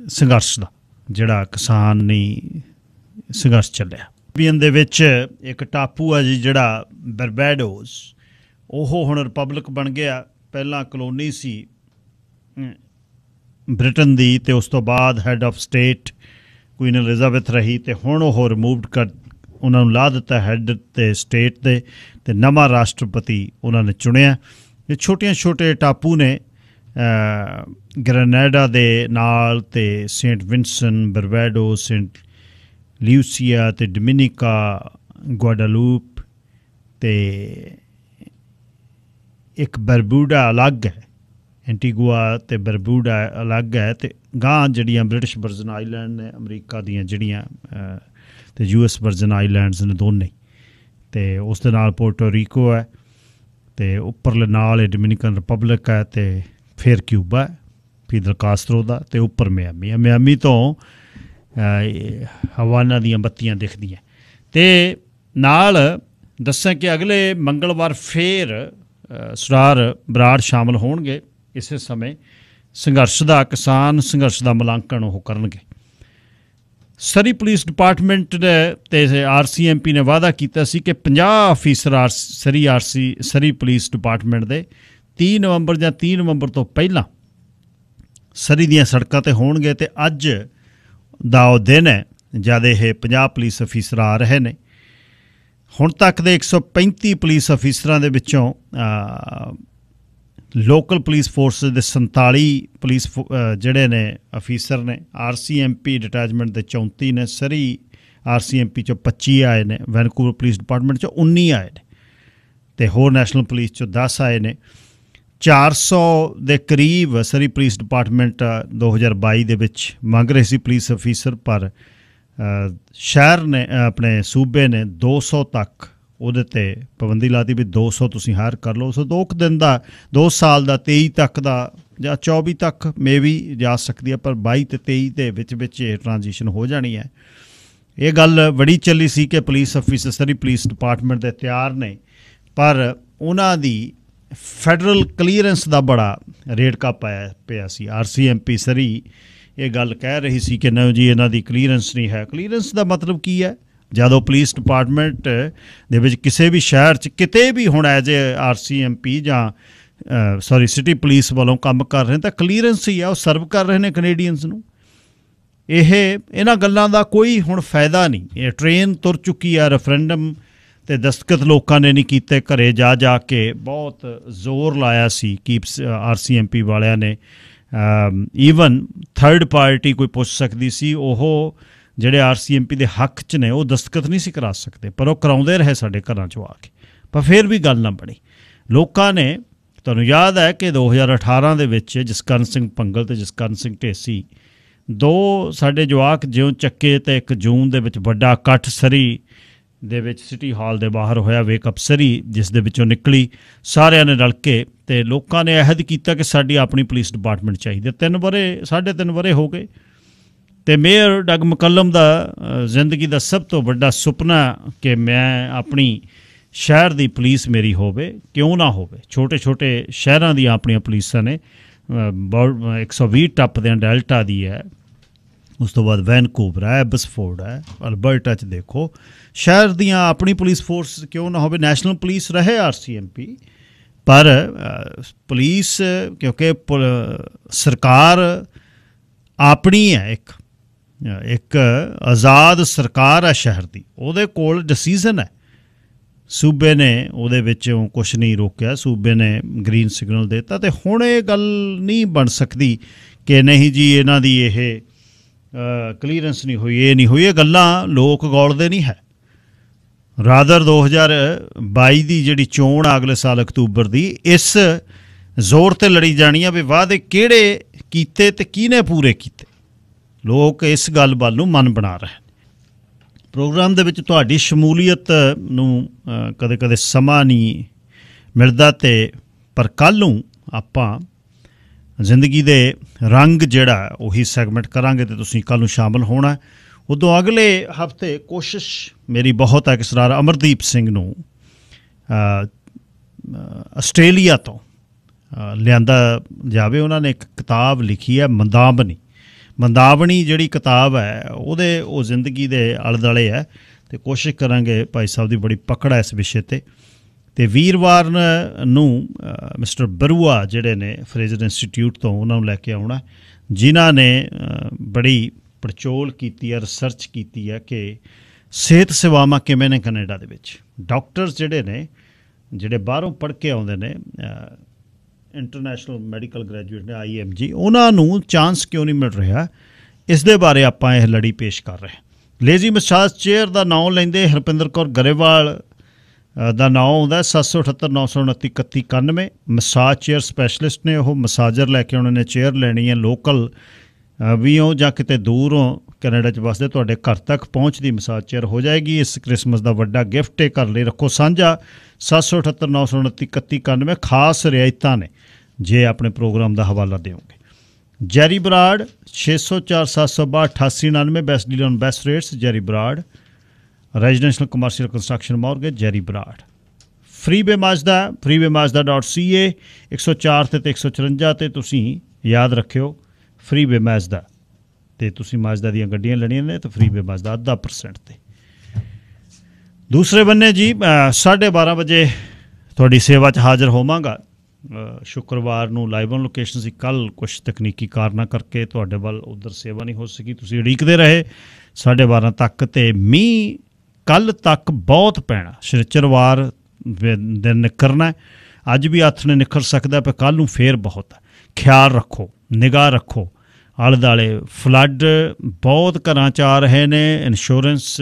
ਸੰਘਰਸ਼ ਦਾ, ਜਿਹੜਾ ਕਿਸਾਨੀ ਸੰਘਰਸ਼ ਚੱਲਿਆ। ਕੈਰੀਬੀਅਨ ਦੇ ਵਿੱਚ ਇੱਕ ਟਾਪੂ ਆ ਜੀ ਜਿਹੜਾ ਬਰਬੈਡੋਸ, ਉਹ ਹੁਣ ਰਿਪਬਲਿਕ ਬਣ ਗਿਆ। ਪਹਿਲਾਂ ਕਲੋਨੀ ਸੀ ਬ੍ਰਿਟਨ ਦੀ, ਤੇ ਉਸ ਤੋਂ ਬਾਅਦ head of state Queen Elizabeth ਰਹੀ, ਤੇ ਹੁਣ ਉਹ ਰਿਮੂਵਡ ਕਰ ਉਹਨਾਂ ਨੂੰ ਲਾ ਦਿੱਤਾ ਹੈਡ ਤੇ ਸਟੇਟ ਦੇ, ਤੇ ਨਵਾਂ ਰਾਸ਼ਟਰਪਤੀ ਉਹਨਾਂ ਨੇ ਚੁਣਿਆ। ਇਹ ਛੋਟੇ ਟਾਪੂ ਨੇ ਗ੍ਰੇਨਾਡਾ ਦੇ ਨਾਲ, ਤੇ ਸੇਂਟ ਵਿੰਸਨ, ਬਰਬੈਡੋ, ਸੇਂਟ ਲਿਊਸੀਆ ਤੇ ਡੋਮਿਨਿਕਾ, ਗੁਆਡਾਲੂਪ, ਤੇ ਇੱਕ ਬਰਬੂਡਾ ਅਲੱਗ ਹੈ, ਐਂਟੀਗੁਆ ਤੇ ਬਰਬੂਡਾ ਅਲੱਗ ਹੈ, ਤੇ ਗਾਂ ਜਿਹੜੀਆਂ ਬ੍ਰਿਟਿਸ਼ ਵਰਜਨ ਆਈਲੈਂਡ ਨੇ ਅਮਰੀਕਾ ਦੀਆਂ ਜਿਹੜੀਆਂ, ਤੇ US ਵਰਜਨ ਆਈਲੈਂਡਸ ਨੇ ਦੋਨੇ, ਤੇ ਉਸ ਦੇ ਨਾਲ ਪੋਰਟੋ ਰੀਕੋ ਹੈ, ਤੇ ਉੱਪਰਲੇ ਨਾਲ ਇਹ ਡੋਮਿਨਿਕਨ ਰਿਪਬਲਿਕ ਹੈ, ਤੇ ਫਿਰ ਕਿਊਬਾ ਫੀਡਲ ਕਾਸਟਰੋ ਦਾ, ਤੇ ਉੱਪਰ ਮਿਆਮੀ ਤੋਂ ਹਵਾਨਾ ਦੀਆਂ ਬੱਤੀਆਂ ਦਿਖਦੀਆਂ। ਤੇ ਨਾਲ ਦੱਸਾਂ ਕਿ ਅਗਲੇ ਮੰਗਲਵਾਰ ਫਿਰ ਸਰਾਰ ਬਰਾੜ ਸ਼ਾਮਲ ਹੋਣਗੇ ਇਸੇ ਸਮੇਂ ਸੰਘਰਸ਼ ਦਾ, ਕਿਸਾਨ ਸੰਘਰਸ਼ ਦਾ ਮੁਲਾਂਕਣ ਉਹ ਕਰਨਗੇ। ਸਰੀ ਪੁਲਿਸ ਡਿਪਾਰਟਮੈਂਟ ਤੇ RCMP ਨੇ ਵਾਅਦਾ ਕੀਤਾ ਸੀ ਕਿ 50% ਸਰੀ ਪੁਲਿਸ ਡਿਪਾਰਟਮੈਂਟ ਦੇ 30 ਨਵੰਬਰ ਜਾਂ 30 ਨਵੰਬਰ ਤੋਂ ਪਹਿਲਾਂ ਸਰੀ ਦੀਆਂ ਸੜਕਾਂ 'ਤੇ ਹੋਣਗੇ। ਤੇ ਅੱਜ ਦਾ ਉਹ ਦਿਨ ਹੈ ਜਦ ਇਹ 50 ਪੁਲਿਸ ਅਫੀਸਰ ਆ ਰਹੇ ਨੇ, ਹੁਣ ਤੱਕ ਦੇ 135 ਪੁਲਿਸ ਅਫੀਸਰਾਂ ਦੇ ਵਿੱਚੋਂ ਲੋਕਲ ਪੁਲਿਸ ਫੋਰਸ ਦੇ 47 ਪੁਲਿਸ ਜਿਹੜੇ ਨੇ ਅਫੀਸਰ ਨੇ, RCMP ਡਿਟੈਚਮੈਂਟ ਦੇ 34 ਨੇ, ਸਰੀ RCMP 'ਚੋਂ 25 ਆਏ ਨੇ, ਵੈਨਕੂਵਰ ਪੁਲਿਸ ਡਿਪਾਰਟਮੈਂਟ 'ਚੋਂ 19 ਆਏ ਨੇ, ਅਤੇ ਹੋਰ ਨੈਸ਼ਨਲ ਪੁਲਿਸ 'ਚੋਂ 10 ਆਏ ਨੇ। 400 ਦੇ ਕਰੀਬ ਸਰੀ ਪੁਲਿਸ ਡਿਪਾਰਟਮੈਂਟ 2022 ਦੇ ਵਿੱਚ ਮੰਗ ਰਹੇ ਸੀ ਪੁਲਿਸ ਅਫੀਸਰ, ਪਰ ਸ਼ਹਿਰ ਨੇ ਆਪਣੇ ਸੂਬੇ ਨੇ 200 ਤੱਕ ਉਹਦੇ 'ਤੇ ਪਾਬੰਦੀ ਲਾਤੀ ਵੀ 200 ਤੁਸੀਂ ਹਾਇਰ ਕਰ ਲਓ। ਸੋ 2 ਦਿਨ ਦਾ 2 ਸਾਲ ਦਾ 23 ਤੱਕ ਦਾ ਜਾਂ 24 ਤੱਕ ਮੇ ਵੀ ਜਾ ਸਕਦੀ ਹੈ, ਪਰ 22 ਅਤੇ 23 ਦੇ ਵਿੱਚ ਇਹ ਟਰਾਂਜੀਸ਼ਨ ਹੋ ਜਾਣੀ ਹੈ। ਇਹ ਗੱਲ ਬੜੀ ਚੱਲੀ ਸੀ ਕਿ ਪੁਲਿਸ ਅਫੀਸਰ ਸਰੀ ਪੁਲਿਸ ਡਿਪਾਰਟਮੈਂਟ ਦੇ ਤਿਆਰ ਨੇ, ਪਰ ਉਹਨਾਂ ਦੀ ਫੈਡਰਲ ਕਲੀਅਰੈਂਸ ਦਾ ਬੜਾ ਰੇੜਕਾ ਪਿਆ ਸੀ। RCMP ਸਰੀ ਇਹ ਗੱਲ ਕਹਿ ਰਹੀ ਸੀ ਕਿ ਨਹੀਂ ਜੀ ਇਹਨਾਂ ਦੀ ਕਲੀਅਰੈਂਸ ਨਹੀਂ ਹੈ। ਕਲੀਅਰੈਂਸ ਦਾ ਮਤਲਬ ਕੀ ਹੈ? ਜਦੋਂ ਪੁਲਿਸ ਡਿਪਾਰਟਮੈਂਟ ਦੇ ਵਿੱਚ ਕਿਸੇ ਵੀ ਸ਼ਹਿਰ 'ਚ ਕਿਤੇ ਵੀ ਹੁਣ ਐਜ ਏ RCMP ਜਾਂ ਸਿਟੀ ਪੁਲਿਸ ਵੱਲੋਂ ਕੰਮ ਕਰ ਰਹੇ ਤਾਂ ਕਲੀਅਰੈਂਸ ਹੀ ਆ, ਉਹ ਸਰਵ ਕਰ ਰਹੇ ਨੇ ਕੈਨੇਡੀਅਨਸ ਨੂੰ। ਇਹਨਾਂ ਗੱਲਾਂ ਦਾ ਕੋਈ ਹੁਣ ਫਾਇਦਾ ਨਹੀਂ। ਇਹ ਟ੍ਰੇਨ ਤੁਰ ਚੁੱਕੀ ਆ, ਰੈਫਰੈਂਡਮ 'ਤੇ ਦਸਤਖਤ ਲੋਕਾਂ ਨੇ ਨਹੀਂ ਕੀਤੇ, ਘਰੇ ਜਾ ਕੇ ਬਹੁਤ ਜ਼ੋਰ ਲਾਇਆ ਸੀ ਕਿ RCMP ਵਾਲਿਆਂ ਨੇ। ਈਵਨ ਥਰਡ ਪਾਰਟੀ ਕੋਈ ਪੁੱਛ ਸਕਦੀ ਸੀ, ਉਹ ਜਿਹੜੇ RCMP ਦੇ ਹੱਕ 'ਚ ਨੇ ਉਹ ਦਸਤਖਤ ਨਹੀਂ ਸੀ ਕਰਾ ਸਕਦੇ, ਪਰ ਉਹ ਕਰਾਉਂਦੇ ਰਹੇ ਸਾਡੇ ਘਰਾਂ 'ਚੋਂ ਆ ਕੇ, ਪਰ ਫਿਰ ਵੀ ਗੱਲ ਨਾ ਬਣੀ। ਲੋਕਾਂ ਨੇ, ਤੁਹਾਨੂੰ ਯਾਦ ਹੈ ਕਿ 2018 ਦੇ ਵਿੱਚ ਜਸਕਰਨ ਸਿੰਘ ਭੰਗਲ ਅਤੇ ਜਸਕਰਨ ਸਿੰਘ ਢੇਸੀ 2 ਸਾਡੇ ਜਵਾਕ ਜਿਉਂ ਚੱਕੇ, ਅਤੇ 1 ਜੂਨ ਦੇ ਵਿੱਚ ਵੱਡਾ ਇਕੱਠ ਸਰੀ ਦੇ ਵਿੱਚ ਸਿਟੀ ਹਾਲ ਦੇ ਬਾਹਰ ਹੋਇਆ, ਵੇਕਅਪ ਸਰੀ, ਜਿਸ ਦੇ ਵਿੱਚੋਂ ਨਿਕਲੀ ਸਾਰਿਆਂ ਨੇ ਰਲ ਕੇ, ਅਤੇ ਲੋਕਾਂ ਨੇ ਅਹਿਦ ਕੀਤਾ ਕਿ ਸਾਡੀ ਆਪਣੀ ਪੁਲਿਸ ਡਿਪਾਰਟਮੈਂਟ ਚਾਹੀਦੀ। 3 ਵਰ੍ਹੇ 3.5 ਵਰ੍ਹੇ ਹੋ ਗਏ, ਅਤੇ ਮੇਅਰ ਡਗ ਮਕੱਲਮ ਦਾ ਜ਼ਿੰਦਗੀ ਦਾ ਸਭ ਤੋਂ ਵੱਡਾ ਸੁਪਨਾ ਕਿ ਮੈਂ ਆਪਣੀ ਸ਼ਹਿਰ ਦੀ ਪੁਲਿਸ ਮੇਰੀ ਹੋਵੇ, ਕਿਉਂ ਨਾ ਹੋਵੇ। ਛੋਟੇ ਸ਼ਹਿਰਾਂ ਦੀਆਂ ਆਪਣੀਆਂ ਪੁਲਿਸਾਂ ਨੇ, 120 ਟੱਪਦਿਆਂ ਡੈਲਟਾ ਦੀ ਹੈ, ਉਸ ਤੋਂ ਬਾਅਦ ਵੈਨਕੂਵਰ ਹੈ, ਐਬਸਫੋਰਡ ਹੈ, ਅਲਬਰਟਾ 'ਚ ਦੇਖੋ ਸ਼ਹਿਰ ਦੀਆਂ ਆਪਣੀ ਪੁਲਿਸ ਫੋਰਸ ਕਿਉਂ ਨਾ ਹੋਵੇ। ਨੈਸ਼ਨਲ ਪੁਲਿਸ ਰਹੇ RCMP, ਪਰ ਪੁਲਿਸ ਕਿਉਂਕਿ ਸਰਕਾਰ ਆਪਣੀ ਹੈ, ਇੱਕ ਆਜ਼ਾਦ ਸਰਕਾਰ ਹੈ ਸ਼ਹਿਰ ਦੀ, ਉਹਦੇ ਕੋਲ ਡਿਸੀਜ਼ਨ ਹੈ। ਸੂਬੇ ਨੇ ਉਹਦੇ ਵਿੱਚੋਂ ਕੁਛ ਨਹੀਂ ਰੋਕਿਆ, ਸੂਬੇ ਨੇ ਗ੍ਰੀਨ ਸਿਗਨਲ ਦੇ ਦਿੱਤਾ, ਅਤੇ ਹੁਣ ਇਹ ਗੱਲ ਨਹੀਂ ਬਣ ਸਕਦੀ ਕਿ ਨਹੀਂ ਜੀ ਇਹਨਾਂ ਦੀ ਇਹ ਕਲੀਅਰੈਂਸ ਨਹੀਂ ਹੋਈ, ਇਹ ਨਹੀਂ ਹੋਈ। ਇਹ ਗੱਲਾਂ ਲੋਕ ਗੌਲਦੇ ਨਹੀਂ ਹੈ। ਰਾਦਰ 2022 ਦੀ ਜਿਹੜੀ ਚੋਣ ਆ ਅਗਲੇ ਸਾਲ ਅਕਤੂਬਰ ਦੀ, ਇਸ ਜ਼ੋਰ 'ਤੇ ਲੜੀ ਜਾਣੀ ਆ ਵੀ ਵਾਅਦੇ ਕਿਹੜੇ ਕੀਤੇ ਅਤੇ ਕਿਹਨੇ ਪੂਰੇ ਕੀਤੇ। ਲੋਕ ਇਸ ਗੱਲ ਵੱਲ ਨੂੰ ਮਨ ਬਣਾ ਰਹੇ। ਪ੍ਰੋਗਰਾਮ ਦੇ ਵਿੱਚ ਤੁਹਾਡੀ ਸ਼ਮੂਲੀਅਤ ਨੂੰ ਕਦੇ ਕਦੇ ਸਮਾਂ ਨਹੀਂ ਮਿਲਦਾ, ਅਤੇ ਪਰ ਕੱਲ੍ਹ ਨੂੰ ਆਪਾਂ ਜ਼ਿੰਦਗੀ ਦੇ ਰੰਗ ਜਿਹੜਾ ਉਹੀ ਸੈਗਮੈਂਟ ਕਰਾਂਗੇ, ਅਤੇ ਤੁਸੀਂ ਕੱਲ੍ਹ ਨੂੰ ਸ਼ਾਮਲ ਹੋਣਾ। ਉਦੋਂ ਅਗਲੇ ਹਫ਼ਤੇ ਕੋਸ਼ਿਸ਼ ਮੇਰੀ ਬਹੁਤ ਹੈ ਕਿ ਸਰਦਾਰ ਅਮਰਦੀਪ ਸਿੰਘ ਨੂੰ ਆਸਟ੍ਰੇਲੀਆ ਤੋਂ ਲਿਆਂਦਾ ਜਾਵੇ। ਉਹਨਾਂ ਨੇ ਇੱਕ ਕਿਤਾਬ ਲਿਖੀ ਹੈ ਮੰਦਾਵਣੀ ਜਿਹੜੀ ਕਿਤਾਬ ਹੈ ਉਹ ਜ਼ਿੰਦਗੀ ਦੇ ਆਲੇ ਦੁਆਲੇ ਹੈ, ਅਤੇ ਕੋਸ਼ਿਸ਼ ਕਰਾਂਗੇ ਭਾਈ ਸਾਹਿਬ ਦੀ ਬੜੀ ਪਕੜ ਹੈ ਇਸ ਵਿਸ਼ੇ 'ਤੇ। ਅਤੇ ਵੀਰਵਾਰ ਨੂੰ ਮਿਸਟਰ ਬਰੂਆ ਜਿਹੜੇ ਨੇ ਫਰੇਜ਼ਰ ਇੰਸਟੀਟਿਊਟ ਤੋਂ, ਉਹਨਾਂ ਨੂੰ ਲੈ ਕੇ ਆਉਣਾ, ਜਿਨ੍ਹਾਂ ਨੇ ਬੜੀ ਪੜਚੋਲ ਕੀਤੀ ਹੈ, ਰਿਸਰਚ ਕੀਤੀ ਹੈ ਕਿ ਸਿਹਤ ਸੇਵਾਵਾਂ ਕਿਵੇਂ ਨੇ ਕੈਨੇਡਾ ਦੇ ਵਿੱਚ। ਡਾਕਟਰਸ ਜਿਹੜੇ ਨੇ, ਜਿਹੜੇ ਬਾਹਰੋਂ ਪੜ੍ਹ ਕੇ ਆਉਂਦੇ ਨੇ, ਇੰਟਰਨੈਸ਼ਨਲ ਮੈਡੀਕਲ ਗ੍ਰੈਜੂਏਟ ਨੇ, IMG, ਉਹਨਾਂ ਨੂੰ ਚਾਂਸ ਕਿਉਂ ਨਹੀਂ ਮਿਲ ਰਿਹਾ, ਇਸ ਦੇ ਬਾਰੇ ਆਪਾਂ ਇਹ ਲੜੀ ਪੇਸ਼ ਕਰ ਰਹੇ। ਲੇਜ਼ੀ ਮਸਾਜ ਚੇਅਰ ਦਾ ਨਾਮ ਲੈਂਦੇ ਹਰਪਿੰਦਰ ਕੌਰ ਗਰੇਵਾਲ ਦਾ ਨਾਮ ਆਉਂਦਾ, 778 929 3191। ਮਸਾਜ ਚੇਅਰ ਸਪੈਸ਼ਲਿਸਟ ਨੇ, ਉਹ ਮਸਾਜਰ ਲੈ ਕੇ ਉਹਨਾਂ ਨੇ ਚੇਅਰ ਲੈਣੀ ਹੈ। ਲੋਕਲ ਵੀ ਹੋ ਜਾਂ ਕਿਤੇ ਦੂਰੋਂ ਕੈਨੇਡਾ 'ਚ ਵਸਦੇ, ਤੁਹਾਡੇ ਘਰ ਤੱਕ ਪਹੁੰਚਦੀ ਮਸਾਜ ਚੇਅਰ ਹੋ ਜਾਏਗੀ। ਇਸ ਕ੍ਰਿਸਮਸ ਦਾ ਵੱਡਾ ਗਿਫਟ ਇਹ ਘਰ ਲਈ ਰੱਖੋ ਸਾਂਝਾ। 778 929 3191। ਖਾਸ ਰਿਆਇਤਾਂ ਨੇ ਜੇ ਆਪਣੇ ਪ੍ਰੋਗਰਾਮ ਦਾ ਹਵਾਲਾ ਦਿਓਗੇ। Jerry Brar 604 762 8899, best deal on best rates. Jerry Brar residential commercial construction mortgage, Jerry Brar. freewayMazda.ca 104 ਤੇ 154 ਤੇ ਤੁਸੀਂ ਯਾਦ ਰੱਖਿਓ ਫਰੀਵੇ ਮਾਜ਼ਦਾ, ਅਤੇ ਤੁਸੀਂ ਮਾਜ਼ਦਾ ਦੀਆਂ ਗੱਡੀਆਂ ਲੈਣੀਆਂ ਨੇ ਤਾਂ ਫਰੀਵੇ ਮਾਜ਼ਦਾ 0.5% 'ਤੇ। ਦੂਸਰੇ ਬੰਨੇ ਜੀ 12:30 ਵਜੇ ਤੁਹਾਡੀ ਸੇਵਾ 'ਚ ਹਾਜ਼ਰ ਹੋਵਾਂਗਾ। ਸ਼ੁੱਕਰਵਾਰ ਨੂੰ ਲਾਈਵ ਔਨ ਲੋਕੇਸ਼ਨ ਸੀ, ਕੱਲ੍ਹ ਕੁਛ ਤਕਨੀਕੀ ਕਾਰਨਾਂ ਕਰਕੇ ਤੁਹਾਡੇ ਵੱਲ ਉੱਧਰ ਸੇਵਾ ਨਹੀਂ ਹੋ ਸਕੀ, ਤੁਸੀਂ ਉਡੀਕਦੇ ਰਹੇ 12:30 ਤੱਕ, ਅਤੇ ਮੀਂਹ ਕੱਲ੍ਹ ਤੱਕ ਬਹੁਤ ਪੈਣਾ। ਸ਼ਨੀਚਰਵਾਰ ਦਿਨ ਨਿਕਰਨਾ, ਅੱਜ ਵੀ ਹੱਥ ਨੇ ਨਿਕਲ ਸਕਦਾ, ਪਰ ਕੱਲ੍ਹ ਨੂੰ ਫੇਰ ਬਹੁਤ ਹੈ। ਖਿਆਲ ਰੱਖੋ, ਨਿਗਾਹ ਰੱਖੋ ਆਲੇ ਦੁਆਲੇ। ਫਲੱਡ ਬਹੁਤ ਘਰਾਂ 'ਚ ਆ ਰਹੇ ਨੇ। ਇੰਸ਼ੋਰੈਂਸ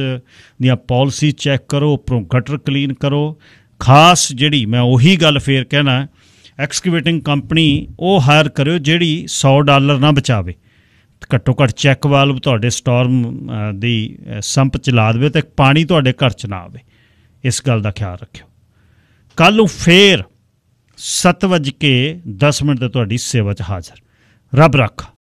ਦੀਆਂ ਪਾਲਿਸੀ ਚੈੱਕ ਕਰੋ, ਉੱਪਰੋਂ ਗਟਰ ਕਲੀਨ ਕਰੋ। ਖਾਸ ਜਿਹੜੀ ਮੈਂ ਉਹੀ ਗੱਲ ਫੇਰ ਕਹਿਣਾ, ਐਕਸਕੇਵੇਟਿੰਗ ਕੰਪਨੀ ਉਹ ਹਾਇਰ ਕਰਿਓ ਜਿਹੜੀ $100 ਨਾ ਬਚਾਵੇ। ਘੱਟੋ ਘੱਟ ਚੈੱਕ ਵਾਲਵ ਤੁਹਾਡੇ ਸਟੋਰਮ ਦੀ ਸੰਪ ਚਲਾ ਦੇਵੇ ਅਤੇ ਪਾਣੀ ਤੁਹਾਡੇ ਘਰ 'ਚ ਨਾ ਆਵੇ। ਇਸ ਗੱਲ ਦਾ ਖਿਆਲ ਰੱਖਿਓ। ਕੱਲ੍ਹ ਨੂੰ ਫੇਰ 7:10 ਤੇ ਤੁਹਾਡੀ ਸੇਵਾ 'ਚ ਹਾਜ਼ਰ। ਰੱਬ ਰਾਖਾ।